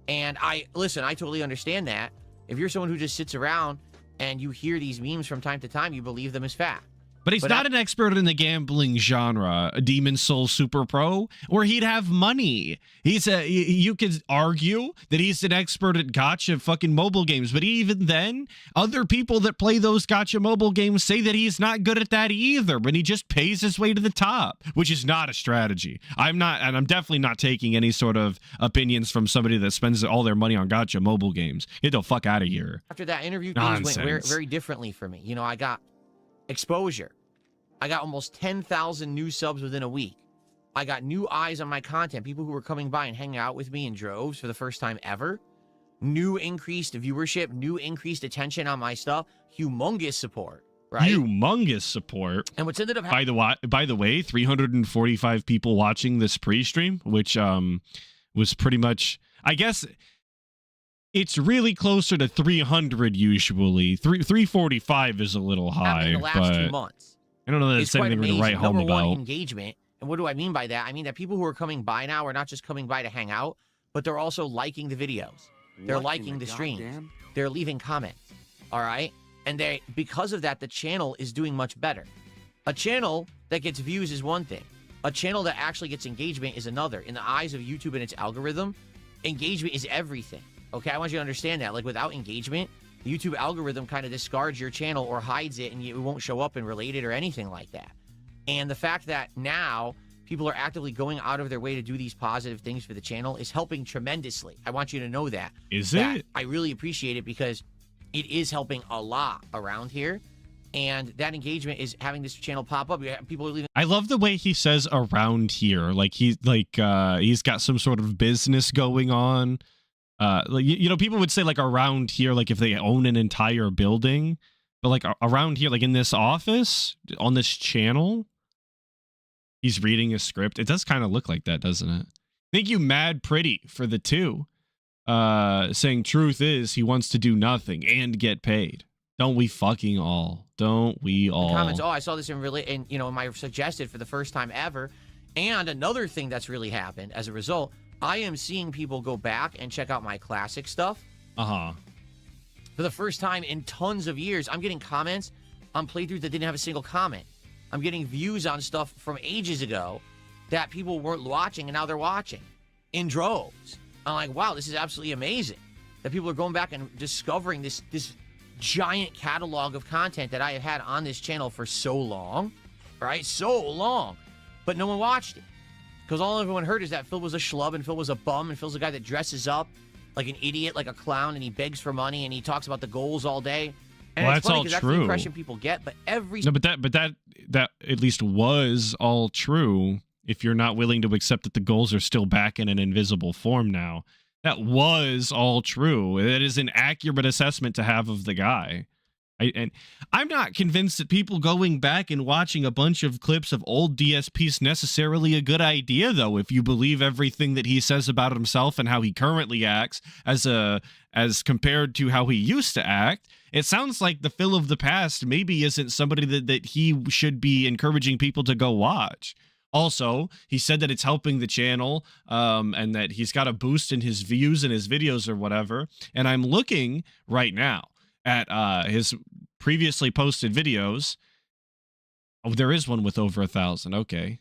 And I totally understand that. If you're someone who just sits around and you hear these memes from time to time, you believe them as fact. But he's not an expert in the gambling genre, a Demon Soul Super Pro, or he'd have money. You could argue that he's an expert at gacha fucking mobile games, but even then, other people that play those gacha mobile games say that he's not good at that either, but he just pays his way to the top, which is not a strategy. I'm definitely not taking any sort of opinions from somebody that spends all their money on gacha mobile games. Get the fuck out of here. After that interview, things went very differently for me. You know, I got exposure. I got almost 10,000 new subs within a week. I got new eyes on my content, people who were coming by and hanging out with me in droves for the first time ever. New increased viewership, new increased attention on my stuff, humongous support. right? Humongous support. And what's ended up happening... By the way, 345 people watching this pre-stream, which was pretty much, I guess, it's really closer to 300 usually. 345 is a little high, in the last but 2 months. I don't know that it's anything to write home Number one, about. engagement. And what do I mean by that? I mean that people who are coming by now are not just coming by to hang out, but they're also liking the videos. They're liking the streams. They're leaving comments. All right? And because of that, the channel is doing much better. A channel that gets views is one thing. A channel that actually gets engagement is another. In the eyes of YouTube and its algorithm, engagement is everything. Okay? I want you to understand that. Like, without engagement, the YouTube algorithm kind of discards your channel or hides it, and it won't show up in related or anything like that. And the fact that now people are actively going out of their way to do these positive things for the channel is helping tremendously. I want you to know that. Is it? I really appreciate it because it is helping a lot around here. And that engagement is having this channel pop up. People are leaving. I love the way he says around here. Like he's got some sort of business going on. You know, people would say like around here, like if they own an entire building, but like around here, like in this office on this channel, he's reading a script. It does kind of look like that, doesn't it? Thank you, Mad Pretty, for the 2. Saying truth is he wants to do nothing and get paid. Don't we fucking all? Don't we all? Comments. Oh, I saw this in my suggested for the first time ever. And another thing that's really happened as a result, I am seeing people go back and check out my classic stuff. For the first time in tons of years, I'm getting comments on playthroughs that didn't have a single comment. I'm getting views on stuff from ages ago that people weren't watching, and now they're watching in droves. I'm like, wow, this is absolutely amazing that people are going back and discovering this giant catalog of content that I have had on this channel for so long, right? So long. But no one watched it. Because all everyone heard is that Phil was a schlub and Phil was a bum and Phil's a guy that dresses up like an idiot, like a clown, and he begs for money and he talks about the goals all day. And well, it's that's funny all because true. That's the impression people get, but that at least was all true. If you're not willing to accept that the goals are still back in an invisible form now, that was all true. It is an accurate assessment to have of the guy. And I'm not convinced that people going back and watching a bunch of clips of old DSP is necessarily a good idea, though, if you believe everything that he says about himself and how he currently acts as compared to how he used to act. It sounds like the Phil of the past maybe isn't somebody that he should be encouraging people to go watch. Also, he said that it's helping the channel and that he's got a boost in his views and his videos or whatever. And I'm looking right now at his previously posted videos. Oh, there is one with over 1,000. Okay.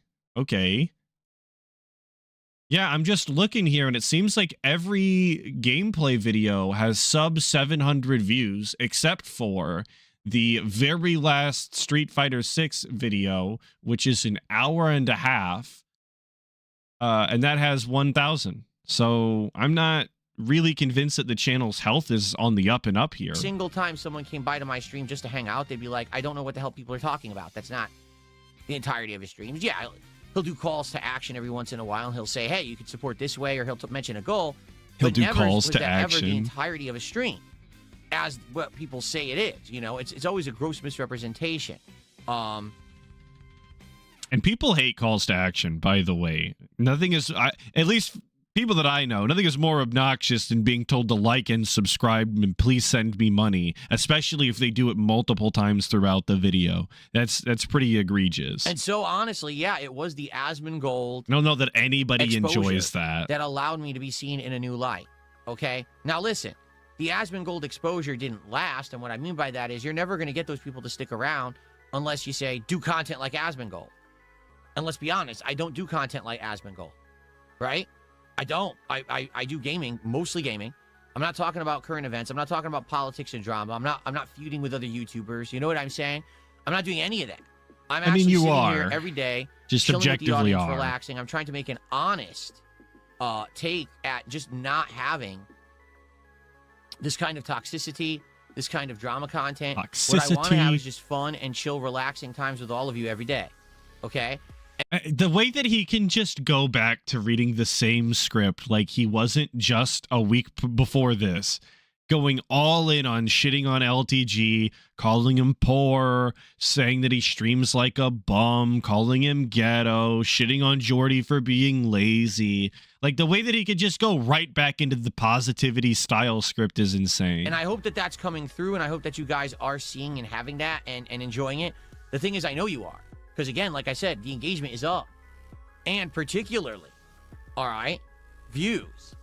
Yeah, I'm just looking here, and it seems like every gameplay video has sub 700 views, except for the very last Street Fighter 6 video, which is an hour and a half, and that has 1,000. So I'm not really convinced that the channel's health is on the up and up here. Single time someone came by to my stream just to hang out, they'd be like, I don't know what the hell people are talking about. That's not the entirety of his streams. Yeah, he'll do calls to action every once in a while, and he'll say, hey, you can support this way, or he'll mention a goal. He'll but do never calls was to that action. Ever the entirety of a stream, as what people say it is. You know, it's always a gross misrepresentation. And people hate calls to action, by the way. Nothing is, at least people that I know, nothing is more obnoxious than being told to like and subscribe and please send me money, especially if they do it multiple times throughout the video. That's pretty egregious. And so, honestly, yeah, it was the Asmongold. I don't know that anybody enjoys that allowed me to be seen in a new light. Okay? Now, listen. The Asmongold exposure didn't last, and what I mean by that is you're never going to get those people to stick around unless you say, do content like Asmongold. And let's be honest, I don't do content like Asmongold, right? I don't. I do gaming, mostly gaming. I'm not talking about current events. I'm not talking about politics and drama. I'm not feuding with other YouTubers. You know what I'm saying? I'm not doing any of that. I'm actually sitting here every day, just chilling objectively with the audience, relaxing. I'm trying to make an honest take at just not having this kind of toxicity, this kind of drama content. What I want to have is just fun and chill, relaxing times with all of you every day. Okay? The way that he can just go back to reading the same script like he wasn't just a week before this going all in on shitting on LTG, calling him poor, saying that he streams like a bum, calling him ghetto, shitting on Jordy for being lazy. Like, the way that he could just go right back into the positivity style script is insane. And I hope that that's coming through, and I hope that you guys are seeing and having that and enjoying it. The thing is, I know you are. Because, again, like I said, the engagement is up. And particularly, all right, views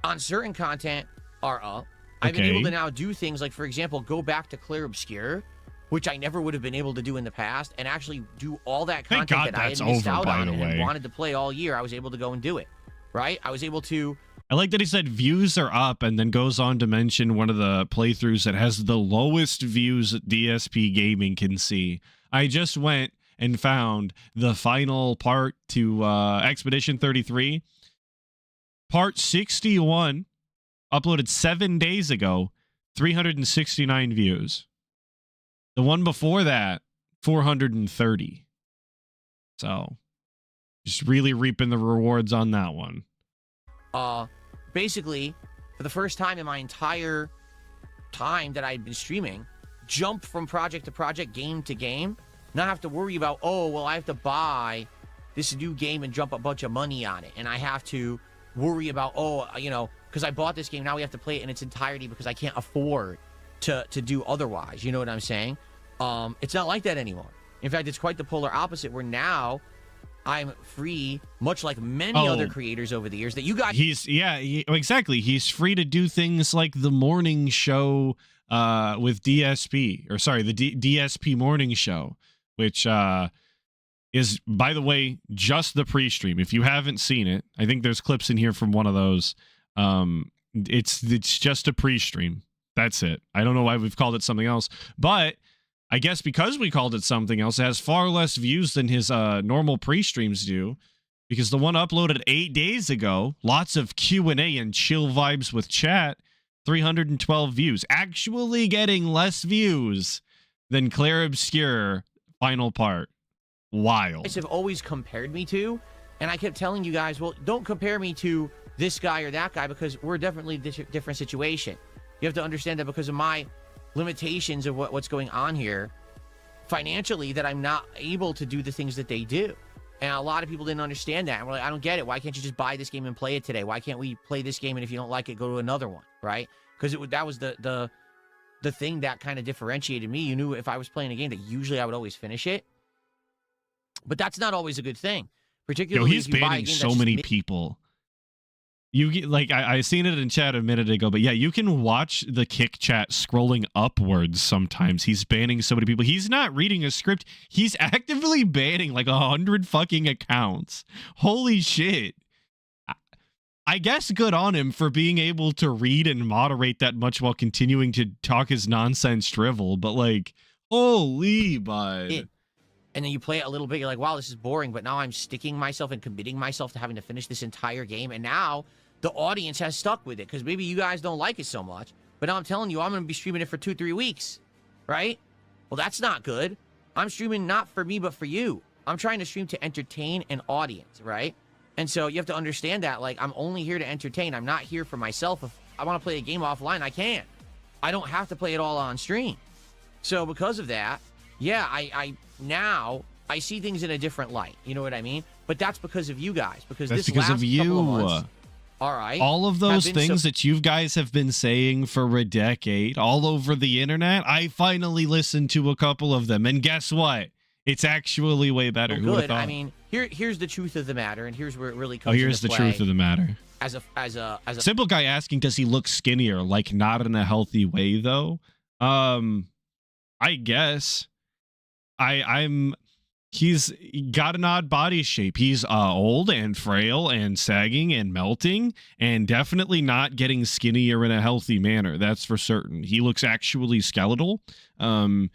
on certain content are up. I've been able to now do things like, for example, go back to Clear Obscure, which I never would have been able to do in the past, and actually do all that content that I had missed out on and wanted to play all year. I was able to go and do it, right? I was able to... I like that he said views are up and then goes on to mention one of the playthroughs that has the lowest views that DSP Gaming can see. I just went and found the final part to Expedition 33. Part 61, uploaded 7 days ago, 369 views. The one before that, 430. So, just really reaping the rewards on that one. Basically, for the first time in my entire time that I'd been streaming, jump from project to project, game to game, not have to worry about, oh, well, I have to buy this new game and jump a bunch of money on it. And I have to worry about, oh, you know, because I bought this game, now we have to play it in its entirety because I can't afford to do otherwise. You know what I'm saying? It's not like that anymore. In fact, it's quite the polar opposite, where now I'm free, much like many other creators over the years that you guys... Exactly. He's free to do things like the morning show with DSP, or sorry, the DSP morning show, which is, by the way, just the pre-stream. If you haven't seen it, I think there's clips in here from one of those. It's just a pre-stream. That's it. I don't know why we've called it something else, but I guess because we called it something else, it has far less views than his normal pre-streams do, because the one uploaded 8 days ago, lots of Q&A and chill vibes with chat, 312 views, actually getting less views than Claire Obscure final part. Wild. You guys have always compared me to, and I kept telling you guys, well, don't compare me to this guy or that guy, because we're definitely a different situation. You have to understand that because of my limitations of what's going on here financially, that I'm not able to do the things that they do. And a lot of people didn't understand that. And we're like, I don't get it. Why can't you just buy this game and play it today? Why can't we play this game, and if you don't like it, go to another one, right? Because that was the thing that kind of differentiated me. You knew if I was playing a game that usually I would always finish it. But that's not always a good thing. Particularly he's banning so many people. You get, like, I seen it in chat a minute ago, but yeah, you can watch the kick chat scrolling upwards sometimes. He's banning so many people. He's not reading a script. He's actively banning like 100 fucking accounts. Holy shit. I guess good on him for being able to read and moderate that much while continuing to talk his nonsense drivel, but like, holy bud. And then you play it a little bit, you're like, wow, this is boring, but now I'm sticking myself and committing myself to having to finish this entire game, and now the audience has stuck with it, because maybe you guys don't like it so much, but now I'm telling you, I'm going to be streaming it for 2-3 weeks, right? Well, that's not good. I'm streaming not for me, but for you. I'm trying to stream to entertain an audience, right? And so you have to understand that, like, I'm only here to entertain. I'm not here for myself. If I want to play a game offline, I can. I don't have to play it all on stream. So because of that, yeah, now I see things in a different light. You know what I mean? But that's because of you guys. Because that's this because last of you. couple of months, all right, all of those things that you guys have been saying for a decade all over the internet, I finally listened to a couple of them, and guess what? It's actually way better. Well, good. I mean, here's the truth of the matter, and here's where it really comes. Here's the truth of the matter. As a Simple guy asking, does he look skinnier? Like, not in a healthy way though. I guess. He's got an odd body shape. He's old and frail and sagging and melting, and definitely not getting skinnier in a healthy manner. That's for certain. He looks actually skeletal. And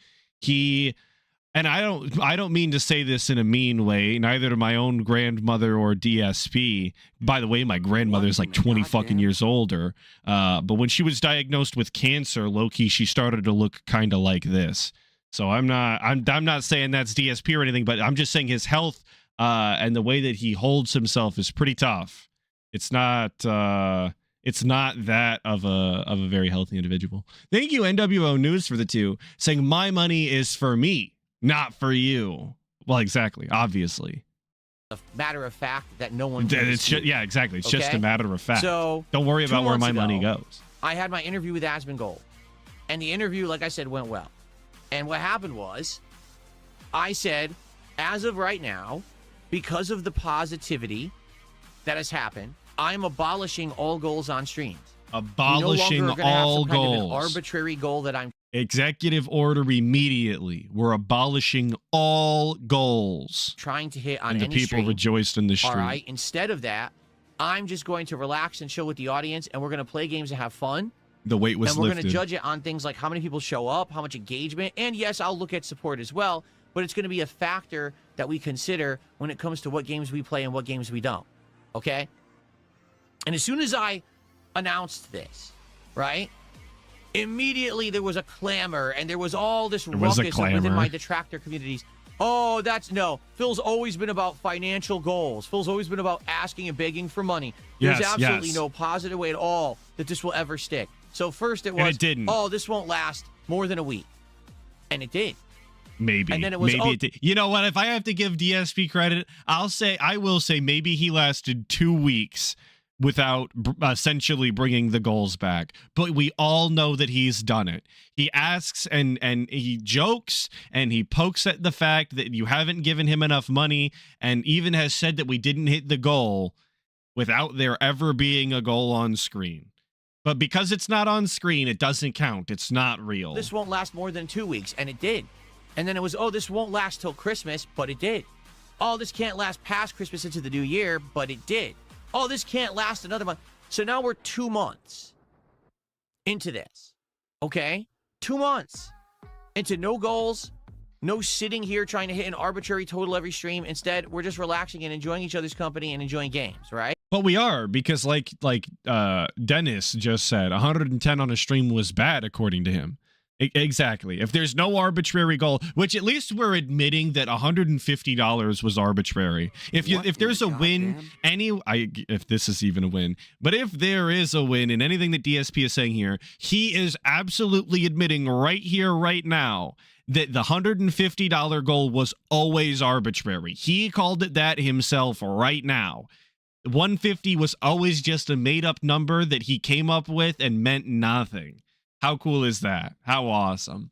I don't mean to say this in a mean way, neither to my own grandmother or DSP. By the way, my grandmother's like 20 fucking years older. But when she was diagnosed with cancer, low-key, she started to look kind of like this. So I'm not saying that's DSP or anything, but I'm just saying his health and the way that he holds himself is pretty tough. It's not It's not that of a very healthy individual. Thank you, NWO News, for the 2, saying my money is for me, not for you. Well, exactly, obviously. A matter of fact that no one. Yeah, exactly. It's just a matter of fact. So don't worry about where my money goes. I had my interview with Asmongold, and the interview, like I said, went well. And what happened was, I said, as of right now, because of the positivity that has happened, I'm abolishing all goals on streams. Abolishing no all have some goals. Kind of an arbitrary goal that I'm. Executive order immediately. We're abolishing all goals. Trying to hit on and the any people stream. rejoiced in the stream. All right. Instead of that, I'm just going to relax and chill with the audience, and we're going to play games and have fun. The weight was lifted. And we're lifted. going to judge it on things like how many people show up, how much engagement, and yes, I'll look at support as well, but it's going to be a factor that we consider when it comes to what games we play and what games we don't. Okay? And as soon as I announced this, right, immediately there was a clamor, and there was all this ruckus within my detractor communities. Oh, Phil's always been about financial goals. Phil's always been about asking and begging for money. There's absolutely no positive way at all that this will ever stick. So first it was, and it didn't. Oh, this won't last more than a week. And it did. Maybe. And then it was, it did. You know what? If I have to give DSP credit, I will say maybe he lasted 2 weeks without essentially bringing the goals back. But we all know that he's done it. He asks and he jokes and he pokes at the fact that you haven't given him enough money, and even has said that we didn't hit the goal without there ever being a goal on screen. But because it's not on screen, it doesn't count. It's not real. This won't last more than 2 weeks, and it did. And then it was, oh, this won't last till Christmas, but it did. Oh, this can't last past Christmas into the new year, but it did. Oh, this can't last another month. So now we're 2 months into this, okay? 2 months into no goals, no sitting here trying to hit an arbitrary total every stream. Instead, we're just relaxing and enjoying each other's company and enjoying games, right? But we are, because like Dennis just said, 110 on a stream was bad, according to him. Exactly. If there's no arbitrary goal, which at least we're admitting that $150 was arbitrary. If there's a win, if this is even a win, but if there is a win in anything that DSP is saying here, he is absolutely admitting right here, right now, that the $150 goal was always arbitrary. He called it that himself right now. 150 was always just a made-up number that he came up with and meant nothing. How cool is that? How awesome.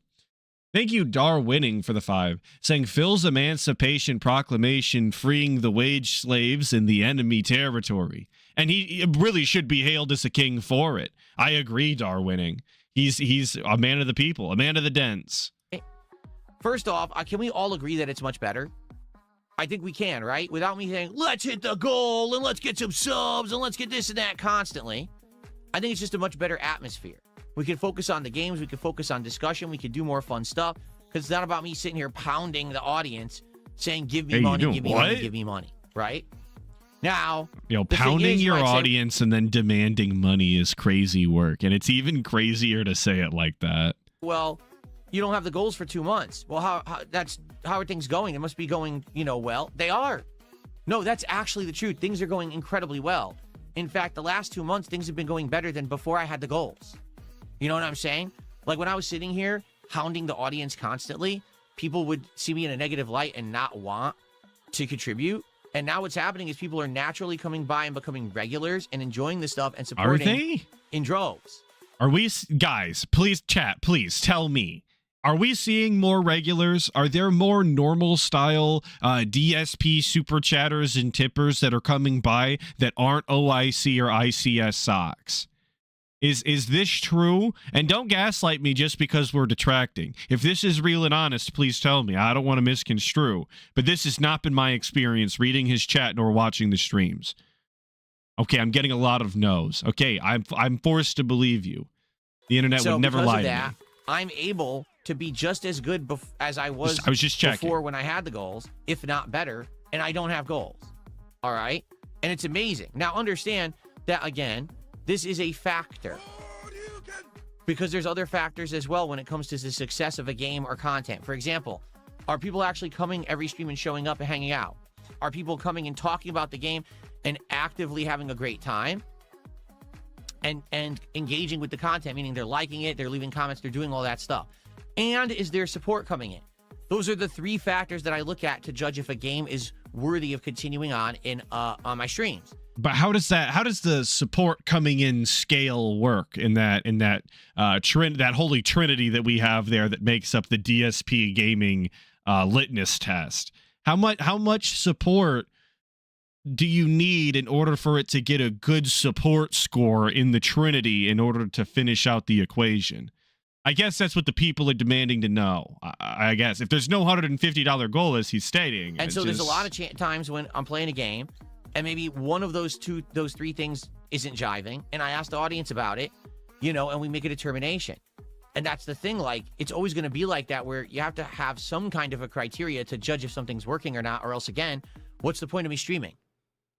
Thank you, Darwinning, for the 5, saying Phil's Emancipation Proclamation freeing the wage slaves in the enemy territory. And he really should be hailed as a king for it. I agree, Darwinning. He's a man of the people, a man of the dens. First off, can we all agree that it's much better? I think we can, right? Without me saying, let's hit the goal and let's get some subs and let's get this and that constantly. I think it's just a much better atmosphere. We can focus on the games. We can focus on discussion. We can do more fun stuff. Because it's not about me sitting here pounding the audience saying, give me money, give me money, give me money. Right? Now, pounding your audience and then demanding money is crazy work. And it's even crazier to say it like that. Well, you don't have the goals for 2 months. Well, how are things going? It must be going, well. They are. No, that's actually the truth. Things are going incredibly well. In fact, the last 2 months, things have been going better than before I had the goals. You know what I'm saying? Like when I was sitting here hounding the audience constantly, people would see me in a negative light and not want to contribute. And now what's happening is people are naturally coming by and becoming regulars and enjoying this stuff and supporting in droves. Are we, guys, please chat, please tell me. Are we seeing more regulars? Are there more normal style DSP super chatters and tippers that are coming by that aren't OIC or ICS socks? Is this true? And don't gaslight me just because we're detracting. If this is real and honest, please tell me. I don't want to misconstrue. But this has not been my experience reading his chat nor watching the streams. Okay, I'm getting a lot of no's. Okay, I'm forced to believe you. The internet would never lie to me. I'm able to be just as good as I was just checking before when I had the goals, if not better, and I don't have goals. All right? And it's amazing. Now, understand that, again, this is a factor. Because there's other factors as well when it comes to the success of a game or content. For example, are people actually coming every stream and showing up and hanging out? Are people coming and talking about the game and actively having a great time? and engaging with the content, meaning they're liking it, they're leaving comments, they're doing all that stuff. And is there support coming in? Those are the 3 factors that I look at to judge if a game is worthy of continuing on my streams. But how does the support coming in scale work in that that holy trinity that we have there that makes up the DSP gaming litmus test? How much support do you need in order for it to get a good support score in the trinity in order to finish out the equation? I guess that's what the people are demanding to know. I guess if there's no $150 goal, as he's stating, and so there's a lot of times when I'm playing a game, and maybe one of those 3 things isn't jiving, and I ask the audience about it, and we make a determination. And that's the thing, like, it's always going to be like that, where you have to have some kind of a criteria to judge if something's working or not, or else, again, what's the point of me streaming?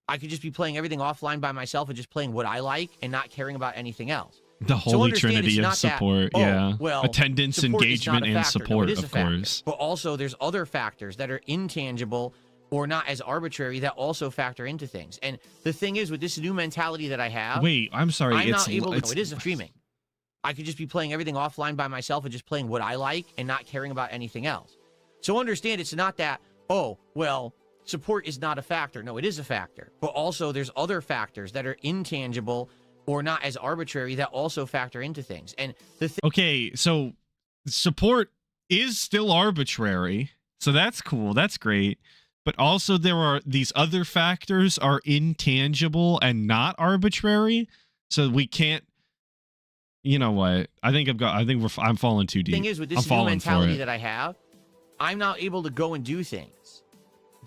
I could just be playing everything offline by myself and just playing what I like and not caring about anything else. The holy trinity of support, well, attendance, engagement, and support, of course. But also, there's other factors that are intangible or not as arbitrary that also factor into things. And the thing is, with this new mentality that I have... Wait, I'm sorry. I'm not able to... No, it is a streaming. I could just be playing everything offline by myself and just playing what I like and not caring about anything else. So understand, it's not that, support is not a factor. No, it is a factor. But also, there's other factors that are intangible or not as arbitrary that also factor into things. And okay, so support is still arbitrary. So that's cool. That's great. But also there are these other factors are intangible and not arbitrary. So we can't, you know what? I'm falling too deep. The thing is, with this new mentality that I have, I'm not able to go and do things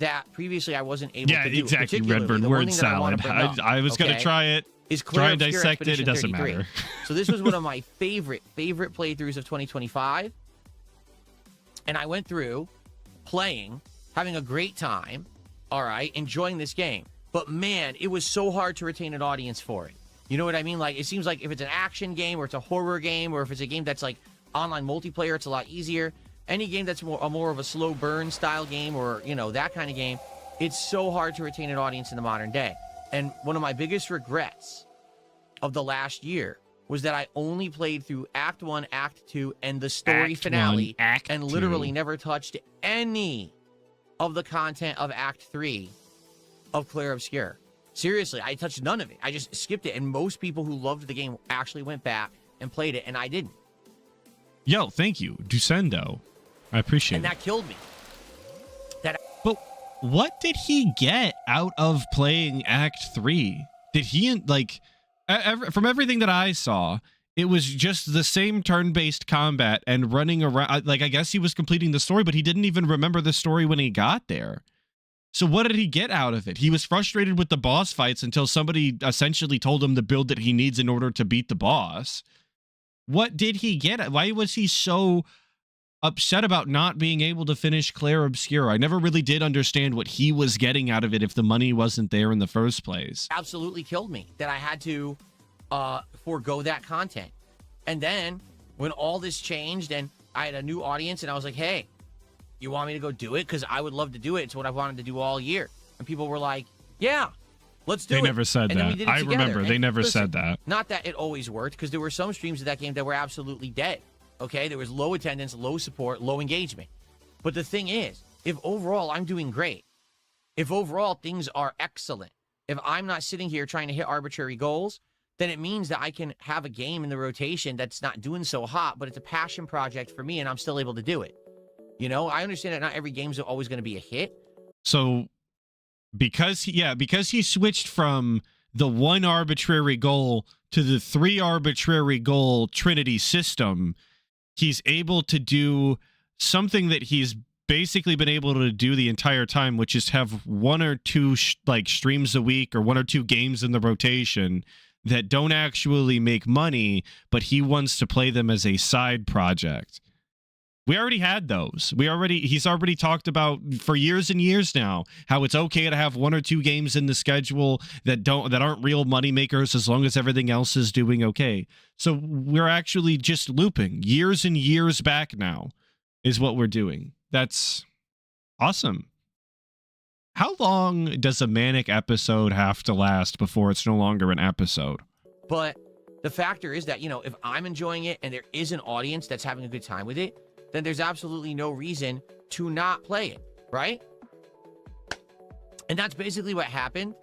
that previously I wasn't able to do. Yeah, exactly, Redbird. Word salad. I was going to try it. Try and dissect it. It doesn't matter. So this was one of my favorite playthroughs of 2025. And I went through playing, having a great time, all right, enjoying this game. But man, it was so hard to retain an audience for it. You know what I mean? Like, it seems like if it's an action game or it's a horror game or if it's a game that's like online multiplayer, it's a lot easier. Any game that's more of a slow burn style game or, that kind of game, it's so hard to retain an audience in the modern day. And one of my biggest regrets of the last year was that I only played through Act 1, Act 2, and the story finale, and literally never touched any of the content of Act 3 of Clair Obscur. Seriously, I touched none of it. I just skipped it, and most people who loved the game actually went back and played it, and I didn't. Yo, thank you, Ducendo. I appreciate it. And that killed me. But what did he get out of playing Act 3? Did he, from everything that I saw, it was just the same turn-based combat and running around. I guess he was completing the story, but he didn't even remember the story when he got there. So what did he get out of it? He was frustrated with the boss fights until somebody essentially told him the build that he needs in order to beat the boss. What did he get? Why was he so upset about not being able to finish Clair Obscur? I never really did understand what he was getting out of it if the money wasn't there in the first place. Absolutely killed me that I had to forego that content. And then when all this changed and I had a new audience and I was like, hey, you want me to go do it? Because I would love to do it. It's what I wanted to do all year. And people were like, yeah, let's do it. They never said that. I remember they never said that. Not that it always worked, because there were some streams of that game that were absolutely dead. Okay, there was low attendance, low support, low engagement. But the thing is, if overall I'm doing great, if overall things are excellent, if I'm not sitting here trying to hit arbitrary goals, then it means that I can have a game in the rotation that's not doing so hot, but it's a passion project for me and I'm still able to do it. I understand that not every game's always going to be a hit. So because he switched from the 1 arbitrary goal to the 3 arbitrary goal Trinity system, he's able to do something that he's basically been able to do the entire time, which is have 1 or 2 streams a week or 1 or 2 games in the rotation that don't actually make money, but he wants to play them as a side project. We already had those. He's already talked about for years and years now how it's okay to have 1 or 2 games in the schedule that aren't real money makers as long as everything else is doing okay. So we're actually just looping years and years back now is what we're doing. That's awesome. How long does a manic episode have to last before it's no longer an episode? But The factor is that, you know, if I'm enjoying it and there is an audience that's having a good time with it, then there's absolutely no reason to not play it, right? And that's basically what happened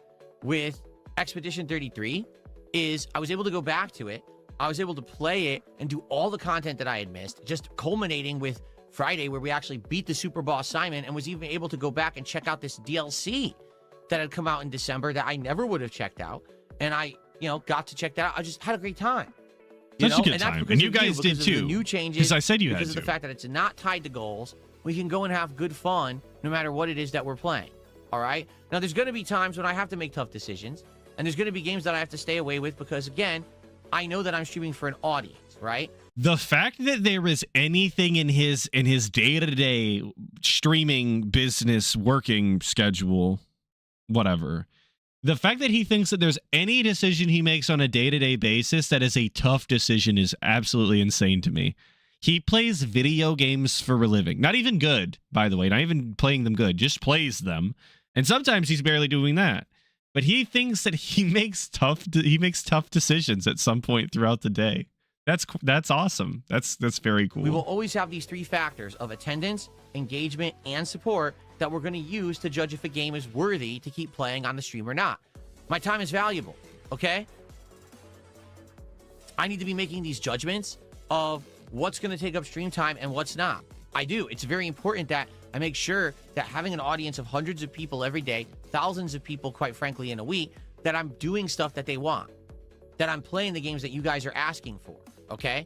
with Expedition 33 is I was able to go back to it. I was able to play it and do all the content that I had missed, just culminating with Friday where we actually beat the Super Boss Simon and was even able to go back and check out this DLC that had come out in December that I never would have checked out. And I, you know, got to check that out. I just had a great time. Such a good time. And you guys did too. New changes. Because I said you had to. Because of the fact that it's not tied to goals. We can go and have good fun no matter what it is that we're playing. All right? Now, there's going to be times when I have to make tough decisions. And there's going to be games that I have to stay away with because, again, I know that I'm streaming for an audience, right? The fact that there is anything in his day-to-day streaming business working schedule, whatever, the fact that he thinks that there's any decision he makes on a day-to-day basis that is a tough decision is absolutely insane to me. He plays video games for a living. Not even good, by the way. Not even playing them good. Just plays them. And sometimes he's barely doing that. But he thinks that he makes tough decisions at some point throughout the day. That's awesome. That's very cool. We will always have these three factors of attendance, engagement, and support that we're going to use to judge if a game is worthy to keep playing on the stream or not. My time is valuable, okay? I need to be making these judgments of what's going to take up stream time and what's not. I do. It's very important that I make sure that having an audience of hundreds of people every day, thousands of people, quite frankly, in a week, that I'm doing stuff that they want, that I'm playing the games that you guys are asking for, okay?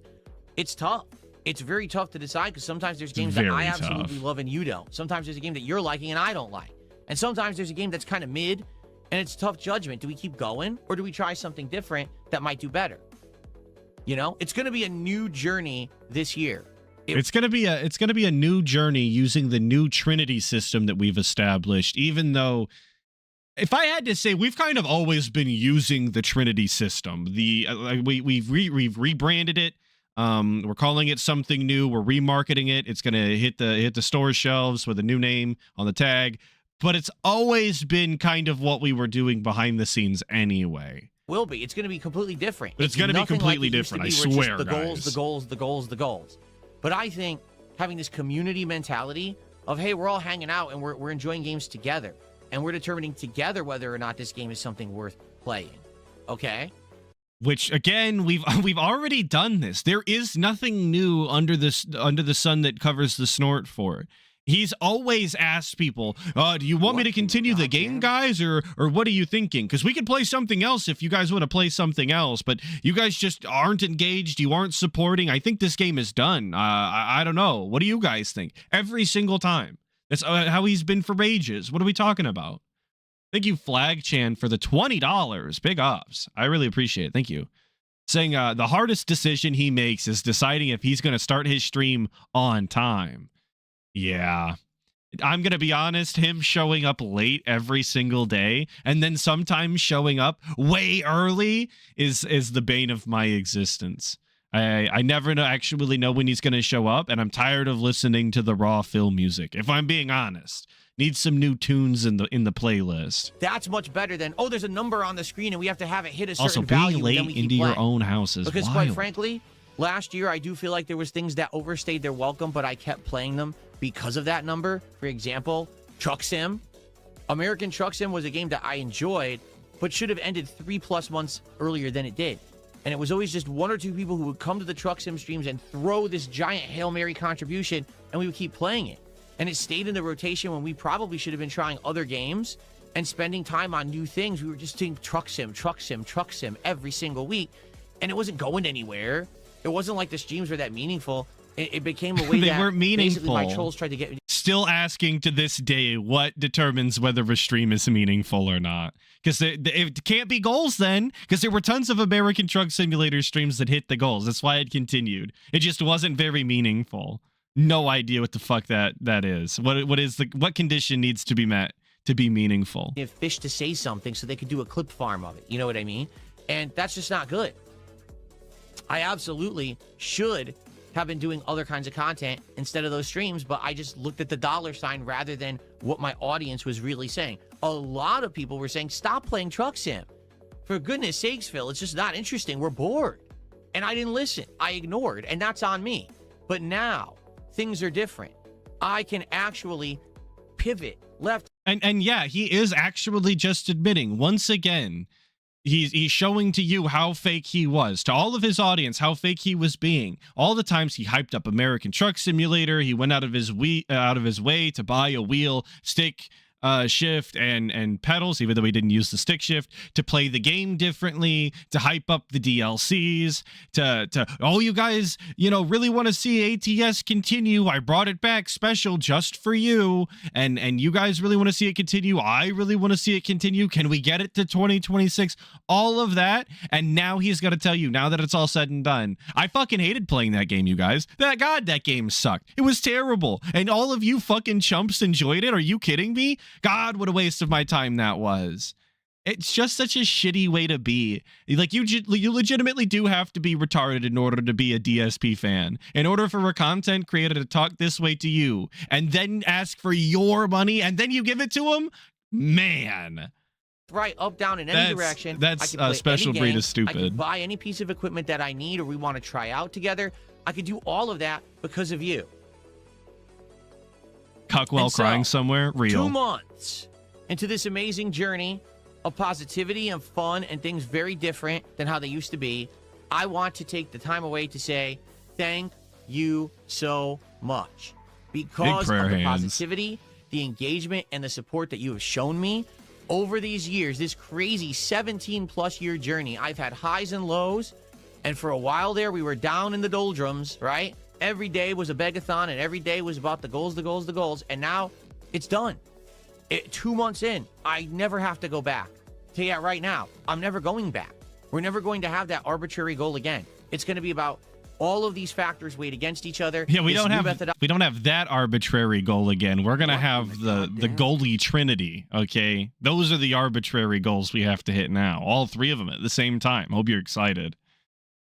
It's tough. It's very tough to decide because sometimes there's games that I absolutely love and you don't. Sometimes there's a game that you're liking and I don't like. And sometimes there's a game that's kind of mid and it's tough judgment. Do we keep going or do we try something different that might do better? You know, it's going to be a new journey this year. It's going to be a new journey using the new Trinity system that we've established, even though if I had to say, we've kind of always been using the Trinity system. We've rebranded it. We're calling it something new. We're remarketing it. It's going to hit the store shelves with a new name on the tag, but it's always been kind of what we were doing behind the scenes anyway. Will be. It's going to be completely different. But it's going to be completely different. I swear, guys. The goals. But I think having this community mentality of, hey, we're all hanging out and we're enjoying games together. And we're determining together whether or not this game is something worth playing. Okay? Which, again, we've already done this. There is nothing new under the sun that covers the snort for it. He's always asked people, do you want me to continue the game, guys, or what are you thinking? Because we could play something else if you guys want to play something else, but you guys just aren't engaged. You aren't supporting. I think this game is done. I don't know. What do you guys think? Every single time. That's how he's been for ages. What are we talking about? Thank you, FlagChan, for the $20. Big ups. I really appreciate it. Thank you. Saying the hardest decision he makes is deciding if he's going to start his stream on time. Yeah, I'm going to be honest, him showing up late every single day and then sometimes showing up way early is the bane of my existence. I never actually know when he's going to show up, and I'm tired of listening to the raw film music, if I'm being honest. Need some new tunes in the playlist. That's much better than, oh, there's a number on the screen and we have to have it hit a certain also, value. Also, being late into your own house is because wild. Quite frankly, last year I do feel like there was things that overstayed their welcome, but I kept playing them because of that number. For example, Truck Sim. American Truck Sim was a game that I enjoyed, but should have ended 3+ months earlier than it did. And it was always just one or two people who would come to the Truck Sim streams and throw this giant Hail Mary contribution, and we would keep playing it. And it stayed in the rotation when we probably should have been trying other games and spending time on new things. We were just doing Truck Sim every single week, and it wasn't going anywhere. It wasn't like the streams were that meaningful. It became a way they that weren't meaningful. Basically my trolls tried to get... Still asking to this day what determines whether a stream is meaningful or not. Because it can't be goals then, because there were tons of American Truck Simulator streams that hit the goals. That's why it continued. It just wasn't very meaningful. No idea what the fuck that is. What condition needs to be met to be meaningful? If fish to say something so they could do a clip farm of it. You know what I mean? And that's just not good. I absolutely should have been doing other kinds of content instead of those streams, but I just looked at the dollar sign rather than what my audience was really saying. A lot of people were saying, stop playing Truck Sim. For goodness sakes, Phil, it's just not interesting. We're bored. And I didn't listen. I ignored, and that's on me. But now things are different. I can actually pivot left. And yeah, he is actually just admitting once again, he's showing to you how fake he was, to all of his audience how fake he was being. All the times he hyped up American Truck Simulator, he went out of his way to buy a wheel, stick, shift and pedals, even though he didn't use the stick shift, to play the game differently, to hype up the DLCs, to oh, you guys, you know, really want to see ATS continue. I brought it back special just for you, and you guys really want to see it continue. I really want to see it continue. Can we get it to 2026? All of that, and now he's got to tell you, now that it's all said and done, I fucking hated playing that game, you guys. That game sucked. It was terrible, and all of you fucking chumps enjoyed it. Are you kidding me? God, what a waste of my time that was. It's just such a shitty way to be. Like, you legitimately do have to be retarded in order to be a DSP fan. In order for a content creator to talk this way to you and then ask for your money and then you give it to him? Man. Right, up, down, in any direction. That's a special breed of stupid. I can buy any piece of equipment that I need or we want to try out together. I could do all of that because of you. Cuckwell crying somewhere? Real. 2 months into this amazing journey of positivity and fun and things very different than how they used to be, I want to take the time away to say thank you so much. Because of the positivity, the engagement, and the support that you have shown me over these years, this crazy 17-plus year journey. I've had highs and lows, and for a while there, we were down in the doldrums, right? Every day was a begathon, and every day was about the goals, and now it's done. 2 months in, I never have to go back. Tell you that right now, I'm never going back. We're never going to have that arbitrary goal again. It's going to be about all of these factors weighed against each other. Yeah, we don't have that arbitrary goal again. We're going to have the goalie trinity, okay? Those are the arbitrary goals we have to hit now. All 3 of them at the same time. Hope you're excited.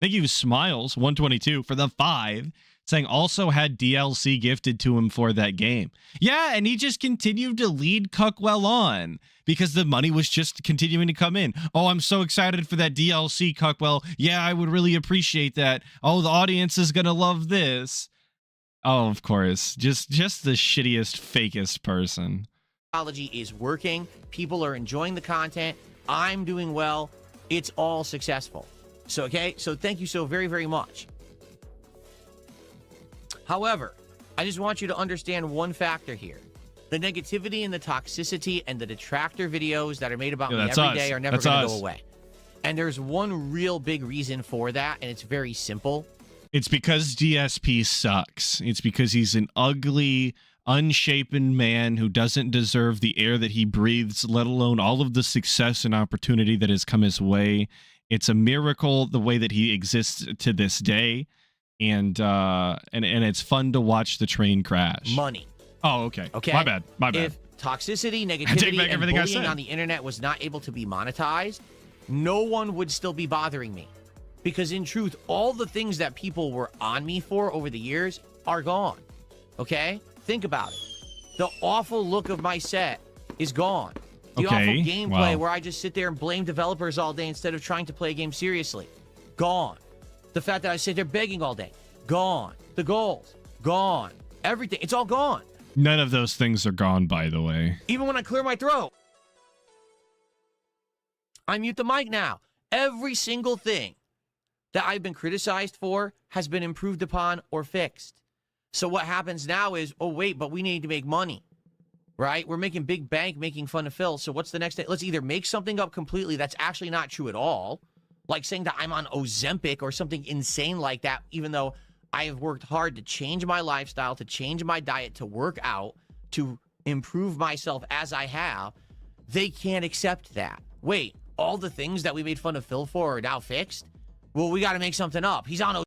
Thank you, Smiles 122 for the 5. Saying also had DLC gifted to him for that game. Yeah, and he just continued to lead Cuckwell on because the money was just continuing to come in. Oh, I'm so excited for that DLC, Cuckwell. Yeah, I would really appreciate that. Oh, the audience is going to love this. Oh, of course. Just the shittiest, fakest person. Technology is working. People are enjoying the content. I'm doing well. It's all successful. So, okay? So thank you so very, very much. However, I just want you to understand one factor here. The negativity and the toxicity and the detractor videos that are made about me every day are never going to go away. And there's one real big reason for that, and it's very simple. It's because DSP sucks. It's because he's an ugly, unshapen man who doesn't deserve the air that he breathes, let alone all of the success and opportunity that has come his way. It's a miracle the way that he exists to this day. And it's fun to watch the train crash. Money. Oh, okay. Okay. My bad. If toxicity, negativity, and bullying on the internet was not able to be monetized, no one would still be bothering me. Because in truth, all the things that people were on me for over the years are gone. Okay? Think about it. The awful look of my set is gone. The awful gameplay where I just sit there and blame developers all day instead of trying to play a game seriously. Gone. The fact that I sit there begging all day, gone. The goals, gone. Everything, it's all gone. None of those things are gone, by the way. Even when I clear my throat. I mute the mic now. Every single thing that I've been criticized for has been improved upon or fixed. So what happens now is, oh, wait, but we need to make money, right? We're making big bank, making fun of Phil. So what's the next thing? Let's either make something up completely that's actually not true at all, like saying that I'm on Ozempic or something insane like that, even though I have worked hard to change my lifestyle, to change my diet, to work out, to improve myself as I have. They can't accept that. Wait, all the things that we made fun of Phil for are now fixed? Well, we got to make something up. He's on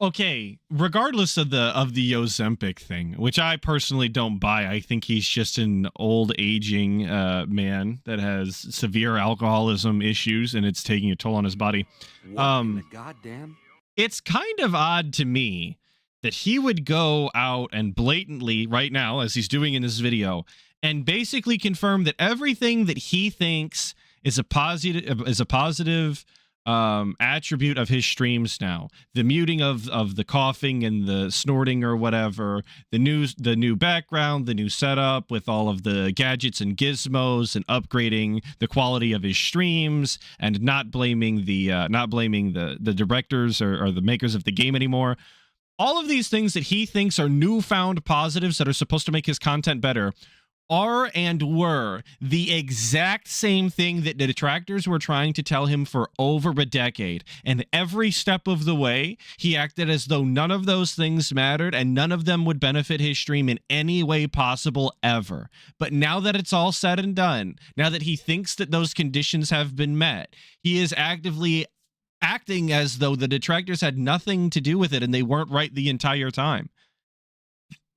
Okay, regardless of the Ozempic thing, which I personally don't buy, I think he's just an old aging man that has severe alcoholism issues and it's taking a toll on his body. Goddamn. It's kind of odd to me that he would go out and blatantly right now, as he's doing in this video, and basically confirm that everything that he thinks is a positive attribute of his streams now. The muting of the coughing and the snorting or whatever, the new background, the new setup with all of the gadgets and gizmos, and upgrading the quality of his streams, and not blaming the directors or the makers of the game anymore. All of these things that he thinks are newfound positives that are supposed to make his content better are and were the exact same thing that the detractors were trying to tell him for over a decade. And every step of the way, he acted as though none of those things mattered and none of them would benefit his stream in any way possible ever. But now that it's all said and done, now that he thinks that those conditions have been met, he is actively acting as though the detractors had nothing to do with it and they weren't right the entire time.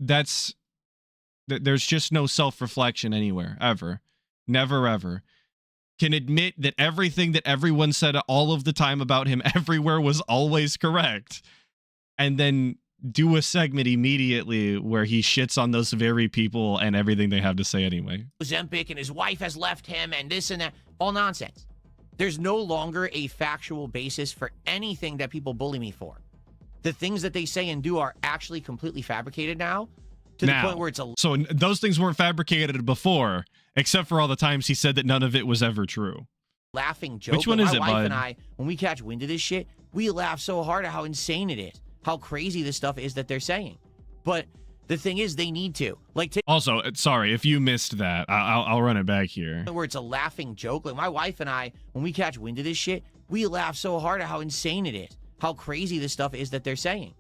There's just no self-reflection anywhere, ever. Never, ever. Can admit that everything that everyone said all of the time about him everywhere was always correct. And then do a segment immediately where he shits on those very people and everything they have to say anyway. Ozempic and his wife has left him and this and that. All nonsense. There's no longer a factual basis for anything that people bully me for. The things that they say and do are actually completely fabricated now. To the point where it's a... So those things weren't fabricated before, except for all the times he said that none of it was ever true. Laughing joke. Which one is it, my wife bud? and I, when we catch wind of this shit, we laugh so hard at how insane it is, how crazy this stuff is that they're saying. But the thing is, they need to. Also, sorry, if you missed that, I'll run it back here. Where it's a laughing joke. Like, my wife and I, when we catch wind of this shit, we laugh so hard at how insane it is, how crazy this stuff is that they're saying.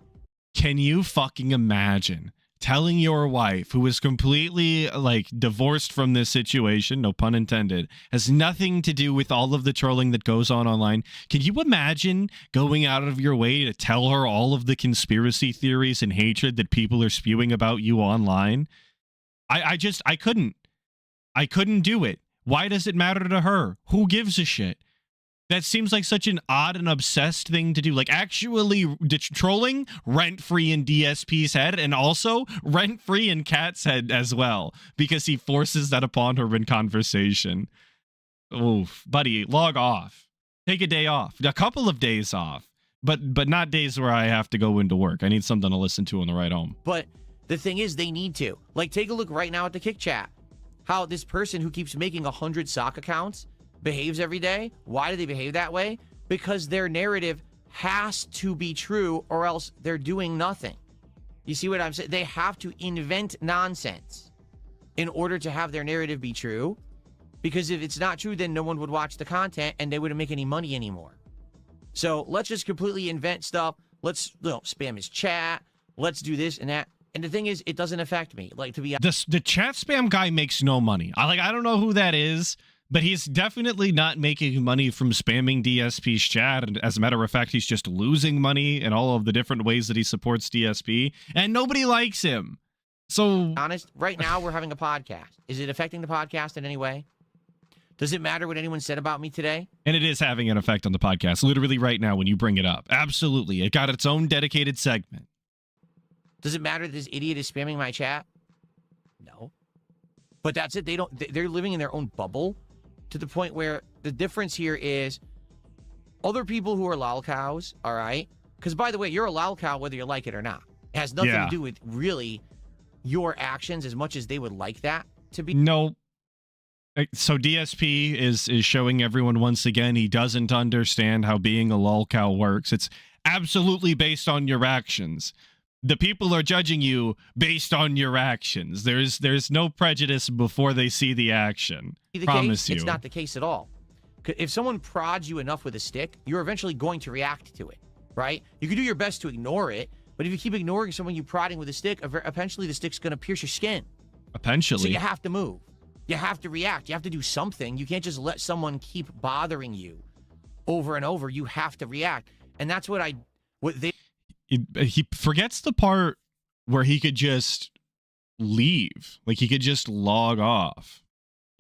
Can you fucking imagine telling your wife, who is completely like divorced from this situation, no pun intended, has nothing to do with all of the trolling that goes on online? Can you imagine going out of your way to tell her all of the conspiracy theories and hatred that people are spewing about you online? I couldn't do it. Why does it matter to her? Who gives a shit? That seems like such an odd and obsessed thing to do. Like, actually trolling rent-free in DSP's head, and also rent-free in Kat's head as well, because he forces that upon her in conversation. Oof, buddy, log off. Take a day off. A couple of days off. But not days where I have to go into work. I need something to listen to on the ride home. But the thing is, they need to. Like, take a look right now at the Kick Chat. How this person who keeps making 100 sock accounts behaves every day. Why do they behave that way? Because their narrative has to be true, or else they're doing nothing. You see what I'm saying? They have to invent nonsense in order to have their narrative be true, because if it's not true, then no one would watch the content and they wouldn't make any money anymore. So let's just completely invent stuff. Let's spam his chat. Let's do this and that. And the thing is, it doesn't affect me. Like, to be honest, the chat spam guy makes no money. I don't know who that is, but he's definitely not making money from spamming DSP's chat. And as a matter of fact, he's just losing money in all of the different ways that he supports DSP. And nobody likes him. So, honest, right now we're having a podcast. Is it affecting the podcast in any way? Does it matter what anyone said about me today? And it is having an effect on the podcast, literally right now when you bring it up. Absolutely. It got its own dedicated segment. Does it matter that this idiot is spamming my chat? No. But that's it. They're living in their own bubble, to the point where the difference here is other people who are lol cows, all right? Because, by the way, you're a lol cow whether you like it or not. It has nothing to do with really your actions as much as they would like that to be. No. So DSP is showing everyone once again he doesn't understand how being a lol cow works. It's absolutely based on your actions. The people are judging you based on your actions. There's no prejudice before they see the action. Promise you. It's not the case at all. If someone prods you enough with a stick, you're eventually going to react to it, right? You can do your best to ignore it, but if you keep ignoring someone you prodding with a stick, eventually the stick's going to pierce your skin. Eventually. So you have to move. You have to react. You have to do something. You can't just let someone keep bothering you over and over. You have to react. And that's what they... He forgets the part where he could just leave. Like, he could just log off.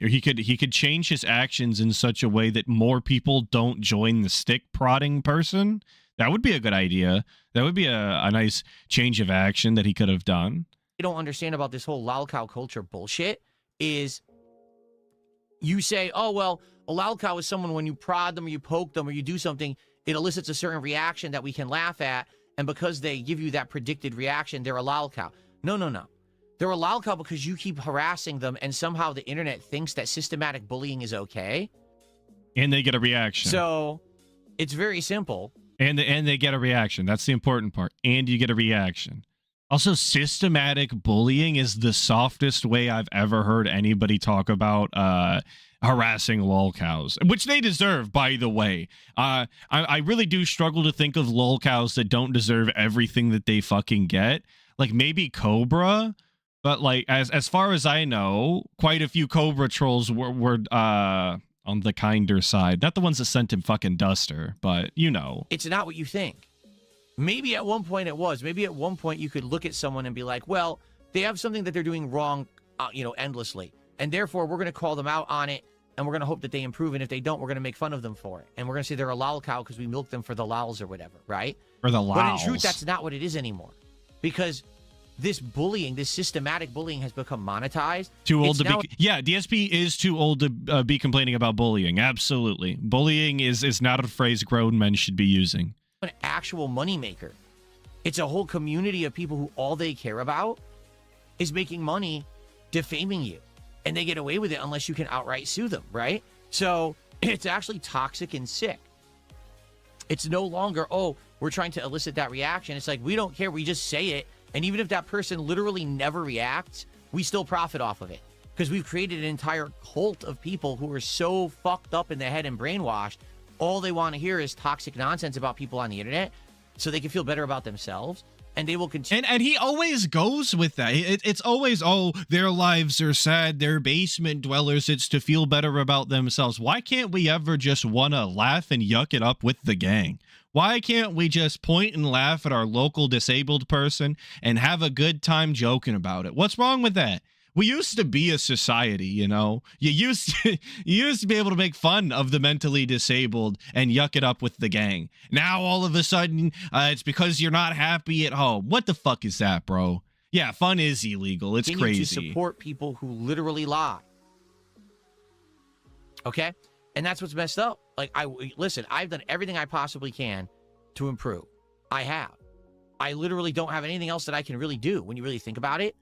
Or he could change his actions in such a way that more people don't join the stick prodding person. That would be a good idea. That would be a nice change of action that he could have done. Don't understand about this whole lolcow culture bullshit is You say, oh, well, a lolcow is someone when you prod them or you poke them or you do something, it elicits a certain reaction that we can laugh at. And because they give you that predicted reaction, they're a lolcow. No, no, no. They're a lolcow because you keep harassing them and somehow the internet thinks that systematic bullying is okay. And they get a reaction. So it's very simple. And they get a reaction. That's the important part. And you get a reaction. Also, systematic bullying is the softest way I've ever heard anybody talk about harassing lolcows, which they deserve, by the way. I really do struggle to think of lolcows that don't deserve everything that they fucking get. Like maybe Cobra, but like as far as I know, quite a few Cobra trolls were on the kinder side. Not the ones that sent him fucking Duster, but you know. It's not what you think. Maybe at one point it was. Maybe at one point you could look at someone and be like, well, they have something that they're doing wrong, endlessly. And therefore, we're going to call them out on it, and we're going to hope that they improve. And if they don't, we're going to make fun of them for it. And we're going to say they're a lolcow because we milk them for the lols or whatever, right? Or the lols. But in truth, that's not what it is anymore. Because this bullying, this systematic bullying has become monetized. Too old to be... Yeah, DSP is too old to be complaining about bullying. Absolutely. Bullying is not a phrase grown men should be using. An actual moneymaker. It's a whole community of people who all they care about is making money defaming you. And they get away with it unless you can outright sue them, right? So it's actually toxic and sick. It's no longer, oh, we're trying to elicit that reaction. It's like, we don't care. We just say it. And even if that person literally never reacts, we still profit off of it. Because we've created an entire cult of people who are so fucked up in the head and brainwashed. All they want to hear is toxic nonsense about people on the internet so they can feel better about themselves. And they will continue. And he always goes with that. It's always, oh, their lives are sad. They're basement dwellers. It's to feel better about themselves. Why can't we ever just want to laugh and yuck it up with the gang? Why can't we just point and laugh at our local disabled person and have a good time joking about it? What's wrong with that? We used to be a society, you know. You used to be able to make fun of the mentally disabled and yuck it up with the gang. Now all of a sudden, it's because you're not happy at home. What the fuck is that, bro? Yeah, fun is illegal. It's crazy. To support people who literally lie. Okay, and that's what's messed up. Like, listen, I've done everything I possibly can to improve. I have. I literally don't have anything else that I can really do when you really think about it.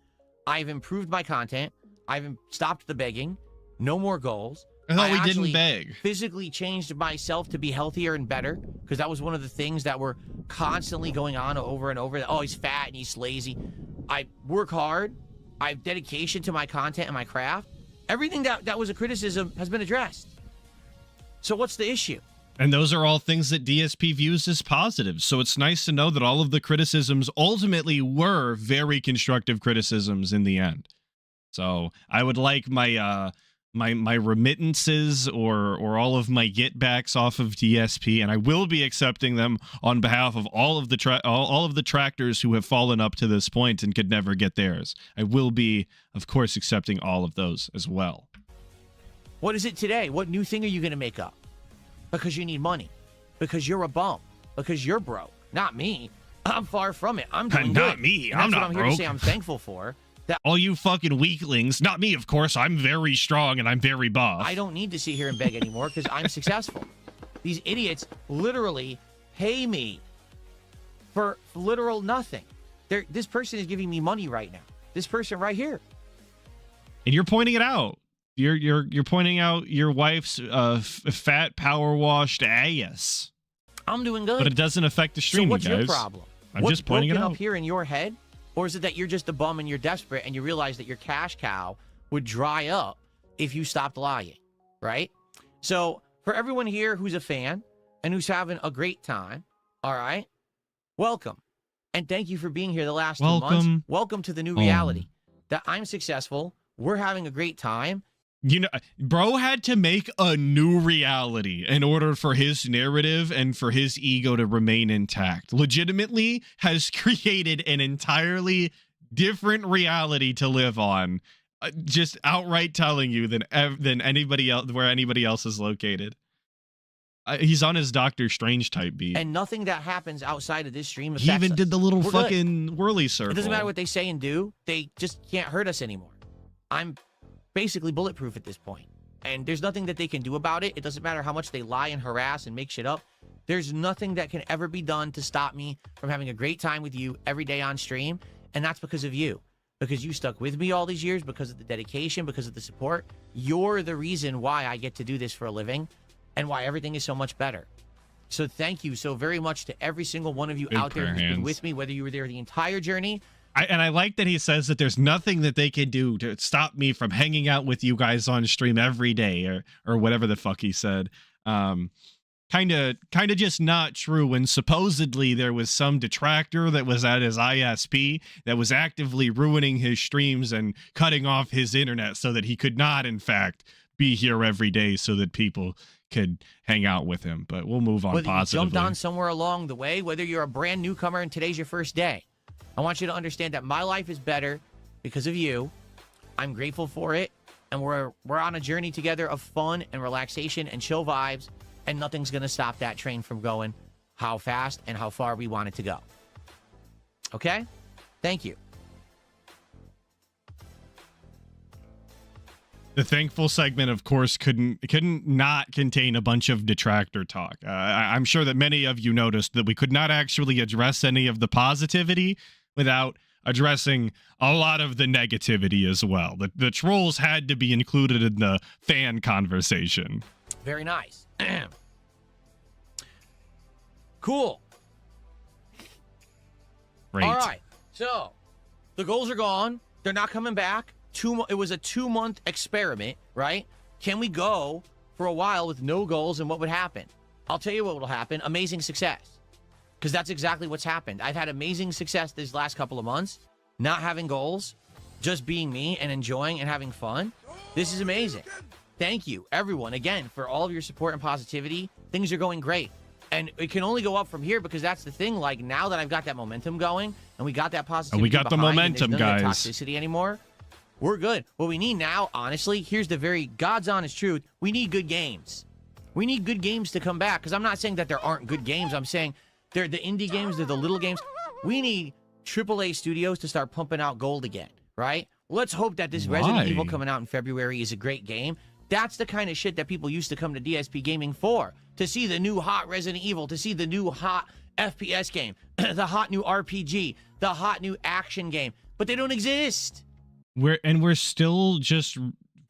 I've improved my content. I've stopped the begging. No more goals. I thought we didn't beg. Physically changed myself to be healthier and better because that was one of the things that were constantly going on over and over. Oh, he's fat and he's lazy. I work hard. I have dedication to my content and my craft. Everything that was a criticism has been addressed. So what's the issue? And those are all things that DSP views as positives. So it's nice to know that all of the criticisms ultimately were very constructive criticisms in the end. So I would like my my remittances or all of my get backs off of DSP, and I will be accepting them on behalf of all of the tractors who have fallen up to this point and could never get theirs. I will be, of course, accepting all of those as well. What is it today? What new thing are you going to make up? Because you need money. Because you're a bum. Because you're broke. Not me. I'm far from it. I'm doing Not good. me. And I'm that's not what I'm broke. here to say I'm thankful for. That all you fucking weaklings. Not me, of course. I'm very strong and I'm very buff. I don't need to sit here and beg anymore because I'm successful. These idiots literally pay me for literal nothing. This person is giving me money right now. This person right here. And you're pointing it out. You're pointing out your wife's fat power washed ass. I'm doing good. But it doesn't affect the stream, so what's you guys. your problem? I'm just pointing it out. Up here in your head, or is it that you're just a bum and you're desperate and you realize that your cash cow would dry up if you stopped lying, right? So for everyone here who's a fan and who's having a great time, all right, welcome. And thank you for being here the last 2 months. Welcome to the new reality that I'm successful. We're having a great time. You know, bro had to make a new reality in order for his narrative and for his ego to remain intact. Legitimately has created an entirely different reality to live on. Just outright telling you than anybody else, where anybody else is located. He's on his Doctor Strange type beat. And nothing that happens outside of this stream affects He even us. did the little We're fucking good. whirly circle. It doesn't matter what they say and do. They just can't hurt us anymore. I'm basically bulletproof at this point. and there's nothing that they can do about it. It doesn't matter how much they lie and harass and make shit up. There's nothing that can ever be done to stop me from having a great time with you every day on stream, and that's because of you. Because you stuck with me all these years, because of the dedication, because of the support. You're the reason why I get to do this for a living and why everything is so much better. So thank you so very much to every single one of you Big out there who's prayer been hands. with me, whether you were there the entire journey. And I like that he says that there's nothing that they can do to stop me from hanging out with you guys on stream every day, or whatever the fuck he said. Kind of just not true when supposedly there was some detractor that was at his ISP that was actively ruining his streams and cutting off his internet so that he could not, in fact, be here every day so that people could hang out with him. But we'll move on Whether positively. you jumped on somewhere along the way, whether you're a brand newcomer and today's your first day, I want you to understand that my life is better because of you. I'm grateful for it, and we're on a journey together of fun and relaxation and chill vibes, and nothing's going to stop that train from going how fast and how far we want it to go. Okay? Thank you. The thankful segment, of course, couldn't not contain a bunch of detractor talk. I'm sure that many of you noticed that we could not actually address any of the positivity without addressing a lot of the negativity as well. The trolls had to be included in the fan conversation. Very nice. Cool. Great. All right. So the goals are gone. They're not coming back. It was a 2-month experiment, right? Can we go for a while with no goals, and what would happen? I'll tell you what will happen. Amazing success. Because that's exactly what's happened. I've had amazing success these last couple of months, not having goals, just being me and enjoying and having fun. This is amazing. Thank you, everyone, again, for all of your support and positivity. Things are going great. And it can only go up from here, because that's the thing. Like, now that I've got that momentum going and we got that positivity, And we got the behind, momentum, and there's none of that guys. toxicity anymore, we're good. What we need now, honestly, here's the very God's honest truth. We need good games. We need good games to come back, because I'm not saying that there aren't good games. I'm saying they're the indie games, they're the little games. We need AAA studios to start pumping out gold again, right? Let's hope that this Resident Evil coming out in February is a great game. That's the kind of shit that people used to come to DSP Gaming for, to see the new hot Resident Evil, to see the new hot FPS game, the hot new RPG, the hot new action game. But they don't exist. We're still just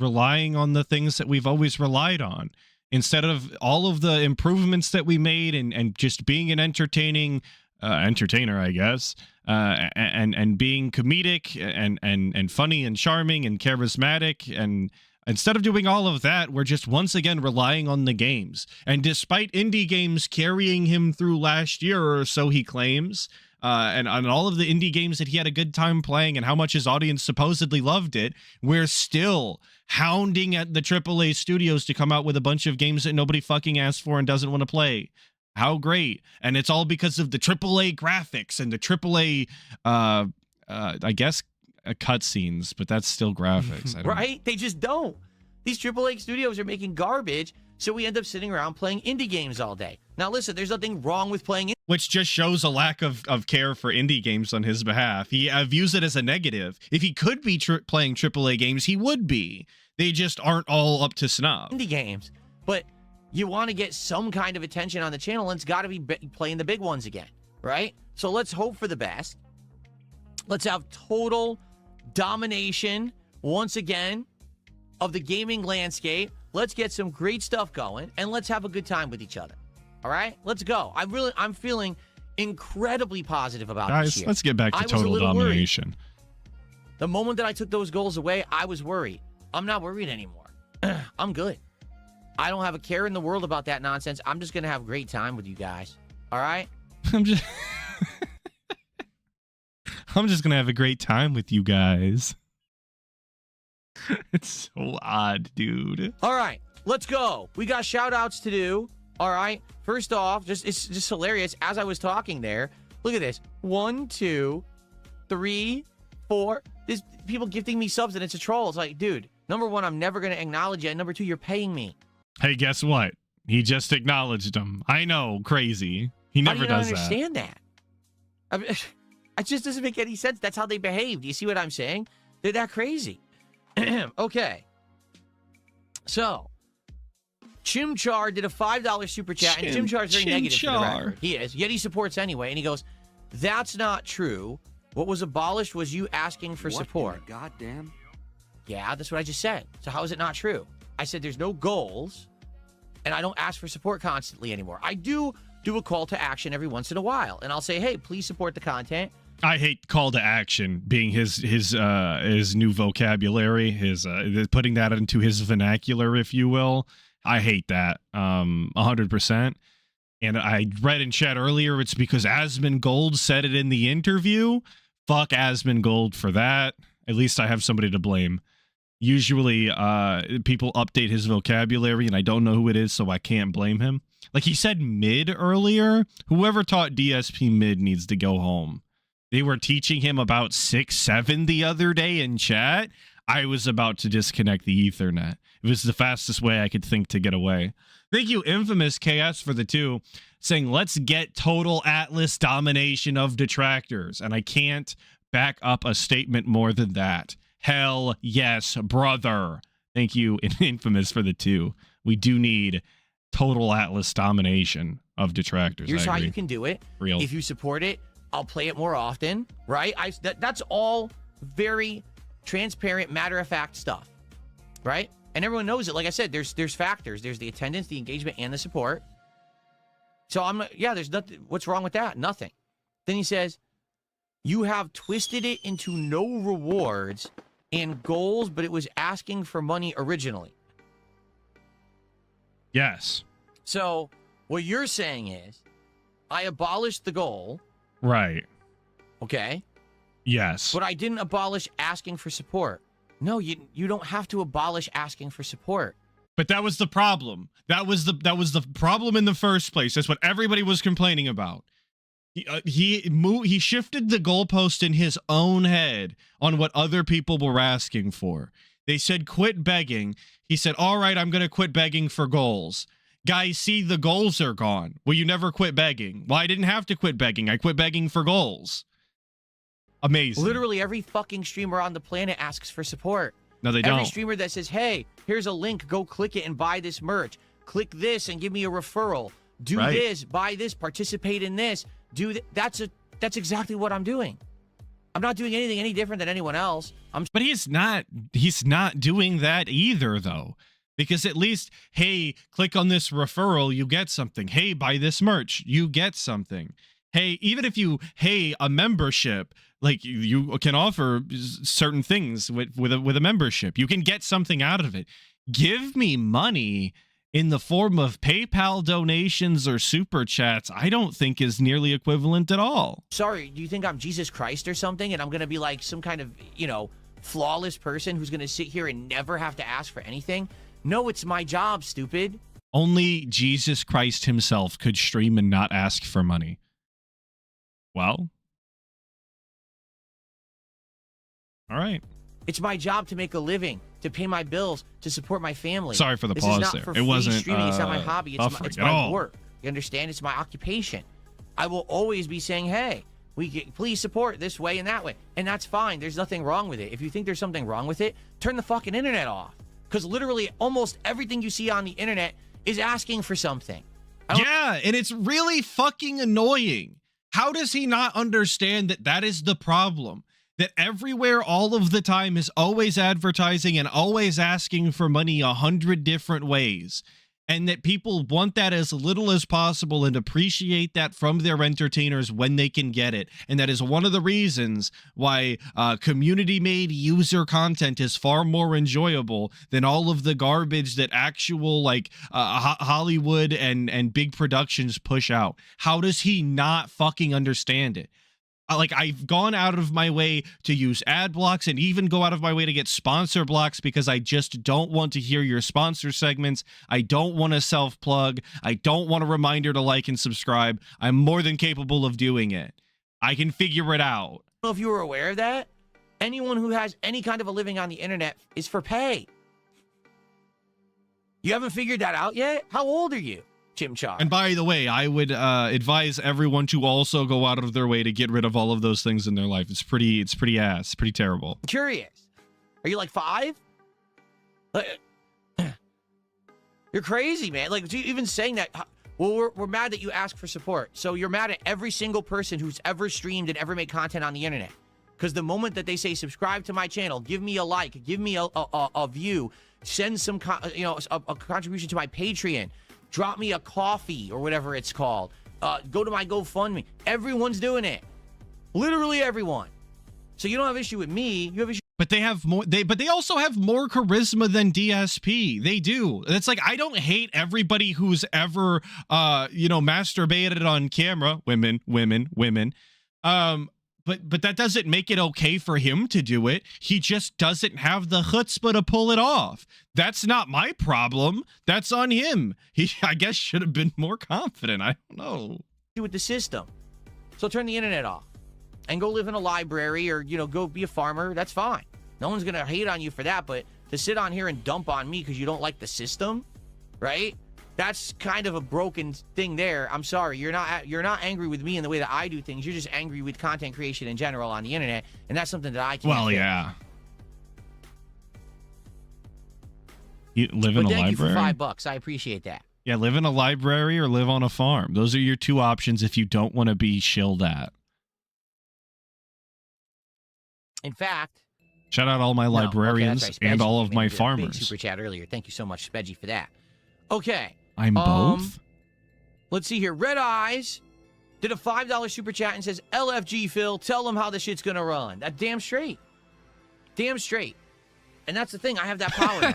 relying on the things that we've always relied on, instead of all of the improvements that we made, and just being an entertaining entertainer, I guess, and being comedic and funny and charming and charismatic. And instead of doing all of that, we're just once again relying on the games. And despite indie games carrying him through last year, or so he claims, and on all of the indie games that he had a good time playing and how much his audience supposedly loved it, we're still hounding at the AAA studios to come out with a bunch of games that nobody fucking asked for and doesn't want to play. How great. And it's all because of the AAA graphics and the AAA, I guess, cutscenes, but that's still graphics. I don't Right? They just don't. These AAA studios are making garbage, so we end up sitting around playing indie games all day. Now, listen, there's nothing wrong with playing indie. Which just shows a lack of care for indie games on his behalf. He views it as a negative. If he could be playing AAA games, he would be. They just aren't all up to snuff. Indie games. But you want to get some kind of attention on the channel, and it's got to be playing the big ones again, right? So let's hope for the best. Let's have total domination once again of the gaming landscape. Let's get some great stuff going, and let's have a good time with each other. All right, let's go. I'm feeling incredibly positive about this Guys, year. let's get back to I was a total little domination. worried. The moment that I took those goals away, I was worried. I'm not worried anymore. I'm good. I don't have a care in the world about that nonsense. I'm just gonna have a great time with you guys. All right? I'm just gonna have a great time with you guys. It's so odd, dude. All right, let's go. We got shout outs to do. All right. First off, it's just hilarious. As I was talking there, look at this. 1, 2, 3, 4. There's people gifting me subs, and it's a troll. It's like, dude, number one, I'm never gonna acknowledge you. And number two, you're paying me. Hey, guess what? He just acknowledged him. I know, crazy. He never does that. I don't understand that. I mean, it just doesn't make any sense. That's how they behave. Do you see what I'm saying? They're that crazy. Okay. So, Chimchar did a $5 super chat, and Chimchar's very negative for the record. He is, yet he supports anyway, and he goes, "That's not true. What was abolished was you asking for support." Goddamn. Yeah, that's what I just said. So how is it not true? I said there's no goals, and I don't ask for support constantly anymore. I do a call to action every once in a while, and I'll say, hey, please support the content. I hate call to action being his new vocabulary, his putting that into his vernacular, if you will. I hate that 100%. And I read in chat earlier, it's because Asmongold said it in the interview. Fuck Asmongold for that. At least I have somebody to blame. Usually people update his vocabulary, and I don't know who it is, so I can't blame him. Like he said mid earlier. Whoever taught DSP mid needs to go home. They were teaching him about 6-7 the other day in chat. I was about to disconnect the Ethernet. It was the fastest way I could think to get away. Thank you, Infamous KS, for the 2, saying, let's get total Atlas domination of detractors. And I can't back up a statement more than that. Hell yes, brother. Thank you, Infamous, for the 2. We do need total Atlas domination of detractors. Here's how you can do it. Real. If you support it, I'll play it more often, right? That's all very transparent, matter-of-fact stuff, right? And everyone knows it. Like I said, there's factors. There's the attendance, the engagement, and the support. So there's nothing. What's wrong with that? Nothing. Then he says, you have twisted it into no rewards and goals, but it was asking for money originally. Yes. So what you're saying is, I abolished the goal. Right. Okay. Yes. But I didn't abolish asking for support. No, you don't have to abolish asking for support. But that was the problem. That was the problem in the first place. That's what everybody was complaining about. He shifted the goalpost in his own head on what other people were asking for. They said quit begging. He said, all right, I'm going to quit begging for goals. Guys, see, the goals are gone. Well, you never quit begging. Well, I didn't have to quit begging. I quit begging for goals. Amazing. Literally every fucking streamer on the planet asks for support. No, they don't. Every streamer that says, hey, here's a link, go click it and buy this merch. Click this and give me a referral. Do this, buy this, participate in this. Do that. That's exactly what I'm doing. I'm not doing anything any different than anyone else. But he's not doing that either, though. Because at least, hey, click on this referral, you get something. Hey, buy this merch, you get something. Hey, even if a membership, like you can offer certain things with a membership. You can get something out of it. Give me money in the form of PayPal donations or super chats, I don't think is nearly equivalent at all. Sorry, do you think I'm Jesus Christ or something? And I'm going to be like some kind of, flawless person who's going to sit here and never have to ask for anything? No, it's my job, stupid. Only Jesus Christ himself could stream and not ask for money. Well, all right. It's my job to make a living, to pay my bills, to support my family. Sorry for the this pause is not there. For it free wasn't streaming. It's not my hobby. It's my work. You understand? It's my occupation. I will always be saying, hey, please support this way and that way. And that's fine. There's nothing wrong with it. If you think there's something wrong with it, turn the fucking internet off. Because literally almost everything you see on the internet is asking for something. Yeah, and it's really fucking annoying. How does he not understand that that is the problem? That everywhere all of the time is always advertising and always asking for money 100 different ways. And that people want that as little as possible and appreciate that from their entertainers when they can get it. And that is one of the reasons why community-made user content is far more enjoyable than all of the garbage that actual Hollywood and big productions push out. How does he not fucking understand it? I've gone out of my way to use ad blocks and even go out of my way to get sponsor blocks because I just don't want to hear your sponsor segments. I don't want to self-plug. I don't want a reminder to like and subscribe. I'm more than capable of doing it. I can figure it out. I don't know if you were aware of that. Anyone who has any kind of a living on the internet is for pay. You haven't figured that out yet? How old are you? Chimchar. And by the way, I would advise everyone to also go out of their way to get rid of all of those things in their life. It's pretty terrible. I'm curious. Are you like 5? You're crazy, man. Like, even saying that, well, we're mad that you ask for support. So you're mad at every single person who's ever streamed and ever made content on the internet. Because the moment that they say, subscribe to my channel, give me a like, give me a view, send some, a contribution to my Patreon, drop me a coffee or whatever it's called, go to my GoFundMe. Everyone's doing it. Literally everyone. So you don't have issue with me. You have issue. But they have more. But they also have more charisma than DSP. They do. It's like, I don't hate everybody who's ever, masturbated on camera. Women. But that doesn't make it okay for him to do it. He just doesn't have the chutzpah to pull it off. That's not my problem. That's on him. He, I guess, should have been more confident. I don't know. With the system. So turn the internet off and go live in a library or, go be a farmer. That's fine. No one's going to hate on you for that. But to sit on here and dump on me because you don't like the system, right? That's kind of a broken thing there. I'm sorry. You're not angry with me in the way that I do things. You're just angry with content creation in general on the internet. And that's something that I can't Well, fix. yeah. You live in a Thank library? you for $5. I appreciate that. Yeah, live in a library or live on a farm. Those are your two options if you don't want to be shilled at. In fact, shout out all my librarians and all of my farmers. Big super chat earlier. Thank you so much, Spedgy, for that. Okay. I'm both. Let's see here. Red Eyes did a $5 super chat and says, LFG Phil, tell them how the shit's gonna run. That damn straight. Damn straight. And that's the thing. I have that power now.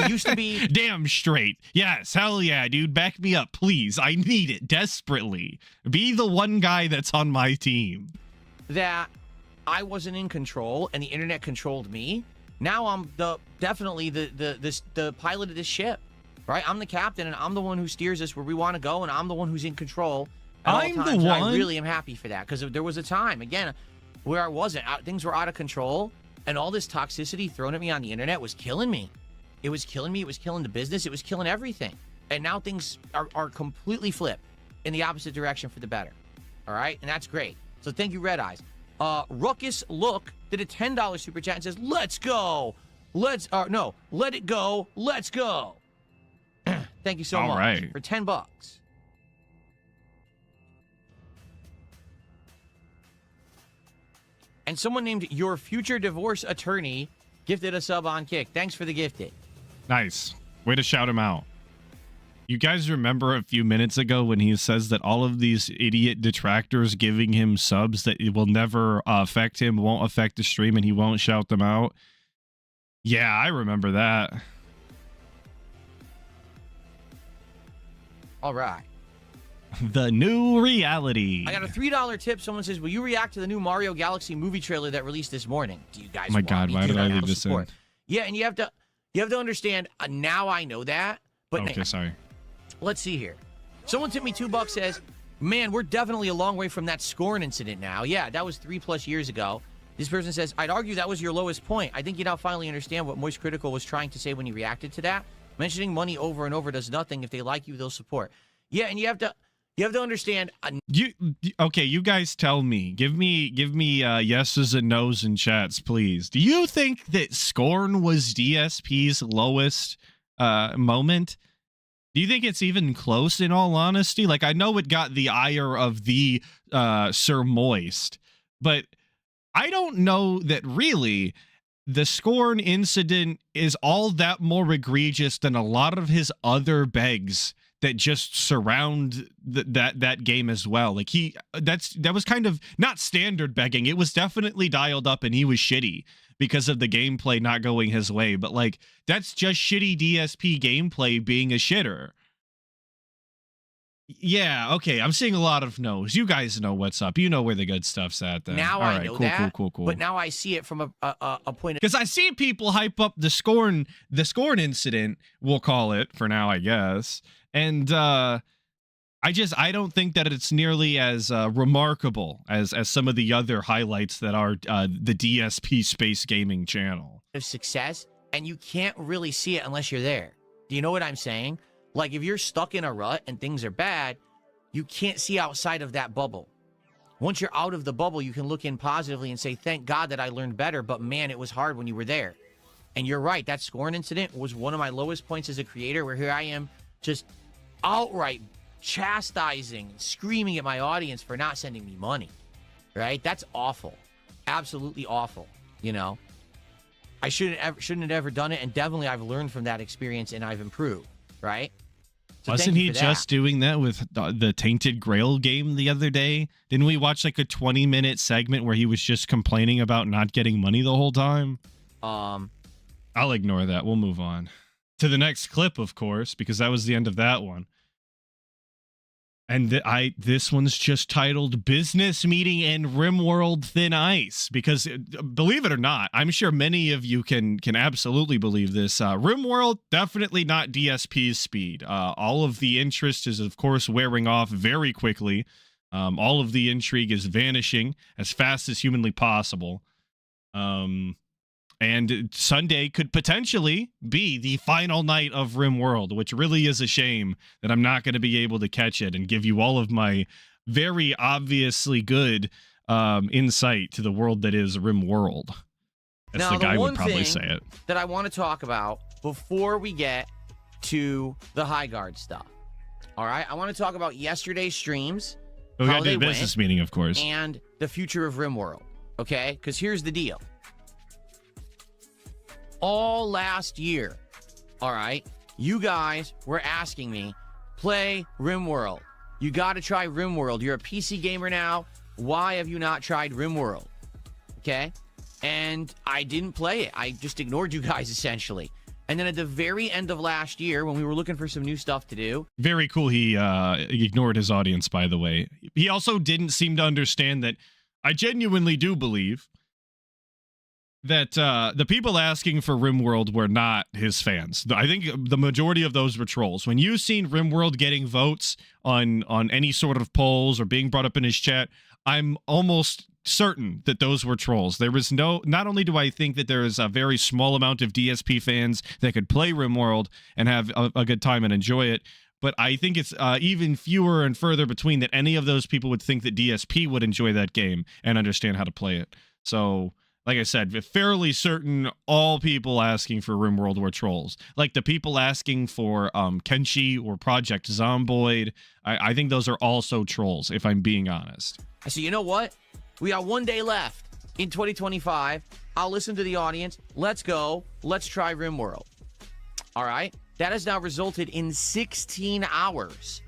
It used to be damn straight. Yes, hell yeah, dude. Back me up, please. I need it desperately. Be the one guy that's on my team. That I wasn't in control and the internet controlled me. Now I'm definitely the pilot of this ship. Right? I'm the captain and I'm the one who steers us where we want to go, and I'm the one who's in control at all times. the one. I really am happy for that, because there was a time, again, where I wasn't. Things were out of control, and all this toxicity thrown at me on the internet was killing me. It was killing me. It was killing the business. It was killing everything. And now things are completely flipped in the opposite direction for the better. All right? And that's great. So thank you, Red Eyes. Ruckus Look did a $10 super chat and says, let's go. Let it go. Let's go. Thank you so much right. for $10. And someone named Your Future Divorce Attorney gifted a sub on Kick. Thanks for the gifted. Nice. Way to shout him out. You guys remember a few minutes ago when he says that all of these idiot detractors giving him subs that it will never affect him, won't affect the stream, and he won't shout them out? Yeah, I remember that. All right. The new reality. I got a $3 tip. Someone says, will you react to the new Mario Galaxy movie trailer that released this morning? Do you guys Oh my want God, me why to? did I Out leave of this in? support. Yeah, and you have to understand, now I know that. But Okay, sorry. Let's see here. Someone tipped me $2, says, man, we're definitely a long way from that Scorn incident now. Yeah, that was 3+ years ago. This person says, I'd argue that was your lowest point. I think you now finally understand what Moist Critical was trying to say when he reacted to that. Mentioning money over and over does nothing. If they like you, they'll support. Yeah, and you have to understand. You guys tell me. Give me yeses and nos in chats, please. Do you think that Scorn was DSP's lowest moment? Do you think it's even close, in all honesty? Like, I know it got the ire of the Sir Moist, but I don't know that really the Scorn incident is all that more egregious than a lot of his other begs that just surround that game as well. Like, that was kind of not standard begging. It was definitely dialed up and he was shitty because of the gameplay not going his way. But like, that's just shitty DSP gameplay being a shitter. Yeah, okay. I'm seeing a lot of no's. You guys know what's up. You know where the good stuff's at then. Now All I right, know cool, that. Cool. But now I see it from a point of... Because I see people hype up the Scorn incident, we'll call it for now, I guess. And I don't think that it's nearly as remarkable as some of the other highlights that are the DSP Space Gaming channel. of success, and you can't really see it unless you're there. Do you know what I'm saying? Like, if you're stuck in a rut and things are bad, you can't see outside of that bubble. Once you're out of the bubble, you can look in positively and say, thank God that I learned better, but man, it was hard when you were there. And you're right, that Scorn incident was one of my lowest points as a creator, where here I am just outright chastising, screaming at my audience for not sending me money, right? That's awful. Absolutely awful, you know? I shouldn't have ever done it, and definitely I've learned from that experience and I've improved, right? So wasn't he just doing that with the Tainted Grail game the other day? Didn't we watch like a 20-minute segment where he was just complaining about not getting money the whole time? I'll ignore that. We'll move on to the next clip, of course, because that was the end of that one. And this one's just titled Business Meeting in RimWorld Thin Ice, because believe it or not, I'm sure many of you can absolutely believe this. RimWorld, definitely not DSP's speed. All of the interest is, of course, wearing off very quickly. All of the intrigue is vanishing as fast as humanly possible. And Sunday could potentially be the final night of RimWorld, which really is a shame that I'm not going to be able to catch it and give you all of my very obviously good insight to the world that is RimWorld. As now, the guy would probably thing say it. That I want to talk about before we get to the high guard stuff. All right, I want to talk about yesterday's streams. We got to do the business meeting, of course. And the future of RimWorld, okay? Because here's the deal. All last year, all right, you guys were asking me, play RimWorld. You got to try RimWorld. You're a PC gamer now. Why have you not tried RimWorld? Okay? And I didn't play it. I just ignored you guys, essentially. And then at the very end of last year, when we were looking for some new stuff to do. Very cool. He ignored his audience, by the way. He also didn't seem to understand that I genuinely do believe that the people asking for RimWorld were not his fans. I think the majority of those were trolls. When you've seen RimWorld getting votes on any sort of polls or being brought up in his chat, I'm almost certain that those were trolls. There was not only do I think that there is a very small amount of DSP fans that could play RimWorld and have a good time and enjoy it, but I think it's even fewer and further between that any of those people would think that DSP would enjoy that game and understand how to play it. So, like I said, fairly certain all people asking for RimWorld were trolls. Like the people asking for Kenshi or Project Zomboid, I think those are also trolls, if I'm being honest. So you know what? We got 1 day left in 2025. I'll listen to the audience. Let's go. Let's try RimWorld. All right? That has now resulted in 16 hours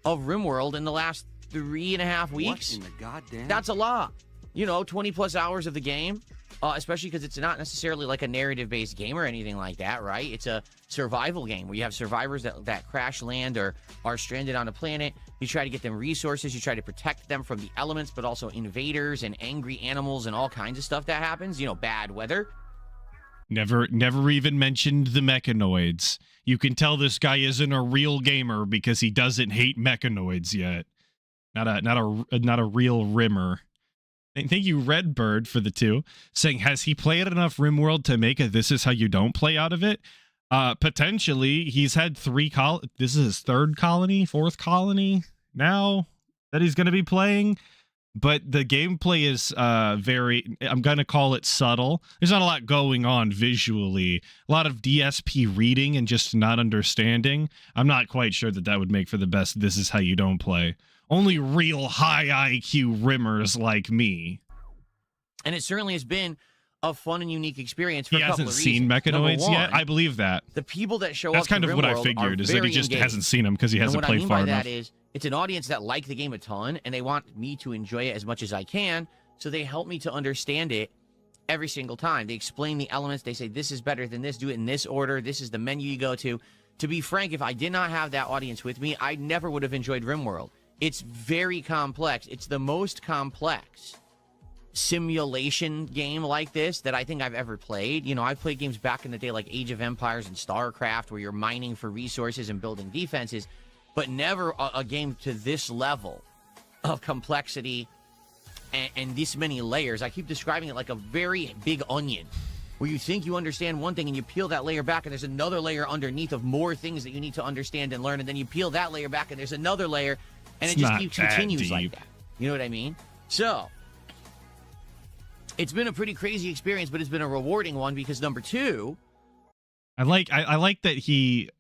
of RimWorld in the last 3.5 weeks. What in the goddamn? That's a lot. You know, 20 plus hours of the game. Especially because it's not necessarily like a narrative-based game or anything like that, right? It's a survival game where you have survivors that crash land or are stranded on a planet. You try to get them resources. You try to protect them from the elements, but also invaders and angry animals and all kinds of stuff that happens. You know, bad weather. Never even mentioned the mechanoids. You can tell this guy isn't a real gamer because he doesn't hate mechanoids yet. Not a real rimmer. Thank you, Redbird, for the 2, saying, has he played enough RimWorld to make a This Is How You Don't Play out of it? Potentially. He's had 3 this is his 3rd colony, 4th colony now that he's going to be playing. But the gameplay is very, I'm going to call it subtle. There's not a lot going on visually. A lot of DSP reading and just not understanding. I'm not quite sure that would make for the best This Is How You Don't Play. Only real high IQ rimmers like me. And it certainly has been a fun and unique experience for a couple of reasons. He hasn't seen mechanoids One, yet? I believe that. The people that show That's up kind to of what I RimWorld figured, is that he just engaged. hasn't seen them because he hasn't played far enough. What I mean by that is, it's an audience that like the game a ton, and they want me to enjoy it as much as I can, so they help me to understand it every single time. They explain the elements. They say, this is better than this. Do it in this order. This is the menu you go to. To be frank, if I did not have that audience with me, I never would have enjoyed RimWorld. It's very complex. It's the most complex simulation game like this that I think I've ever played. You know, I've played games back in the day like Age of Empires and StarCraft where you're mining for resources and building defenses, but never a game to this level of complexity and this many layers. I keep describing it like a very big onion where you think you understand one thing and you peel that layer back and there's another layer underneath of more things that you need to understand and learn, and then you peel that layer back and there's another layer. And it just continues like that. You know what I mean? So, it's been a pretty crazy experience, but it's been a rewarding one because number 2... I like that he...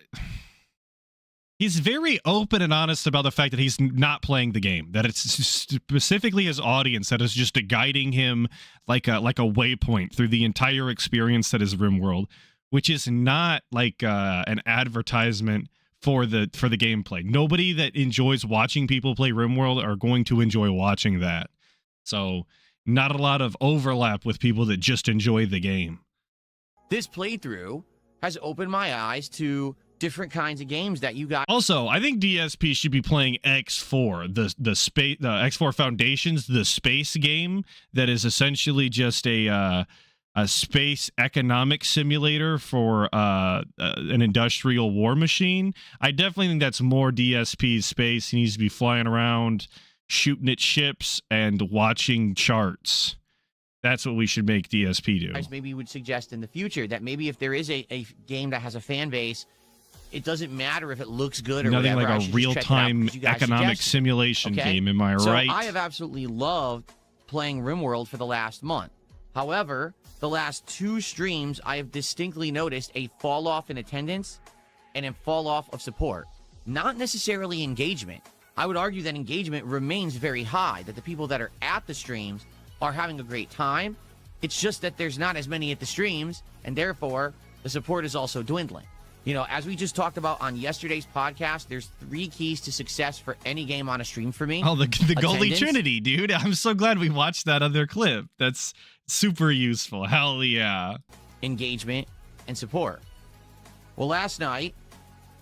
He's very open and honest about the fact that he's not playing the game, that it's specifically his audience that is just guiding him like a waypoint through the entire experience that is RimWorld, which is not like an advertisement for the gameplay. Nobody that enjoys watching people play RimWorld are going to enjoy watching that. So not a lot of overlap with people that just enjoy the game. This playthrough has opened my eyes to different kinds of games that you got. Also, I think DSP should be playing X4, the X4 Foundations, the space game that is essentially just a space economic simulator for an industrial war machine. I definitely think that's more DSP's space. He needs to be flying around, shooting at ships, and watching charts. That's what we should make DSP do. Maybe would suggest in the future that maybe if there is a game that has a fan base, it doesn't matter if it looks good or nothing whatever. like a real-time economic simulation game, am I right? So I have absolutely loved playing RimWorld for the last month. However, the last 2 streams, I have distinctly noticed a fall off in attendance and a fall off of support. Not necessarily engagement. I would argue that engagement remains very high, that the people that are at the streams are having a great time. It's just that there's not as many at the streams, and therefore the support is also dwindling. You know, as we just talked about on yesterday's podcast, there's 3 keys to success for any game on a stream for me. Oh, the Goalie Trinity, dude. I'm so glad we watched that other clip. That's super useful. Hell yeah. Engagement and support. Well, last night,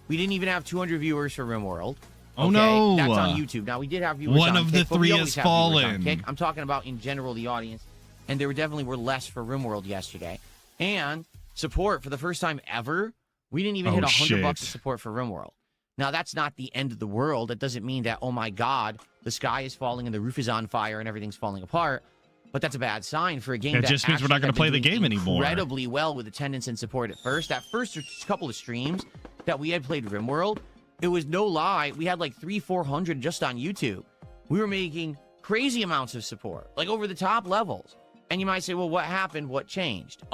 we didn't even have 200 viewers for RimWorld. Oh, no. That's on YouTube. Now, we did have viewers One on of the Kick, but we 3 always has have viewers on fallen. Kick. I'm talking about in general the audience. And there definitely were less for RimWorld yesterday. And support for the first time ever. We didn't even hit $100 of support for RimWorld. Now, that's not the end of the world. That doesn't mean that, oh my God, the sky is falling and the roof is on fire and everything's falling apart. But that's a bad sign for a game that just means we're not going to play the game anymore. Incredibly well with attendance and support at first. That first couple of streams that we had played RimWorld, it was no lie. We had like 300-400 just on YouTube. We were making crazy amounts of support, like over the top levels. And you might say, well, what happened? What changed?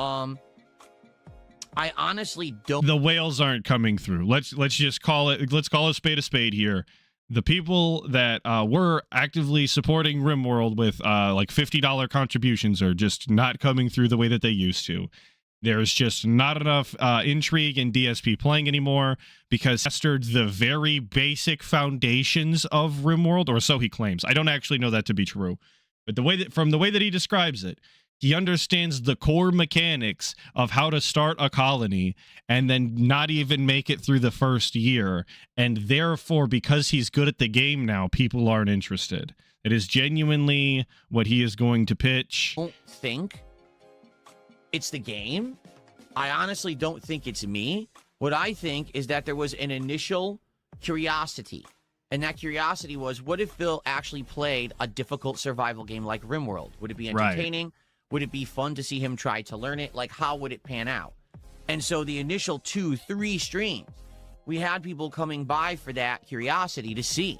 I honestly don't. The whales aren't coming through. Let's just call it. Let's call a spade here. The people that were actively supporting RimWorld with like $50 contributions are just not coming through the way that they used to. There's just not enough intrigue in DSP playing anymore because mastered the very basic foundations of RimWorld, or so he claims. I don't actually know that to be true, but from the way that he describes it, he understands the core mechanics of how to start a colony and then not even make it through the first year. And therefore, because he's good at the game now, people aren't interested. It is genuinely what he is going to pitch. I don't think it's the game. I honestly don't think it's me. What I think is that there was an initial curiosity. And that curiosity was, what if Phil actually played a difficult survival game like RimWorld? Would it be entertaining? Right. Would it be fun to see him try to learn it? Like, how would it pan out? And so the initial 2-3 streams, we had people coming by for that curiosity to see.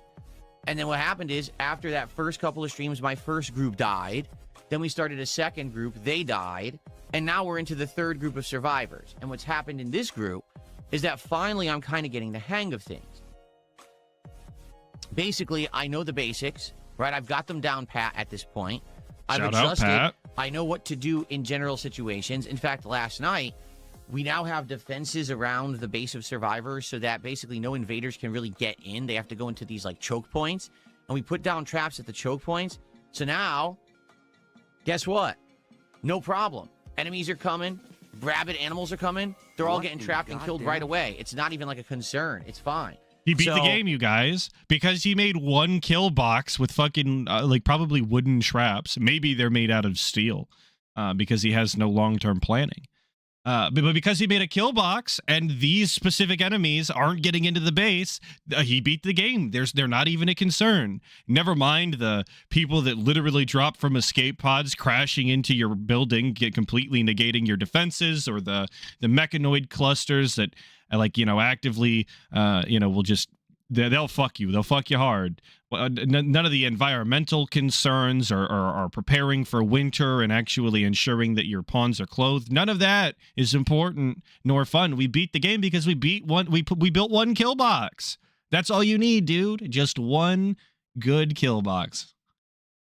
And then what happened is, after that first couple of streams, my first group died. Then we started a second group. They died. And now we're into the third group of survivors. And what's happened in this group is that finally I'm kind of getting the hang of things. Basically, I know the basics, right? I've got them down pat at this point. I've adjusted. Pat. I know what to do in general situations. In fact, last night, we now have defenses around the base of survivors so that basically no invaders can really get in. They have to go into these like choke points. And we put down traps at the choke points. So now, guess what? No problem. Enemies are coming. Rabid animals are coming. They're all getting trapped and killed right away. It's not even like a concern. It's fine. He beat the game, you guys, because he made one kill box with fucking, like, probably wooden traps. Maybe they're made out of steel because he has no long-term planning. But because he made a kill box and these specific enemies aren't getting into the base, he beat the game. They're not even a concern. Never mind the people that literally drop from escape pods crashing into your building, get completely negating your defenses, or the mechanoid clusters that, like, you know, actively, will just, they'll fuck you. They'll fuck you hard. None of the environmental concerns are preparing for winter and actually ensuring that your pawns are clothed. None of that is important nor fun. We beat the game because we built one kill box. That's all you need, dude. Just one good kill box.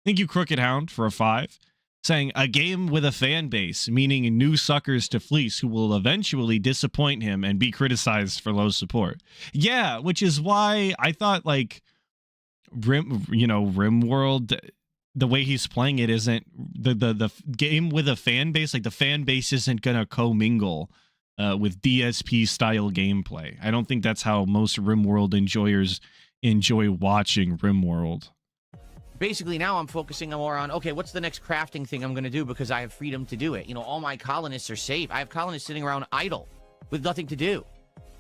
Thank you, Crooked Hound, for a 5. Saying, a game with a fan base, meaning new suckers to fleece who will eventually disappoint him and be criticized for low support. Yeah, which is why I thought, like, RimWorld, the way he's playing it isn't the game with a fan base. Like, the fan base isn't gonna commingle with DSP style gameplay. I don't think that's how most RimWorld enjoyers enjoy watching RimWorld. Basically, now I'm focusing more on, okay, what's the next crafting thing I'm going to do because I have freedom to do it. You know, all my colonists are safe. I have colonists sitting around idle with nothing to do.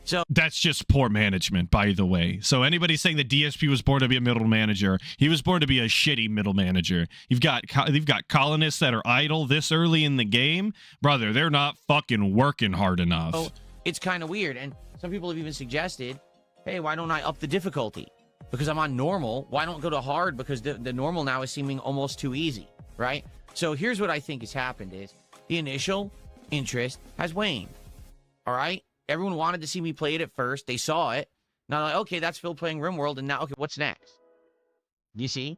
So that's just poor management, by the way. So anybody saying that DSP was born to be a middle manager, he was born to be a shitty middle manager. You've got colonists that are idle this early in the game. Brother, they're not fucking working hard enough. So it's kind of weird. And some people have even suggested, hey, why don't I up the difficulty? Because I'm on normal, why don't go to hard? Because the normal now is seeming almost too easy, right? So here's what I think has happened is the initial interest has waned, all right? Everyone wanted to see me play it at first. They saw it. Now, like, okay, that's Phil playing RimWorld, and now, okay, what's next? You see?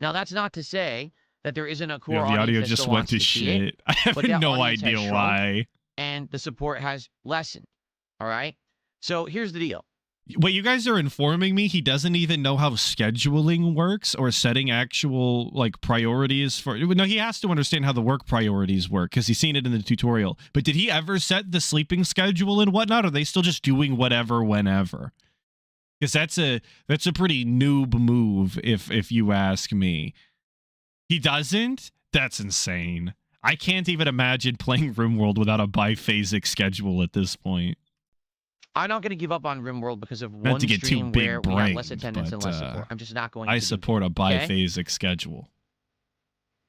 Now, that's not to say that there isn't a core audience the audio that just still went wants to see shit. it, I have but that no audience has idea shrunk, why. and the support has lessened, all right? So here's the deal. Wait, you guys are informing me he doesn't even know how scheduling works or setting actual, like, priorities for... No, he has to understand how the work priorities work because he's seen it in the tutorial. But did he ever set the sleeping schedule and whatnot? Or are they still just doing whatever whenever? Because that's a pretty noob move, if you ask me. He doesn't? That's insane. I can't even imagine playing RimWorld without a biphasic schedule at this point. I'm not going to give up on RimWorld because of Not one to get too stream where we have less big-brained, attendance and but, less support. I'm just not going to I do support a that, okay? biphasic schedule.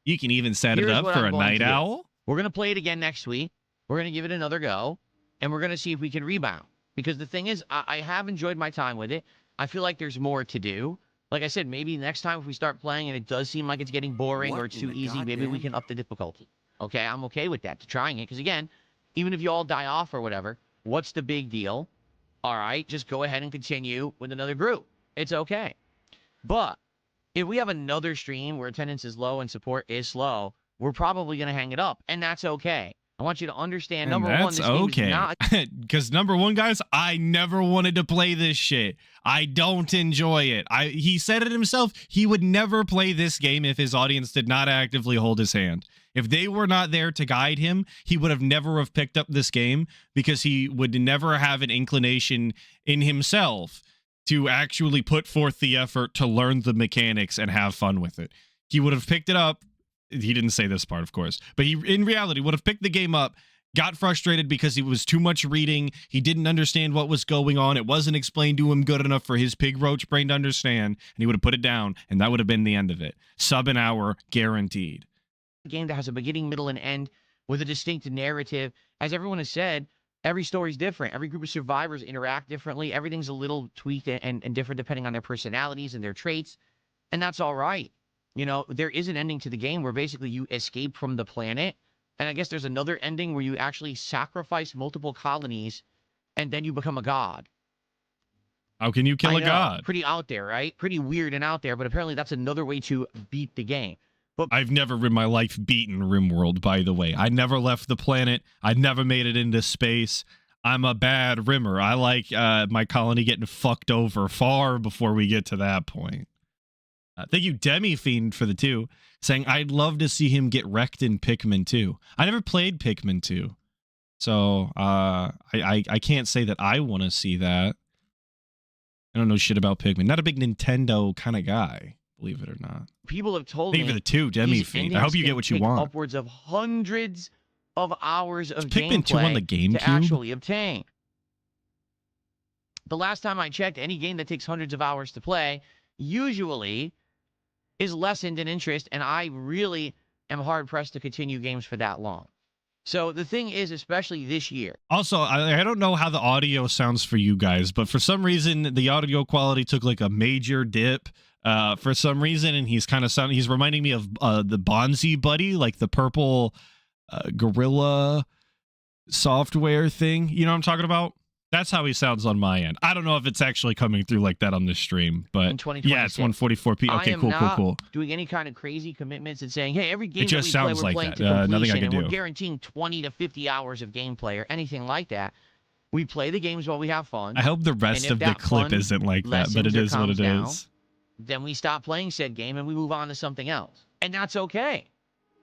You can even set it Here's up what for I'm a going night to do. owl. We're going to play it again next week. We're going to give it another go, and we're going to see if we can rebound. Because the thing is, I have enjoyed my time with it. I feel like there's more to do. Like I said, maybe next time if we start playing and it does seem like it's getting boring or it's too easy, maybe we can up the difficulty. Okay, I'm okay with that, to trying it. Because again, even if you all die off or whatever, what's the big deal? All right, just go ahead and continue with another group. It's okay. But if we have another stream where attendance is low and support is slow, we're probably going to hang it up. And that's okay. I want you to understand, number one, this game is not... Because number one, guys, I never wanted to play this shit. I don't enjoy it. He said it himself. He would never play this game if his audience did not actively hold his hand. If they were not there to guide him, he would have never have picked up this game because he would never have an inclination in himself to actually put forth the effort to learn the mechanics and have fun with it. He would have picked it up. He didn't say this part, of course, but he, in reality, would have picked the game up, got frustrated because it was too much reading. He didn't understand what was going on. It wasn't explained to him good enough for his pig roach brain to understand, and he would have put it down, and that would have been the end of it. Sub an hour, guaranteed. A game that has a beginning, middle, and end with a distinct narrative. As everyone has said, every story's different. Every group of survivors interact differently. Everything's a little tweaked and different depending on their personalities and their traits, and that's all right. You know, there is an ending to the game where basically you escape from the planet. And I guess there's another ending where you actually sacrifice multiple colonies and then you become a god. How can you kill a god? Pretty out there, right? Pretty weird and out there, but apparently that's another way to beat the game. But I've never in my life beaten RimWorld, by the way. I never left the planet. I never made it into space. I'm a bad rimmer. I like my colony getting fucked over far before we get to that point. Thank you, Demi Fiend, for the 2, saying I'd love to see him get wrecked in Pikmin 2. I never played Pikmin 2, so I can't say that I want to see that. I don't know shit about Pikmin. Not a big Nintendo kind of guy, believe it or not. people have told Thank you me for the 2, Demi Fiend. I hope you get what you take want. upwards of hundreds of hours of Pikmin 2 on the gameplay to GameCube? actually obtain. The last time I checked, any game that takes hundreds of hours to play usually is lessened in interest, and I really am hard-pressed to continue games for that long. So the thing is, especially this year. Also, I don't know how the audio sounds for you guys, but for some reason, the audio quality took like a major dip for some reason, and he's kind of sounding, he's reminding me of the Bonzi Buddy, like the purple gorilla software thing. You know what I'm talking about? That's how he sounds on my end. I don't know if it's actually coming through like that on this stream, but In 2026. yeah, it's 144p. Okay, I am cool. not doing any kind of crazy commitments and saying, hey, every game It just that we play, sounds we're like playing that. to completion, Nothing I can and do. we're guaranteeing 20 to 50 hours of gameplay or anything like that. We play the games while we have fun. I hope the rest of the clip isn't like that, but it is what it is. Then we stop playing said game and we move on to something else. And that's okay.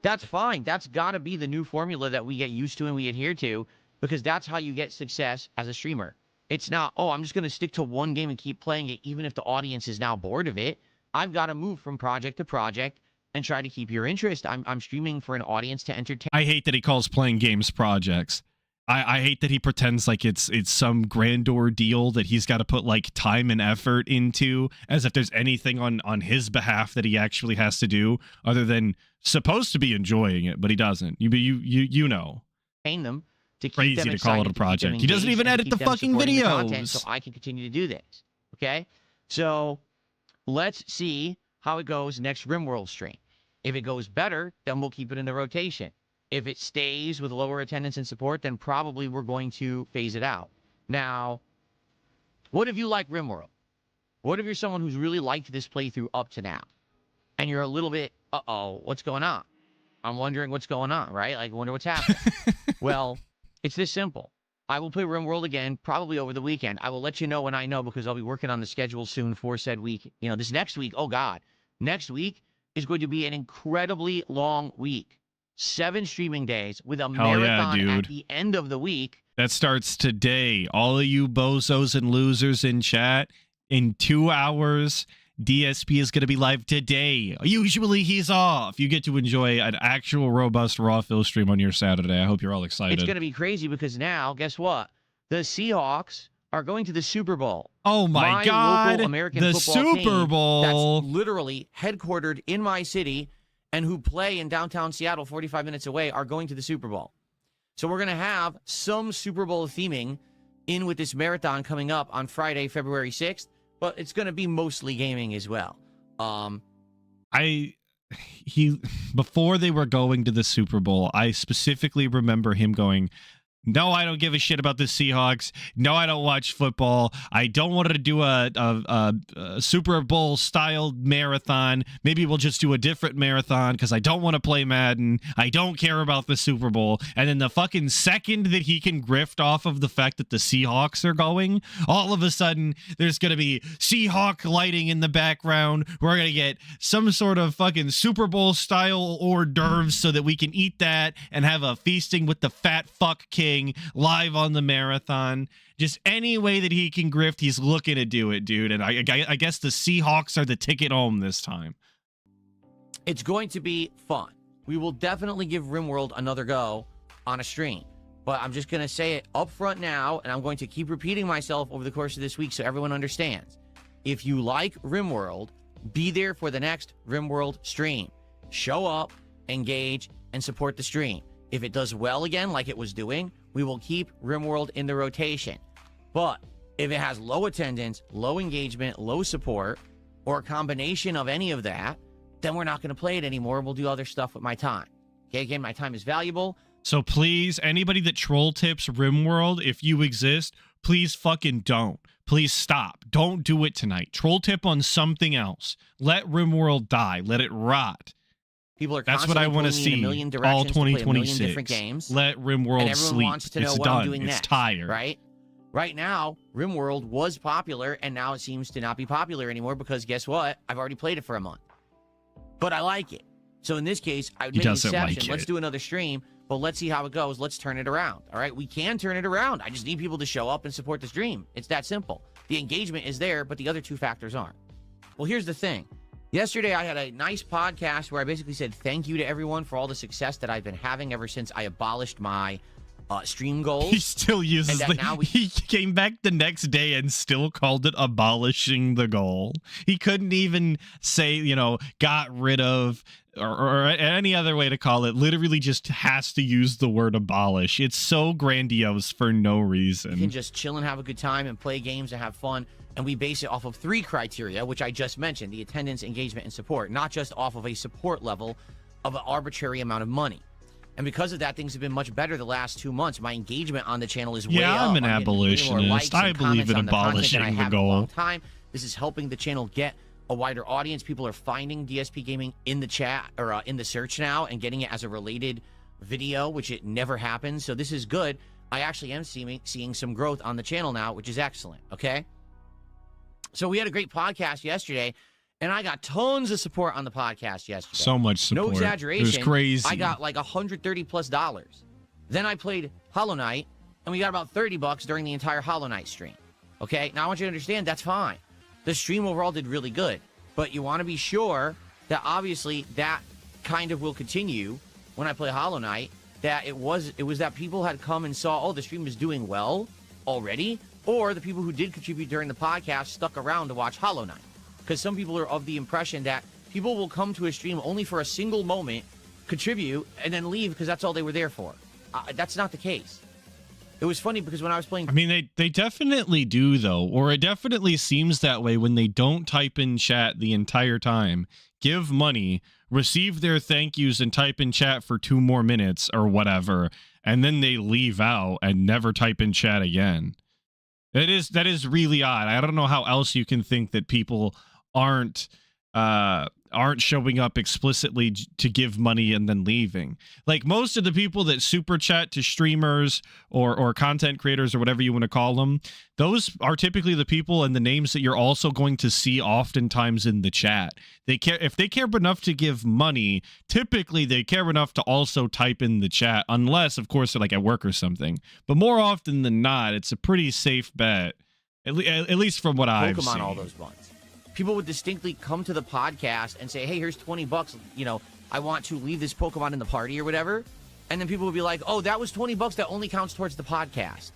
That's fine. That's got to be the new formula that we get used to and we adhere to, because that's how you get success as a streamer. It's not, oh, I'm just going to stick to one game and keep playing it even if the audience is now bored of it. I've got to move from project to project and try to keep your interest. I'm streaming for an audience to entertain. I hate that he calls playing games projects. I hate that he pretends like it's some grand ordeal that he's got to put like time and effort into, as if there's anything on his behalf that he actually has to do other than supposed to be enjoying it, but he doesn't. You know. Them to keep Crazy them to call it a excited, project. He doesn't even edit the fucking videos. So I can continue to do this. Okay? So let's see how it goes next RimWorld stream. If it goes better, then we'll keep it in the rotation. If it stays with lower attendance and support, then probably we're going to phase it out. Now, what if you like RimWorld? What if you're someone who's really liked this playthrough up to now? And you're a little bit, what's going on? I'm wondering what's going on, right? Like, I wonder what's happening. Well, it's this simple. I will play RimWorld again, probably over the weekend. I will let you know when I know, because I'll be working on the schedule soon for said week. You know, this next week, oh God, next week is going to be an incredibly long week. 7 streaming days with a marathon at the end of the week. That starts today. All of you bozos and losers in chat, in 2 hours, DSP is going to be live today. Usually he's off. You get to enjoy an actual robust raw fill stream on your Saturday. I hope you're all excited. It's going to be crazy because now, guess what? The Seahawks are going to the Super Bowl. Oh my God. Local American the football Super team Bowl. That's literally headquartered in my city and who play in downtown Seattle 45 minutes away are going to the Super Bowl. So we're going to have some Super Bowl theming in with this marathon coming up on Friday, February 6th, but it's going to be mostly gaming as well. Before they were going to the Super Bowl, I specifically remember him going, no, I don't give a shit about the Seahawks. No, I don't watch football. I don't want to do a Super Bowl style marathon. Maybe we'll just do a different marathon because I don't want to play Madden. I don't care about the Super Bowl. And then the fucking second that he can grift off of the fact that the Seahawks are going, all of a sudden there's going to be Seahawk lighting in the background. We're going to get some sort of fucking Super Bowl style hors d'oeuvres so that we can eat that and have a feasting with the fat fuck king live on the marathon. Just any way that he can grift, he's looking to do it, dude. And I guess the Seahawks are the ticket home this time. It's going to be fun. We will definitely give RimWorld another go on a stream. But I'm just going to say it up front now, and I'm going to keep repeating myself over the course of this week so everyone understands. If you like RimWorld, be there for the next RimWorld stream. Show up, engage, and support the stream. If it does well again, like it was doing, we will keep RimWorld in the rotation. But if it has low attendance, low engagement, low support, or a combination of any of that, then we're not going to play it anymore. We'll do other stuff with my time. Okay, again, my time is valuable. So please, anybody that troll tips RimWorld, if you exist, please fucking don't. Please stop. Don't do it tonight. Troll tip on something else. Let RimWorld die. Let it rot. People are That's what I want to see all 2026. Different games. Let RimWorld and everyone sleep. Wants to know it's what done. I'm doing it's next, tired. Right? Right now, RimWorld was popular, and now it seems to not be popular anymore because guess what? I've already played it for a month. But I like it. So in this case, I would make an exception. Like let's do another stream, but let's see how it goes. Let's turn it around. All right? We can turn it around. I just need people to show up and support the stream. It's that simple. The engagement is there, but the other two factors aren't. Well, here's the thing. Yesterday, I had a nice podcast where I basically said thank you to everyone for all the success that I've been having ever since I abolished my stream goals. He still uses he came back the next day and still called it abolishing the goal. He couldn't even say, got rid of or any other way to call it. Literally just has to use the word abolish. It's so grandiose for no reason. You can just chill and have a good time and play games and have fun. And we base it off of 3 criteria, which I just mentioned, the attendance, engagement, and support, not just off of a support level of an arbitrary amount of money. And because of that, things have been much better the last 2 months. My engagement on the channel is way Yeah, up. I'm an getting way more abolitionist. likes I and believe comments in on the content abolishing than I the have in a goal. long time. This is helping the channel get a wider audience. People are finding DSP Gaming in the chat or in the search now and getting it as a related video, which it never happens. So this is good. I actually am seeing some growth on the channel now, which is excellent. Okay. So we had a great podcast yesterday. And I got tons of support on the podcast yesterday. So much support. No exaggeration. It was crazy. I got like $130+. Then I played Hollow Knight, and we got about $30 during the entire Hollow Knight stream. Okay? Now I want you to understand that's fine. The stream overall did really good. But you want to be sure that obviously that kind of will continue when I play Hollow Knight. That it was that people had come and saw, oh, the stream is doing well already. Or the people who did contribute during the podcast stuck around to watch Hollow Knight. Because some people are of the impression that people will come to a stream only for a single moment, contribute, and then leave because that's all they were there for. That's not the case. It was funny because when I was playing... I mean, they definitely do, though. Or it definitely seems that way when they don't type in chat the entire time, give money, receive their thank yous, and type in chat for 2 more minutes or whatever, and then they leave out and never type in chat again. That is really odd. I don't know how else you can think that people aren't showing up explicitly to give money and then leaving. Like most of the people that super chat to streamers or content creators or whatever you want to call them, those are typically the people and the names that you're also going to see oftentimes in the chat. They care if they care enough to give money, typically they care enough to also type in the chat, unless of course they're like at work or something. But more often than not, it's a pretty safe bet. At least from what I've seen. Pokemon all those months. People would distinctly come to the podcast and say, hey, here's $20. You know, I want to leave this Pokemon in the party or whatever. And then people would be like, oh, that was $20. That only counts towards the podcast.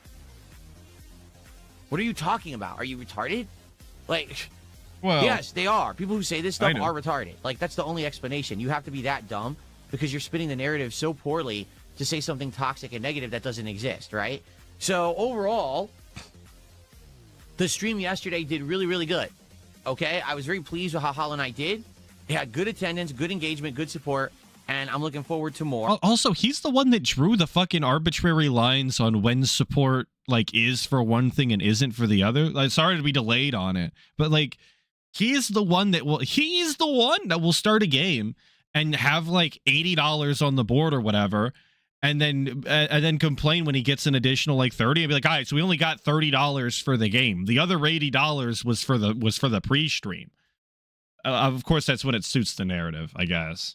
What are you talking about? Are you retarded? Like, well, yes, they are. People who say this stuff know. are retarded. Like, that's the only explanation. You have to be that dumb because you're spinning the narrative so poorly to say something toxic and negative that doesn't exist, right? So overall, the stream yesterday did really, really good. Okay, I was very pleased with how Hollow Knight did. It had good attendance, good engagement, good support, and I'm looking forward to more. Also, he's the one that drew the fucking arbitrary lines on when support like is for one thing and isn't for the other. Like, sorry to be delayed on it, but like he's the one that will start a game and have like $80 on the board or whatever. And then complain when he gets an additional like 30 and be like, all right, so we only got $30 for the game. The other $80 was for the pre-stream. Of course, that's when it suits the narrative, I guess.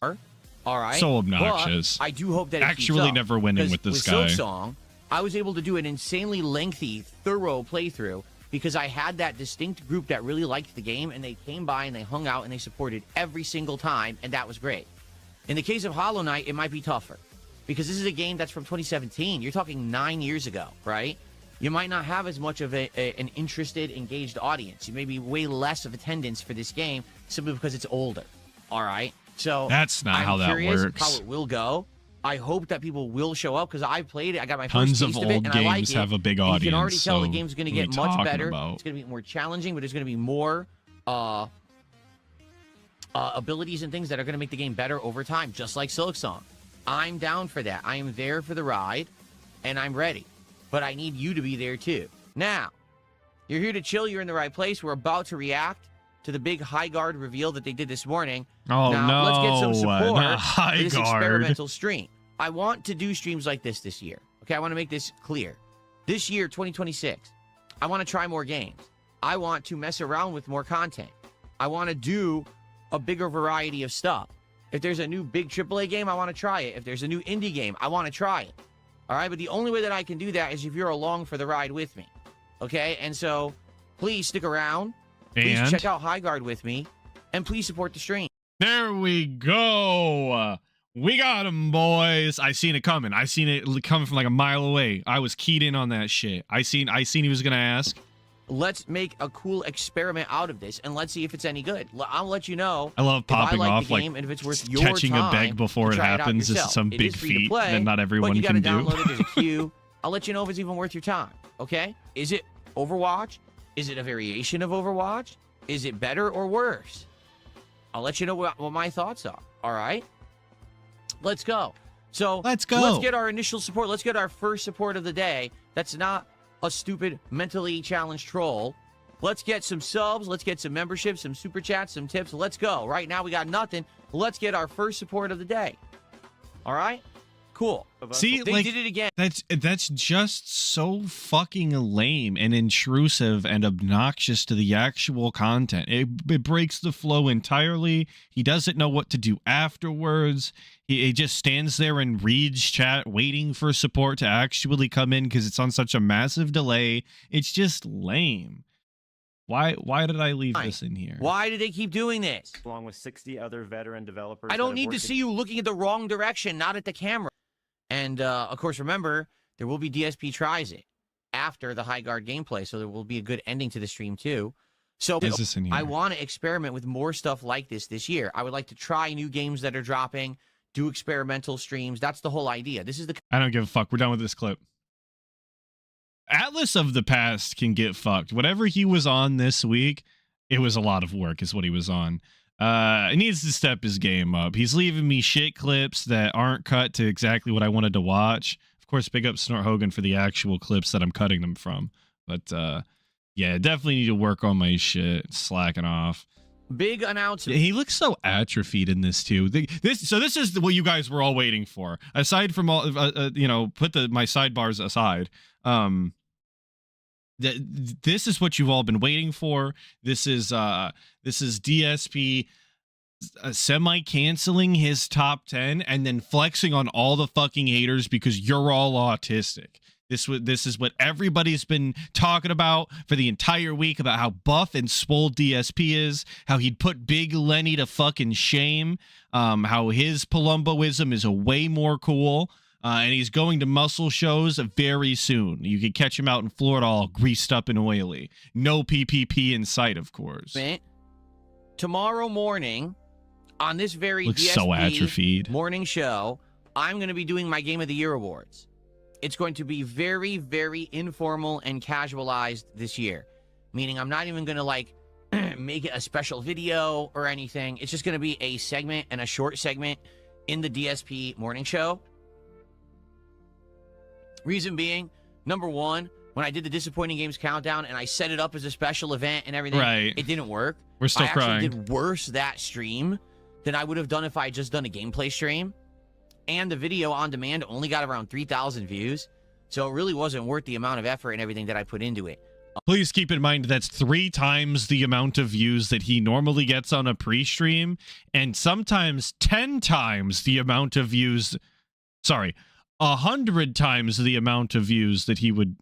All right. So obnoxious. But I do hope that it actually keeps up, never winning with this guy. Silksong, I was able to do an insanely lengthy, thorough playthrough because I had that distinct group that really liked the game and they came by and they hung out and they supported every single time, and that was great. In the case of Hollow Knight, it might be tougher. Because this is a game that's from 2017. You're talking 9 years ago, right? You might not have as much of an interested, engaged audience. You may be way less of attendance for this game simply because it's older, all right? So that's not how that works. How it will go. I hope that people will show up because I played it. I got my tons first of taste old of it, and games I like have it. a big And audience. you can already tell so the game's going to get much better. It's going to be more challenging, but there's going to be more abilities and things that are going to make the game better over time, just like Silksong. I'm down for that. I am there for the ride, and I'm ready. But I need you to be there, too. Now, you're here to chill. You're in the right place. We're about to react to the big High Guard reveal that they did this morning. Oh, now, no. let's get some support High for this Guard. experimental stream. I want to do streams like this year. Okay, I want to make this clear. This year, 2026, I want to try more games. I want to mess around with more content. I want to do a bigger variety of stuff. If there's a new big AAA game, I want to try it. If there's a new indie game, I want to try it. All right, but the only way that I can do that is if you're along for the ride with me. Okay, and so please stick around. Please check out High Guard with me, and please support the stream. There we go. We got him, boys. I seen it coming. I seen it coming from like a mile away. I was keyed in on that shit. I seen he was gonna ask. Let's make a cool experiment out of this, and let's see if it's any good. I'll let you know. I love popping if I like off the game, like and if it's worth your catching time a beg before to it try happens. out This is some yourself. big It is free to feat play, that not everyone but you can do. download it. There's a queue. I'll let you know if it's even worth your time. Okay? Is it Overwatch? Is it a variation of Overwatch? Is it better or worse? I'll let you know what my thoughts are. All right? Let's go. So Let's go. Let's get our initial support. Let's get our first support of the day. That's not a stupid, mentally challenged troll. Let's get some subs. Let's get some memberships, some super chats, some tips. Let's go. Right now we got nothing. Let's get our first support of the day. All right? Cool. See, They like, did it again. that's just so fucking lame and intrusive and obnoxious to the actual content. It breaks the flow entirely. He doesn't know what to do afterwards. He just stands there and reads chat, waiting for support to actually come in because it's on such a massive delay. It's just lame. Why did I leave this in here? Why do they keep doing this? Along with 60 other veteran developers. I don't need to see you looking at the wrong direction, not at the camera. And, of course, remember, there will be DSP tries it after the high guard gameplay, so there will be a good ending to the stream, too. So Is this in here? I want to experiment with more stuff like this year. I would like to try new games that are dropping, do experimental streams. That's the whole idea. This is the... I don't give a fuck. We're done with this clip. Atlas of the past can get fucked. Whatever he was on this week, it was a lot of work is what he was on. He needs to step his game up. He's leaving me shit clips that aren't cut to exactly what I wanted to watch. Of course, big up Snort Hogan for the actual clips that I'm cutting them from. But yeah, definitely need to work on my shit. Slacking off. Big announcement. He looks so atrophied in this too. This is what you guys were all waiting for. Aside from all, put my sidebars aside. This is what you've all been waiting for. This is DSP semi-canceling his top 10 and then flexing on all the fucking haters because you're all autistic. This is what everybody's been talking about for the entire week about how buff and swole DSP is, how he'd put Big Lenny to fucking shame, how his Palumboism is a way more cool. And he's going to muscle shows very soon. You could catch him out in Florida all greased up and oily. No PPP in sight, of course. Tomorrow morning, on this very Looks DSP so atrophied. morning show, I'm going to be doing my Game of the Year awards. It's going to be very, very informal and casualized this year. Meaning I'm not even going to, make it a special video or anything. It's just going to be a segment and a short segment in the DSP morning show. Reason being, number one, when I did the disappointing games countdown and I set it up as a special event and everything, it didn't work. We're still crying. I actually did worse that stream than I would have done if I had just done a gameplay stream. And the video on demand only got around 3,000 views. So it really wasn't worth the amount of effort and everything that I put into it. Please keep in mind that's 3 times the amount of views that he normally gets on a pre-stream, and sometimes 10 times the amount of views. Sorry, 100 times the amount of views that he would.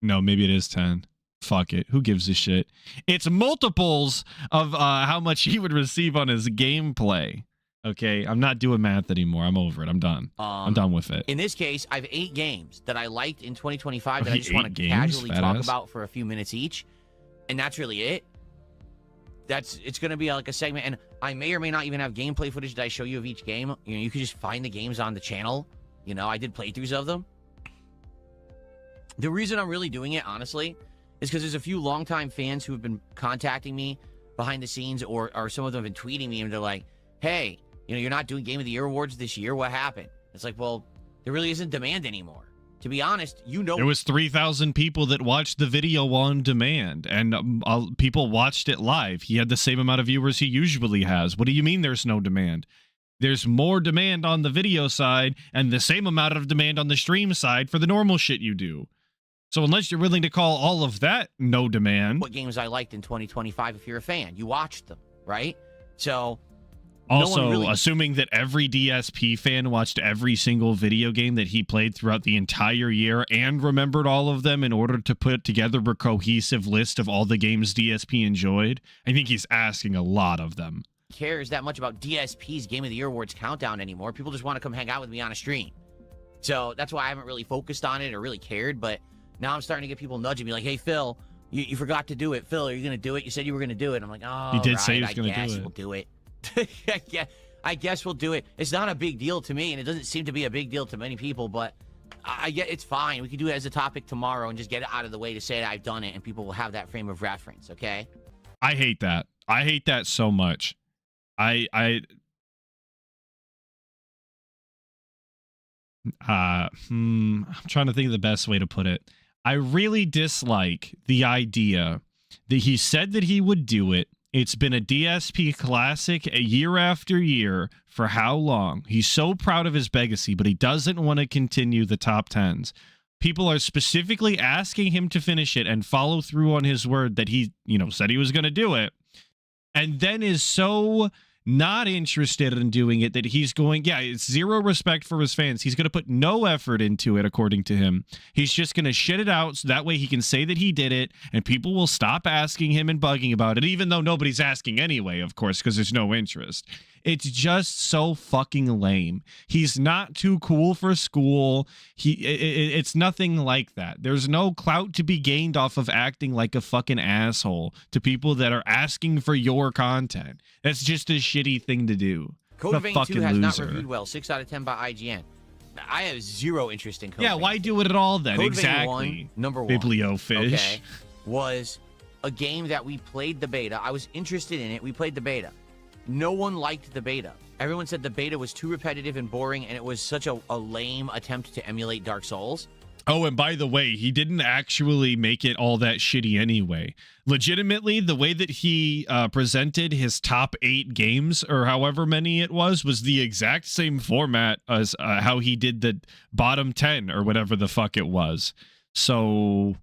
No, maybe it is 10. Fuck it. Who gives a shit? It's multiples of how much he would receive on his gameplay. Okay, I'm not doing math anymore. I'm over it. I'm done. I'm done with it. In this case, I have 8 games that I liked in 2025 that I just want to casually talk about for a few minutes each. And that's really it. It's going to be like a segment. And I may or may not even have gameplay footage that I show you of each game. You could just find the games on the channel. I did playthroughs of them. The reason I'm really doing it, honestly, is because there's a few longtime fans who have been contacting me behind the scenes, or some of them have been tweeting me, and they're like, hey, you're not doing Game of the Year awards this year. What happened? It's like, well, there really isn't demand anymore. To be honest, there was 3,000 people that watched the video on demand, and people watched it live. He had the same amount of viewers he usually has. What do you mean there's no demand? There's more demand on the video side and the same amount of demand on the stream side for the normal shit you do. So unless you're willing to call all of that no demand. What games I liked in 2025, if you're a fan, you watched them, right? So also, assuming that every DSP fan watched every single video game that he played throughout the entire year and remembered all of them in order to put together a cohesive list of all the games DSP enjoyed, I think he's asking a lot of them. Cares that much about DSP's Game of the Year awards countdown anymore. People just want to come hang out with me on a stream. So that's why I haven't really focused on it or really cared, but now I'm starting to get people nudging me like, hey, Phil, you forgot to do it. Phil, are you going to do it? You said you were going to do it. I'm like, oh, he did say he was going to do it. We'll do it. I guess we'll do it. It's not a big deal to me, and it doesn't seem to be a big deal to many people, but I get it's fine. We can do it as a topic tomorrow and just get it out of the way to say that I've done it, and people will have that frame of reference, okay? I hate that. I hate that so much. I'm trying to think of the best way to put it. I really dislike the idea that he said that he would do it. It's been a DSP classic year after year for how long? He's so proud of his legacy, but he doesn't want to continue the top 10s. People are specifically asking him to finish it and follow through on his word that he, said he was going to do it. And then is so not interested in doing it that he's going, it's zero respect for his fans. He's going to put no effort into it, according to him. He's just going to shit it out so that way he can say that he did it and people will stop asking him and bugging about it, even though nobody's asking anyway, of course, because there's no interest. It's just so fucking lame. He's not too cool for school. It's nothing like that. There's no clout to be gained off of acting like a fucking asshole to people that are asking for your content. That's just a shitty thing to do. Code Vein 2 has not reviewed well. 6 out of 10 by IGN. I have zero interest in Code Vein. Yeah, why do it at all then? Code exactly. Vein 1, number 1. Bibliofish. Okay, was a game that we played the beta. I was interested in it. We played the beta. No one liked the beta. Everyone said the beta was too repetitive and boring, and it was such a lame attempt to emulate Dark Souls. Oh, and by the way, he didn't actually make it all that shitty anyway. Legitimately, the way that he presented his top 8 games, or however many it was the the same format as how he did the bottom 10, or whatever the fuck it was. So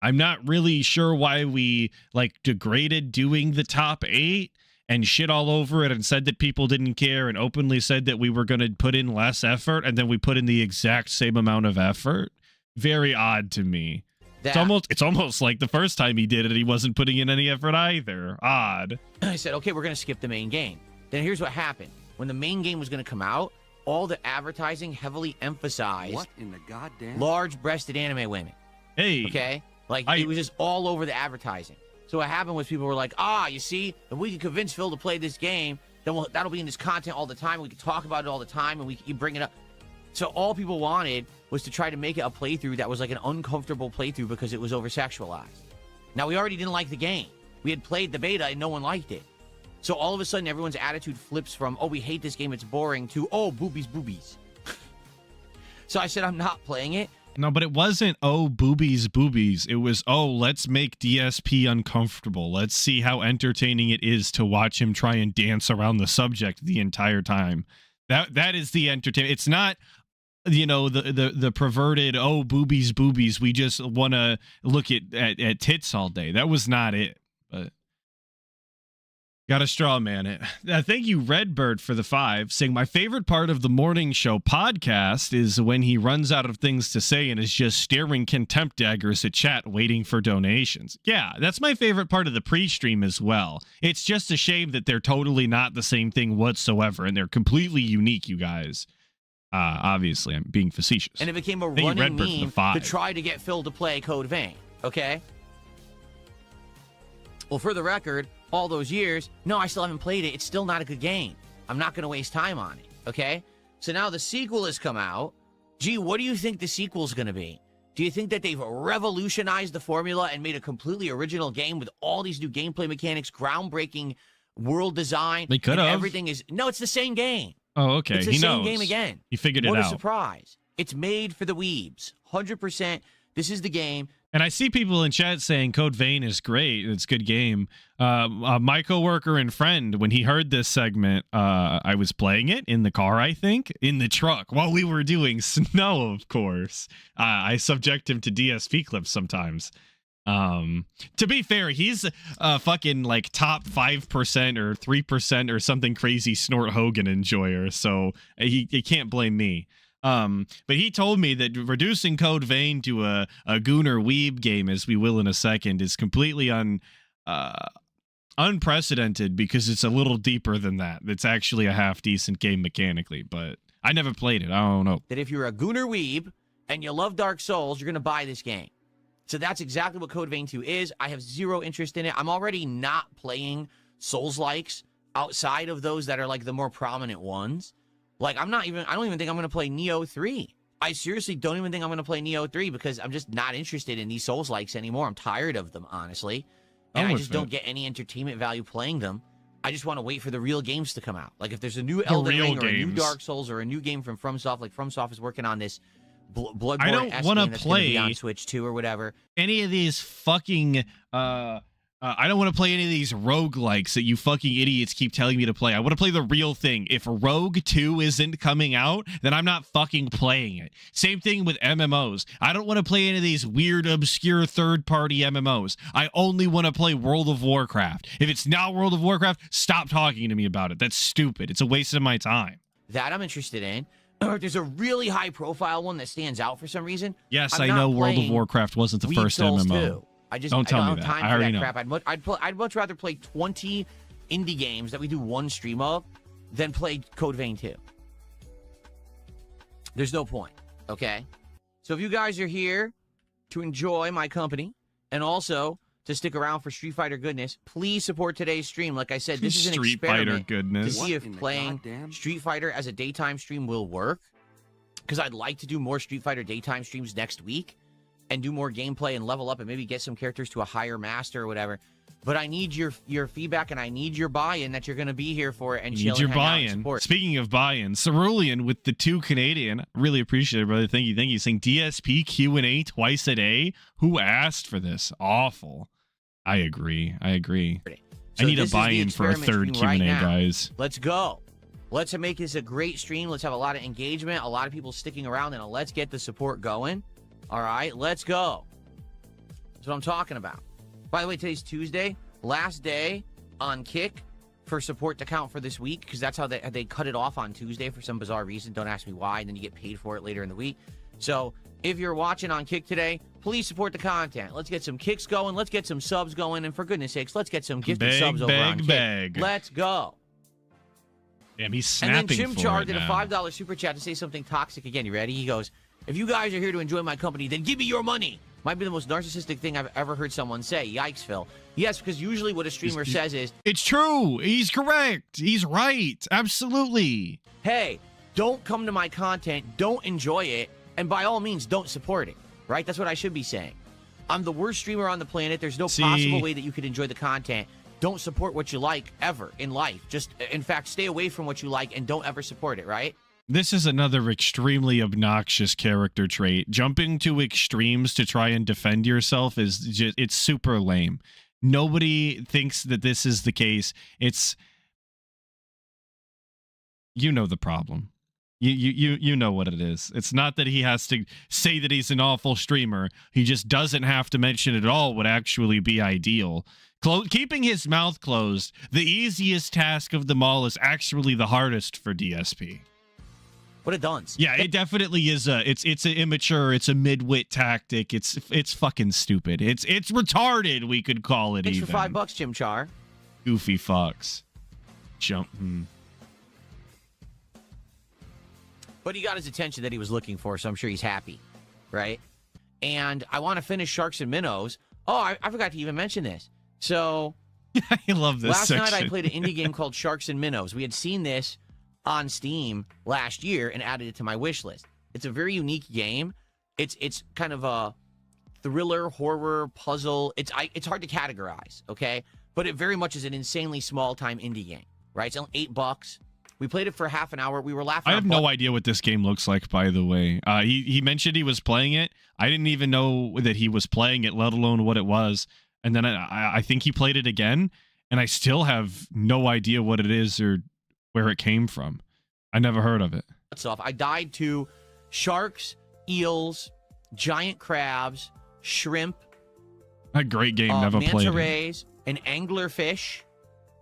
I'm not really sure why we degraded doing the top 8 and shit all over it and said that people didn't care and openly said that we were going to put in less effort and then we put in the exact same amount of effort. Very odd to me. It's almost like the first time he did it, he wasn't putting in any effort either. Odd. I said, okay, we're going to skip the main game. Then here's what happened. When the main game was going to come out, all the advertising heavily emphasized what in the goddamn large-breasted anime women. Hey. Okay? It was just all over the advertising. So what happened was people were like, you see, if we can convince Phil to play this game, then that'll be in this content all the time. We can talk about it all the time, and you bring it up. So all people wanted was to try to make it a playthrough that was like an uncomfortable playthrough because it was over-sexualized. Now, we already didn't like the game. We had played the beta, and no one liked it. So all of a sudden, everyone's attitude flips from, we hate this game, it's boring, to, boobies, boobies. So I said, I'm not playing it. No, but it wasn't, boobies, boobies. It was, let's make DSP uncomfortable. Let's see how entertaining it is to watch him try and dance around the subject the entire time. That is the entertainment. It's not, the perverted, boobies, boobies. We just want to look at tits all day. That was not it. But got a straw man it. Thank you, Redbird, for the 5, saying my favorite part of the morning show podcast is when he runs out of things to say and is just staring contempt daggers at chat waiting for donations. Yeah, that's my favorite part of the pre-stream as well. It's just a shame that they're totally not the same thing whatsoever, and they're completely unique, you guys. Obviously, I'm being facetious. And it became a running meme to try to get Phil to play Code Vein, okay? Well, for the record, all those years, no, I still haven't played it. It's still not a good game. I'm not going to waste time on it, okay? So now the sequel has come out. Gee, what do you think the sequel's going to be? Do you think that they've revolutionized the formula and made a completely original game with all these new gameplay mechanics, groundbreaking world design? They could have. Everything is... No, it's the same game. Oh, okay. It's the same game again. He figured it out. What a surprise. It's made for the weebs. 100%. This is the game. And I see people in chat saying Code Vein is great. It's a good game. My coworker and friend, when he heard this segment, I was playing it in the car, I think, in the truck while we were doing snow, of course. I subject him to DSP clips sometimes. To be fair, he's a fucking top 5% or 3% or something crazy Snort Hogan enjoyer, so he can't blame me. But he told me that reducing Code Vein to a Gooner Weeb game, as we will in a second, is completely unprecedented because it's a little deeper than that. It's actually a half-decent game mechanically, but I never played it. I don't know. That if you're a Gooner Weeb and you love Dark Souls, you're going to buy this game. So that's exactly what Code Vein 2 is. I have zero interest in it. I'm already not playing Souls-likes outside of those that are the more prominent ones. I don't even think I'm going to play Neo 3. I seriously don't even think I'm going to play Neo 3 because I'm just not interested in these Souls-likes anymore. I'm tired of them, honestly. And I just don't get any entertainment value playing them. I just want to wait for the real games to come out. Like if there's a new Elden Ring or a new games. Dark Souls or a new game from FromSoft, like FromSoft is working on this Bloodborne I don't want to play on Switch 2 or whatever. Any of these fucking I don't want to play any of these roguelikes that you fucking idiots keep telling me to play. I want to play the real thing. If Rogue 2 isn't coming out, then I'm not fucking playing it. Same thing with MMOs. I don't want to play any of these weird, obscure third-party MMOs. I only want to play World of Warcraft. If it's not World of Warcraft, stop talking to me about it. That's stupid. It's a waste of my time. That I'm interested in. Or there's a really high-profile one that stands out for some reason. Yes, I'm I not know World of playing Warcraft wasn't the Weed first Souls MMO. 2. I just Don't tell I me don't that. have time I for already that know. crap. I'd much rather play 20 indie games that we do one stream of than play Code Vein 2. There's no point, okay? So if you guys are here to enjoy my company and also to stick around for Street Fighter goodness, please support today's stream. Like I said, this is an Street Fighter experiment goodness. to see if playing Street Fighter as a daytime stream will work. Because I'd like to do more Street Fighter daytime streams next week and do more gameplay and level up and maybe get some characters to a higher master or whatever. But I need your feedback and I need your buy-in that you're going to be here for it and chill and hang out and support. Speaking of buy-in, Cerulean with the 2 Canadian. Really appreciate it, brother. Thank you. Saying DSP Q&A twice a day. Who asked for this? Awful. I agree. So I need a this is the buy-in for a third experiment Q&A, right now. guys. Let's go. Let's make this a great stream. Let's have a lot of engagement, a lot of people sticking around, and let's get the support going. All right, let's go. That's what I'm talking about. By the way, today's Tuesday, last day on Kick for support to count for this week, because that's how they cut it off on Tuesday for some bizarre reason. Don't ask me why, and then you get paid for it later in the week. So if you're watching on Kick today, please support the content. Let's get some kicks going. Let's get some subs going. And for goodness sakes, let's get some gifted subs over on Kick. Let's go. Damn, he's snapping. And then Chimchar did a $5 super chat to say something toxic again. You ready? He goes, if you guys are here to enjoy my company, then give me your money. Might be the most narcissistic thing I've ever heard someone say. Yikes, Phil. Yes, because usually what a streamer says is, it's true. He's correct. He's right. Absolutely. hey, don't come to my content, don't enjoy it, and by all means, don't support it. Right? That's what I should be saying. I'm the worst streamer on the planet. There's no possible way that you could enjoy the content. Don't support what you like ever in life. Just, in fact, stay away from what you like and don't ever support it, right? This is another extremely obnoxious character trait. Jumping to extremes to try and defend yourself is just, it's super lame. Nobody thinks that this is the case. It's, you know the problem. You know what it is. It's not that he has to say that he's an awful streamer. He just doesn't have to mention it at all would actually be ideal. Keeping his mouth closed, the easiest task of them all, is actually the hardest for DSP. What it does. Yeah, it definitely is it's an immature, it's a mid-wit tactic. It's fucking stupid. It's retarded, we could call it. Thanks even for $5, Chimchar. Goofy fucks. But he got his attention that he was looking for, so I'm sure he's happy, right? And I want to finish Sharks and Minnows. Oh, I forgot to even mention this. So, I love this last section. night I played an indie game called Sharks and Minnows. We had seen this on Steam last year and added it to my wish list. It's a very unique game. It's kind of a thriller, horror, puzzle. It's hard to categorize, okay? But it very much is an insanely small-time indie game, right? It's only $8. We played it for half an hour. We were laughing. I have no idea what this game looks like, by the way. He mentioned he was playing it. I didn't even know that he was playing it, let alone what it was. And then I think he played it again, and I still have no idea what it is or where it came from. I never heard of it. I died to sharks, eels, giant crabs, shrimp. A great game, never played it. Manta rays, an anglerfish,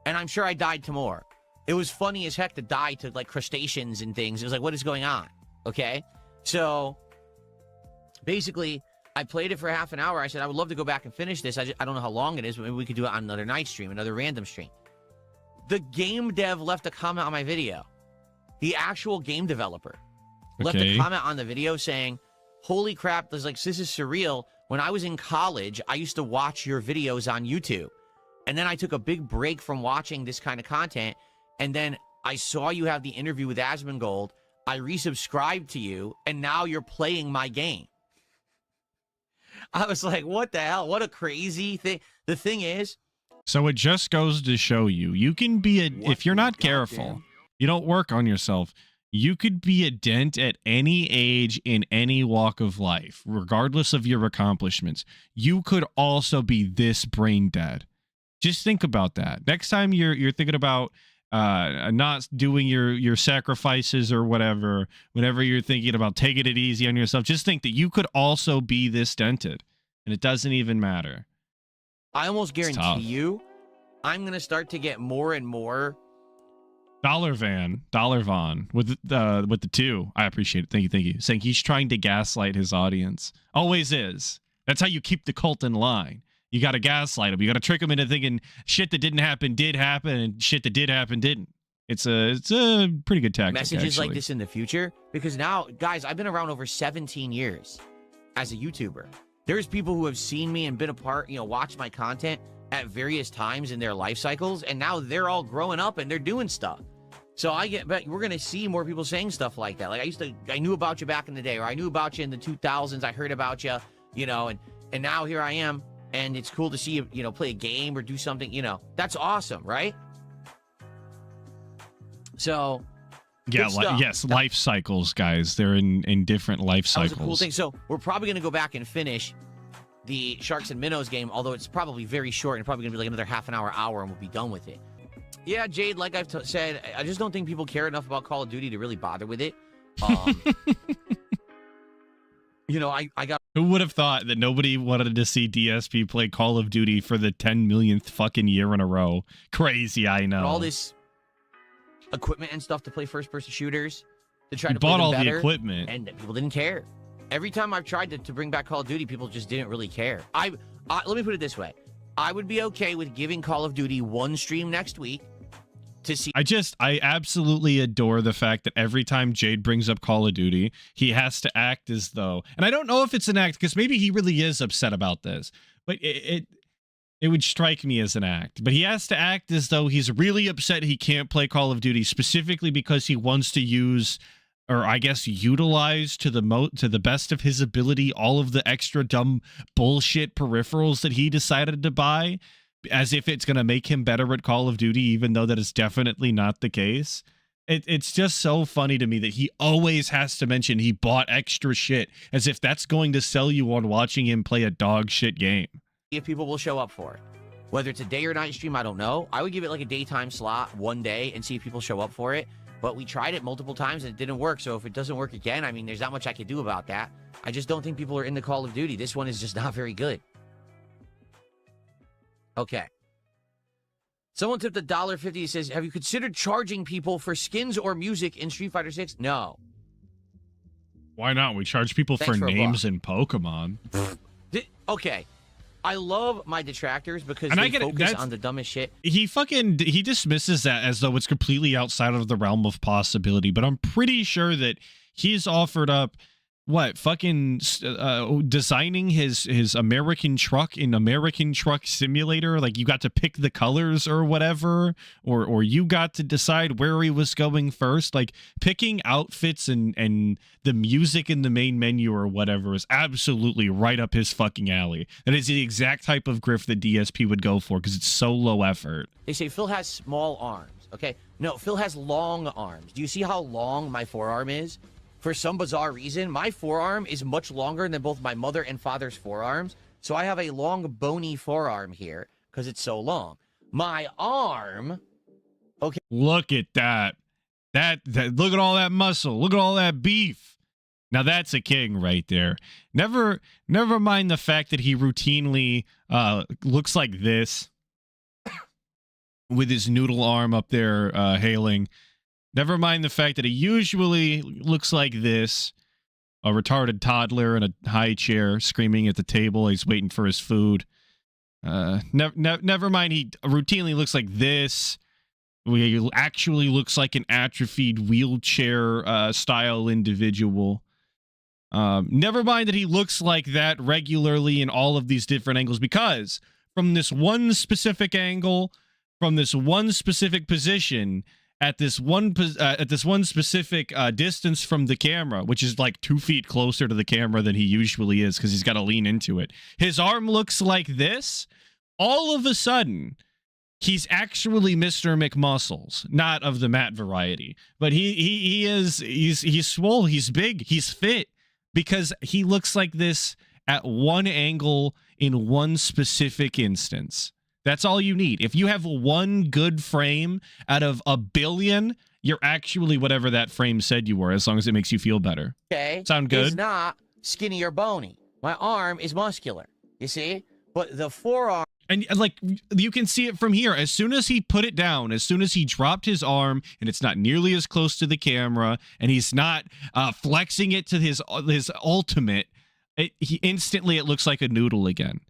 and I'm sure I died to more. It was funny as heck to die to like crustaceans and things. It was like, what is going on? Okay, so basically, I played it for half an hour. I said I would love to go back and finish this. I don't know how long it is, but maybe we could do it on another night stream, another random stream. The game dev left a comment on my video. The actual game developer left a comment on the video saying, holy crap, this is surreal. When I was in college, I used to watch your videos on YouTube. And then I took a big break from watching this kind of content. And then I saw you have the interview with Asmongold. I resubscribed to you, and now you're playing my game. I was like, what the hell? What a crazy thing. The thing is, So it just goes to show you, you can be if you're not careful, goddamn? you don't work on yourself, you could be a dent at any age in any walk of life, regardless of your accomplishments. You could also be this brain dead. Just think about that. Next time you're thinking about not doing your sacrifices or whatever, whenever you're thinking about taking it easy on yourself, just think that you could also be this dented, and it doesn't even matter. I almost guarantee you, I'm going to start to get more and more. Dollar Von with the 2. I appreciate it. Thank you. Saying he's trying to gaslight his audience. Always is. That's how you keep the cult in line. You got to gaslight them. You got to trick them into thinking shit that didn't happen did happen, and shit that did happen didn't. It's a pretty good tactic. Messages actually. like this in the future, because now, guys, I've been around over 17 years as a YouTuber. There's people who have seen me and been a part, watched my content at various times in their life cycles, and now they're all growing up and they're doing stuff. So but we're gonna see more people saying stuff like that. Like I knew about you back in the day, or I knew about you in the 2000s. I heard about you, and now here I am, and it's cool to see you, play a game or do something. That's awesome, right? So. Yeah, life cycles, guys. They're in different life cycles. That was a cool thing. So we're probably going to go back and finish the Sharks and Minnows game, although it's probably very short and probably going to be like another half an hour, and we'll be done with it. Yeah, Jade, like I've said, I just don't think people care enough about Call of Duty to really bother with it. I got... Who would have thought that nobody wanted to see DSP play Call of Duty for the 10 millionth fucking year in a row? Crazy, I know. All this equipment and stuff to play first-person shooters to try to bought play them all better, the equipment, and people didn't care. Every time I've tried to bring back Call of Duty, people just didn't really care. Let me put it this way: I would be okay with giving Call of Duty one stream next week to see. I absolutely adore the fact that every time Jade brings up Call of Duty, he has to act as though, and I don't know if it's an act because maybe he really is upset about this, but it would strike me as an act, but he has to act as though he's really upset he can't play Call of Duty specifically because he wants to use, or I guess utilize to the best of his ability, all of the extra dumb bullshit peripherals that he decided to buy, as if it's going to make him better at Call of Duty, even though that is definitely not the case. It's just so funny to me that he always has to mention he bought extra shit, as if that's going to sell you on watching him play a dog shit game. If people will show up for it. Whether it's a day or night stream, I don't know. I would give it like a daytime slot one day and see if people show up for it. But we tried it multiple times and it didn't work. So if it doesn't work again, I mean, there's not much I could do about that. I just don't think people are into Call of Duty. This one is just not very good. Okay. Someone tipped $1.50. Says, have you considered charging people for skins or music in Street Fighter 6? No. Why not? We charge people for names in Pokemon. Okay. I love my detractors because they focus on the dumbest shit. He dismisses that as though it's completely outside of the realm of possibility, but I'm pretty sure that he's offered up designing his American truck in American Truck Simulator. Like, you got to pick the colors or whatever, or you got to decide where he was going first. Like, picking outfits and the music in the main menu or whatever is absolutely right up his fucking alley. That is the exact type of grift that DSP would go for because it's so low effort. They say Phil has small arms. Okay, no, Phil has long arms. Do you see how long my forearm is? For some bizarre reason, my forearm is much longer than both my mother and father's forearms. So I have a long, bony forearm here because it's so long. My arm... Okay. Look at that. That. Look at all that muscle. Look at all that beef. Now that's a king right there. Never mind the fact that he routinely looks like this with his noodle arm up there hailing. Never mind the fact that he usually looks like this, a retarded toddler in a high chair screaming at the table. He's waiting for his food. Never mind he routinely looks like this. He actually looks like an atrophied wheelchair style individual. Never mind that he looks like that regularly in all of these different angles, because from this one specific angle, from this one specific position, at this one specific distance from the camera, which is like 2 feet closer to the camera than he usually is because he's got to lean into it, his arm looks like this. All of a sudden, he's actually Mr. McMuscles, not of the Matt variety, but he's swole, he's big, he's fit, because he looks like this at one angle in one specific instance. That's all you need. If you have one good frame out of a billion, you're actually whatever that frame said you were, as long as it makes you feel better. Okay. Sound good? Is not skinny or bony. My arm is muscular. You see? But the forearm. And like, you can see it from here. As soon as he put it down, as soon as he dropped his arm, and it's not nearly as close to the camera, and he's not flexing it to his ultimate, he instantly it looks like a noodle again.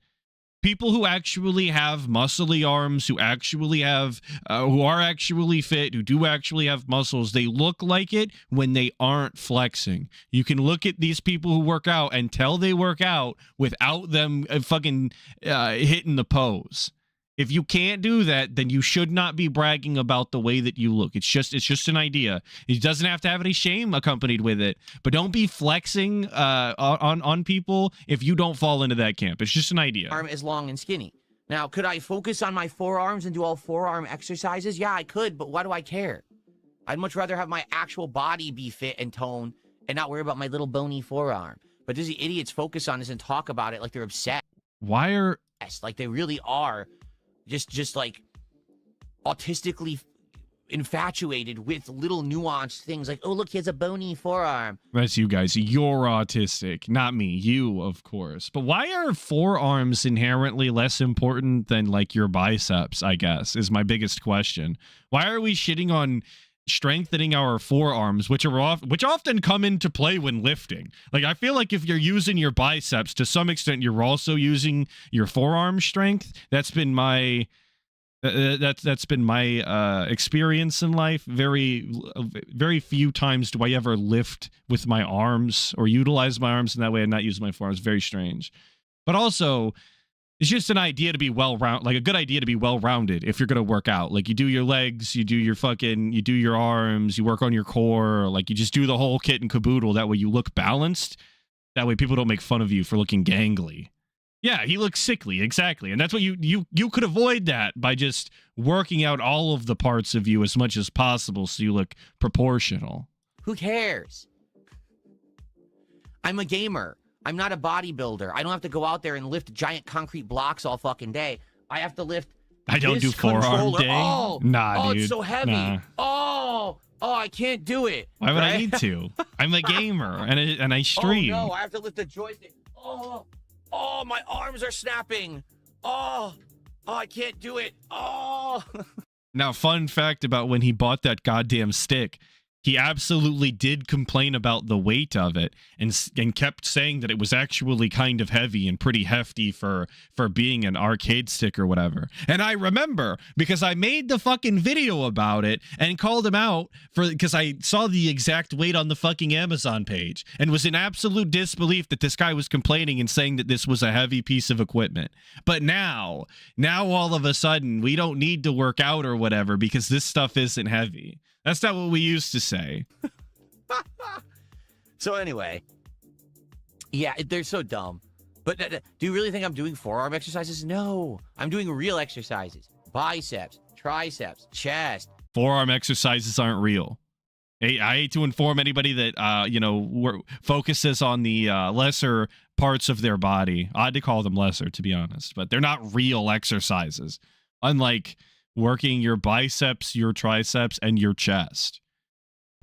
People who actually have muscly arms, who actually have, who are actually fit, who do actually have muscles, they look like it when they aren't flexing. You can look at these people who work out and tell they work out without them fucking hitting the pose. If you can't do that, then you should not be bragging about the way that you look. It's just an idea. It doesn't have to have any shame accompanied with it, but don't be flexing on people if you don't fall into that camp. It's just an idea. Arm is long and skinny. Now, could I focus on my forearms and do all forearm exercises? Yeah, I could, but why do I care? I'd much rather have my actual body be fit and toned and not worry about my little bony forearm. But these idiots focus on this and talk about it like they're obsessed. Why are... Like they really are. Just like autistically infatuated with little nuanced things like, oh, look, he has a bony forearm. That's you guys. You're autistic, not me. You, of course. But why are forearms inherently less important than like your biceps, I guess, is my biggest question. Why are we shitting on strengthening our forearms, which often come into play when lifting? Like, I feel like if you're using your biceps, to some extent you're also using your forearm strength. That's been my experience in life. Very few times do I ever lift with my arms or utilize my arms in that way and not use my forearms. Very strange. But also, it's just an idea to be like a good idea to be well-rounded if you're going to work out. Like, you do your legs, you do your arms, you work on your core, like you just do the whole kit and caboodle. That way you look balanced. That way people don't make fun of you for looking gangly. Yeah, he looks sickly, exactly. And that's what you could avoid that by just working out all of the parts of you as much as possible so you look proportional. Who cares? I'm a gamer. I'm not a bodybuilder. I don't have to go out there and lift giant concrete blocks all fucking day. I have to lift. I don't do forearm day. Oh, nah, dude. It's so heavy. Nah. Oh, I can't do it. Why would I need to? I'm a gamer and I stream. Oh no, I have to lift the joystick. Oh, my arms are snapping. Oh, I can't do it. Oh. Now, fun fact about when he bought that goddamn stick. He absolutely did complain about the weight of it and kept saying that it was actually kind of heavy and pretty hefty for being an arcade stick or whatever. And I remember because I made the fucking video about it and called him out because I saw the exact weight on the fucking Amazon page and was in absolute disbelief that this guy was complaining and saying that this was a heavy piece of equipment. But now all of a sudden we don't need to work out or whatever because this stuff isn't heavy. That's not what we used to say. So anyway, yeah, they're so dumb. But do you really think I'm doing forearm exercises? No, I'm doing real exercises. Biceps, triceps, chest. Forearm exercises aren't real. I hate to inform anybody that, focuses on the lesser parts of their body. Odd to call them lesser, to be honest. But they're not real exercises. Unlike working your biceps, your triceps, and your chest.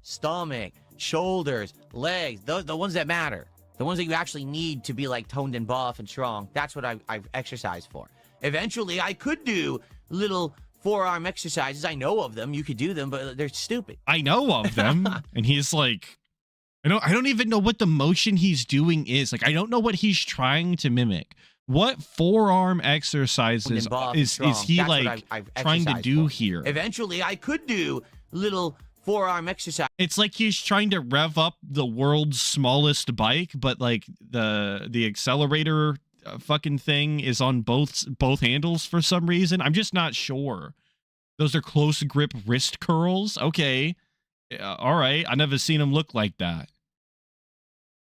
Stomach, shoulders, legs, the ones that matter. The ones that you actually need to be like toned and buff and strong. That's what I've exercised for. Eventually, I could do little forearm exercises. I know of them. You could do them, but they're stupid. I know of them. And he's like, I don't even know what the motion he's doing is. Like, I don't know what he's trying to mimic. What forearm exercises is he like trying to do here? Eventually, I could do little forearm exercise. It's like he's trying to rev up the world's smallest bike, but like the accelerator fucking thing is on both handles for some reason. I'm just not sure. Those are close grip wrist curls. Okay, all right. I never seen him look like that.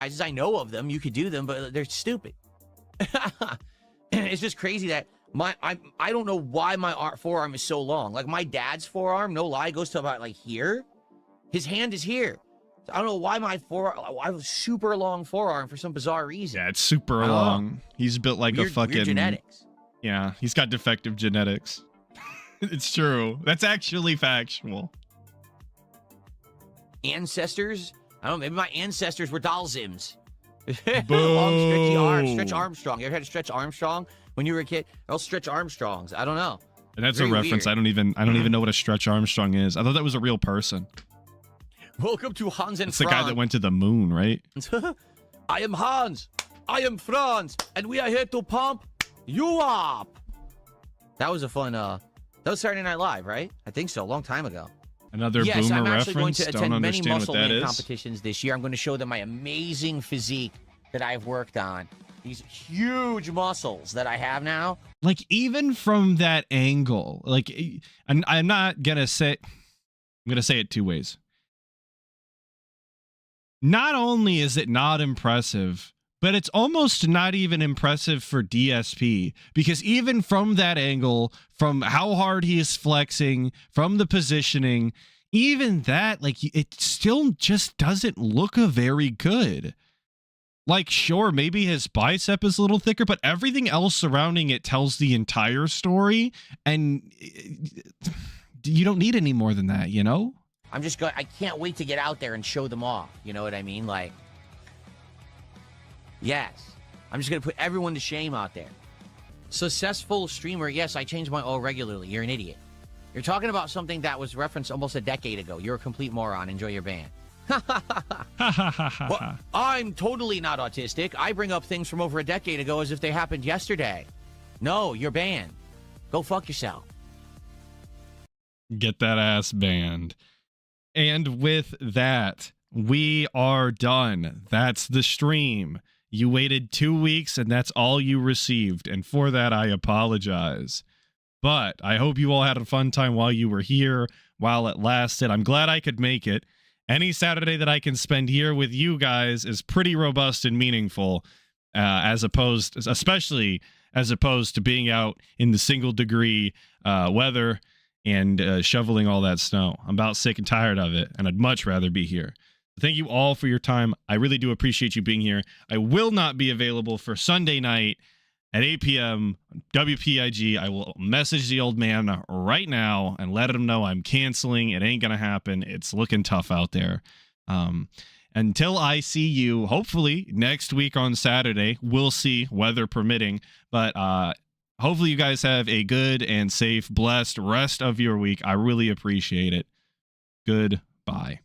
I know of them. You could do them, but they're stupid. It's just crazy that I don't know why my forearm is so long. Like my dad's forearm, no lie, goes to about like here. His hand is here. I don't know why I have a super long forearm for some bizarre reason. Yeah, it's super long. He's built like Weird, a fucking weird genetics. Yeah, he's got defective genetics. It's true. That's actually factual. Ancestors? I don't know. Maybe my ancestors were Dalzims. Boo. Long, stretchy arms. Stretch Armstrong. You ever had to Stretch Armstrong when you were a kid? Or Stretch Armstrongs. I don't know. And that's Very a reference. weird. I don't even know what a Stretch Armstrong is. I thought that was a real person. Welcome to Hans and It's the Franz. guy that went to the moon, right? I am Hans. I am Franz. And we are here to pump you up. That was a fun, that was Saturday Night Live, right? I think so. A long time ago. Another yes, boomer I'm actually going reference. to Don't attend many understand muscle what that man is. competitions this year. I'm going to show them my amazing physique that I've worked on. These huge muscles that I have now. Like even from that angle, like, and I'm not gonna say, I'm gonna say it two ways. Not only is it not impressive, but it's almost not even impressive for DSP, because even from that angle, from how hard he is flexing, from the positioning, even that, like, it still just doesn't look very good. Like, sure, maybe his bicep is a little thicker, but everything else surrounding it tells the entire story, and you don't need any more than that, you know? I can't wait to get out there and show them off. You know what I mean? Like, yes. I'm just going to put everyone to shame out there. Successful streamer. Yes, I change my oil regularly. You're an idiot. You're talking about something that was referenced almost a decade ago. You're a complete moron. Enjoy your band. Well, I'm totally not autistic. I bring up things from over a decade ago as if they happened yesterday. No, you're banned. Go fuck yourself. Get that ass banned. And with that, we are done. That's the stream. You waited 2 weeks and that's all you received. And for that, I apologize. But I hope you all had a fun time while you were here, while it lasted. I'm glad I could make it. Any Saturday that I can spend here with you guys is pretty robust and meaningful, especially as opposed to being out in the single degree weather and shoveling all that snow. I'm about sick and tired of it, and I'd much rather be here. Thank you all for your time. I really do appreciate you being here. I will not be available for Sunday night at 8 p.m. WPIG. I will message the old man right now and let him know I'm canceling. It ain't going to happen. It's looking tough out there. Until I see you, hopefully next week on Saturday, we'll see, weather permitting. But hopefully you guys have a good and safe, blessed rest of your week. I really appreciate it. Goodbye.